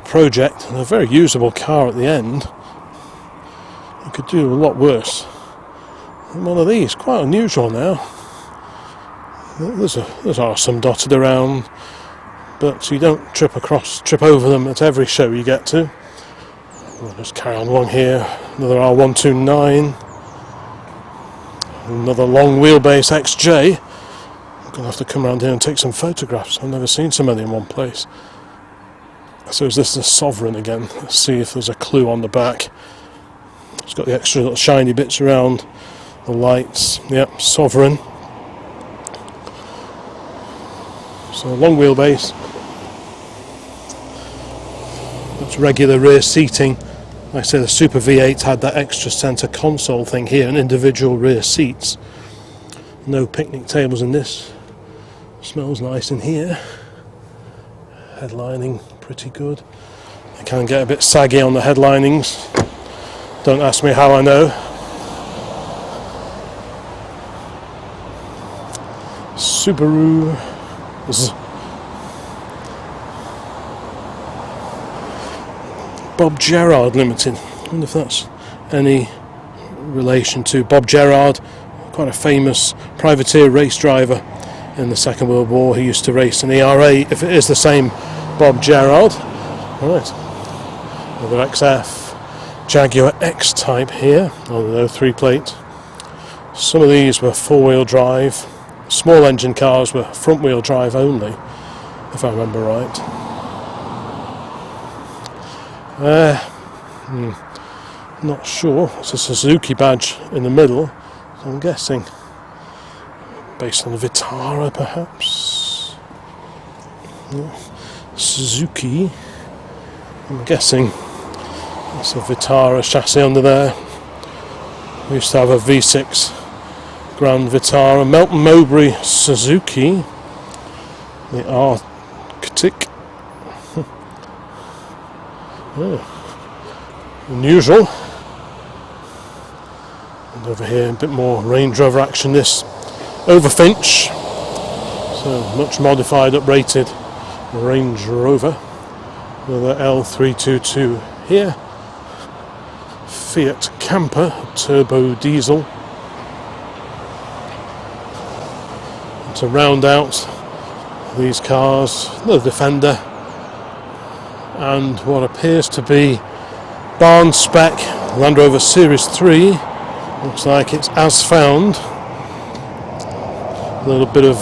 project. And a very usable car at the end. You could do a lot worse than one of these. Quite unusual now. There's some dotted around, but you don't trip over them at every show you get to. We'll just carry on along here. Another R129. Another long wheelbase XJ. I'm going to have to come around here and take some photographs. I've never seen so many in one place. So is this the Sovereign again? Let's see if there's a clue on the back. It's got the extra little shiny bits around the lights. Yep, Sovereign. So long wheelbase. That's regular rear seating. Like I say, the Super V8 had that extra centre console thing here and individual rear seats. No picnic tables in this. Smells nice in here. Headlining pretty good. It can get a bit saggy on the headlinings. Don't ask me how I know. Subaru. Bob Gerard Limited. I wonder if that's any relation to Bob Gerard, quite a famous privateer race driver in the Second World War. He used to race an ERA, if it is the same Bob Gerard. Right, another XF Jaguar X type here on the 03 plate. Some of these were four-wheel drive. Small engine cars were front-wheel drive only, if I remember right. Not sure. It's a Suzuki badge in the middle, so I'm guessing based on the Vitara, perhaps. Yeah. Suzuki. I'm guessing it's a Vitara chassis under there. We used to have a V6 Grand Vitara, Melton Mowbray Suzuki, the Arctic. Unusual. And over here a bit more Range Rover action. This Overfinch, so much modified, uprated Range Rover. Another L322 here. Fiat Camper turbo diesel. And to round out these cars, the Defender and what appears to be barn spec Land Rover Series 3. Looks like it's as found. A little bit of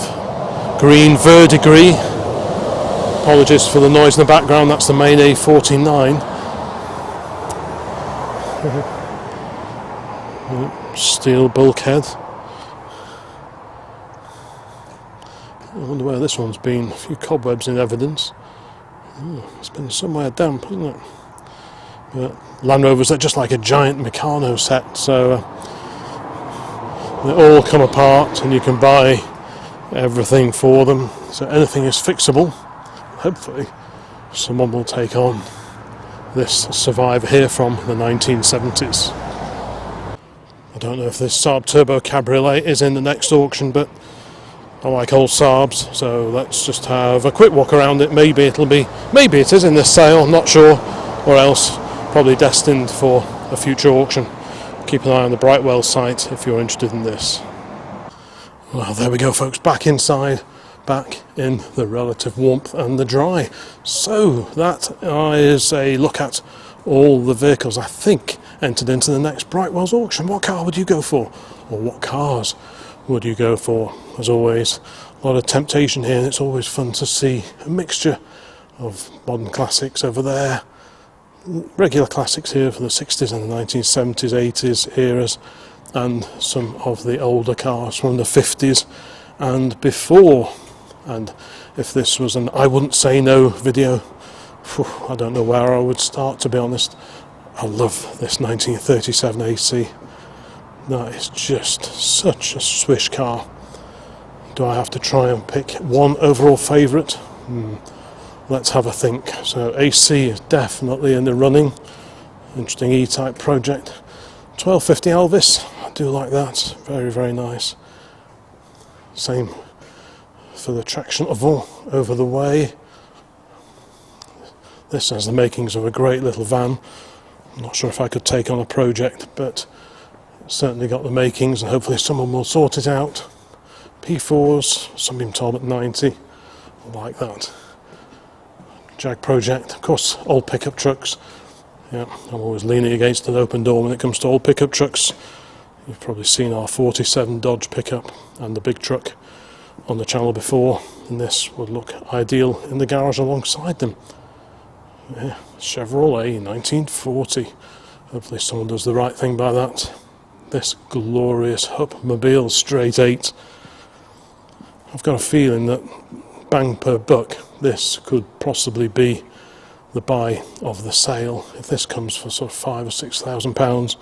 green verdigris. Apologies for the noise in the background, that's the main A49. Steel bulkhead. I wonder where this one's been. A few cobwebs in evidence. It's been somewhere damp, hasn't it? But Land Rovers are just like a giant Meccano set, so they all come apart and you can buy everything for them. So anything is fixable. Hopefully someone will take on this Survivor here from the 1970s. I don't know if this Saab Turbo Cabriolet is in the next auction, but I like old Saabs, so let's just have a quick walk around it. Maybe it is in this sale, I'm not sure, or else probably destined for a future auction. Keep an eye on the Brightwells site if you're interested in this. Well, there we go, folks, back inside, back in the relative warmth and the dry. So that is a look at all the vehicles I think entered into the next Brightwells auction. What car would you go for? Or what cars would you go for? As always, a lot of temptation here, and it's always fun to see a mixture of modern classics over there, regular classics here for the 60s and the 1970s, 80s eras, and some of the older cars from the 50s and before. And if this was an I wouldn't say no video, I don't know where I would start, to be honest. I love this 1937 AC. That is just such a swish car. Do I have to try and pick one overall favourite? Let's have a think. So AC is definitely in the running. Interesting E-Type project. 1250 Elvis, I do like that. Very, very nice. Same for the traction oval over the way. This has the makings of a great little van. I'm not sure if I could take on a project, but certainly got the makings, and hopefully someone will sort it out. P4s, Sunbeam Talbot 90, like that. Jag project, of course, old pickup trucks Yeah, I'm always leaning against an open door when it comes to old pickup trucks. You've probably seen our 47 Dodge pickup and the big truck on the channel before, and this would look ideal in the garage alongside them. Yeah, Chevrolet 1940. Hopefully someone does the right thing by that. This glorious Hupmobile straight 8. I've got a feeling that bang per buck, this could possibly be the buy of the sale. If this comes for sort of £5,000 or £6,000,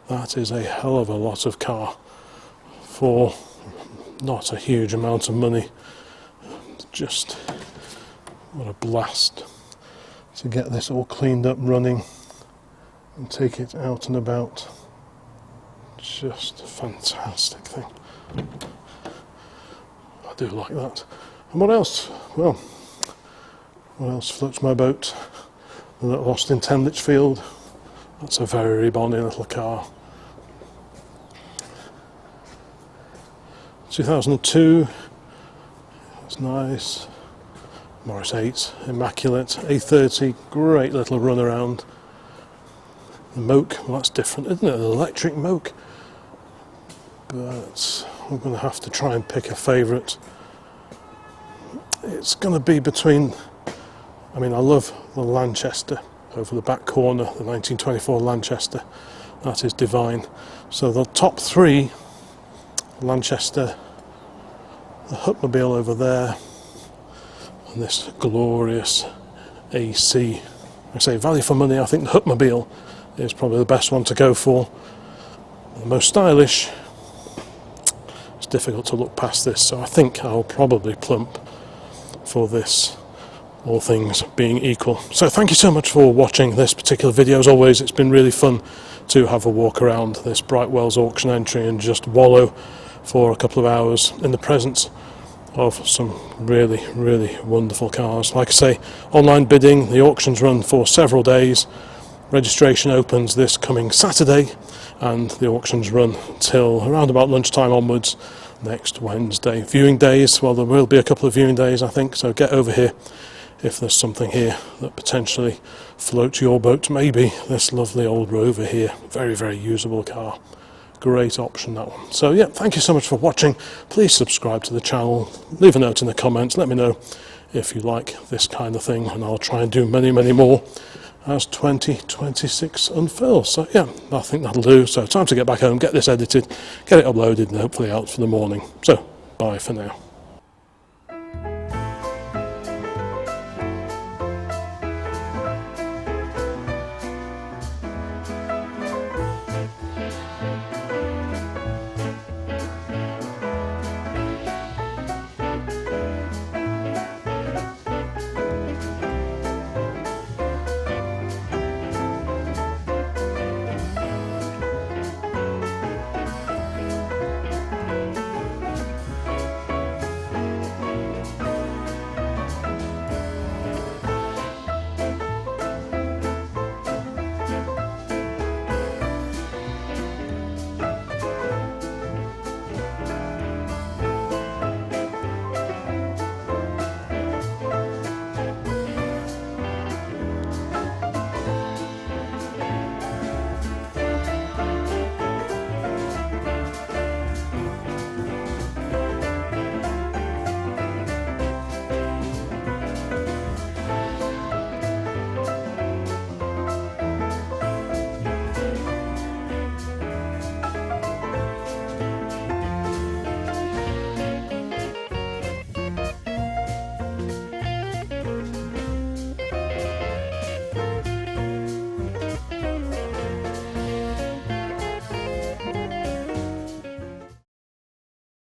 that is a hell of a lot of car for not a huge amount of money. Just what a blast to get this all cleaned up, running, and take it out and about. Just a fantastic thing. I do like that. And what else? Well, what else floats my boat? The little Austin 10 Litchfield. That's a very bonny little car. 2002. That's nice. Morris 8, immaculate. A30, great little run around. The Moke, well, that's different, isn't it? An electric Moke. But I'm going to have to try and pick a favourite. It's going to be between, I mean, I love the Lanchester over the back corner, the 1924 Lanchester. That is divine. So the top three, Lanchester, the Hupmobile over there, and this glorious AC. I say value for money, I think the Hupmobile is probably the best one to go for. The most stylish. It's difficult to look past this, so I think I'll probably plump for this, all things being equal. So thank you so much for watching this particular video. As always, it's been really fun to have a walk around this Brightwells auction entry and just wallow for a couple of hours in the presence of some really, really wonderful cars. Like I say, online bidding, the auctions run for several days. Registration opens this coming Saturday, and the auctions run till around about lunchtime onwards next Wednesday. Viewing days, well, there will be a couple of viewing days, I think, so get over here if there's something here that potentially floats your boat. Maybe this lovely old Rover here, very, very usable car. Great option, that one. So yeah, thank you so much for watching. Please subscribe to the channel, leave a note in the comments, let me know if you like this kind of thing, and I'll try and do many, many more as 2026 unfurls. So yeah, I think that'll do. So time to get back home, get this edited, get it uploaded, and hopefully out for the morning. So bye for now.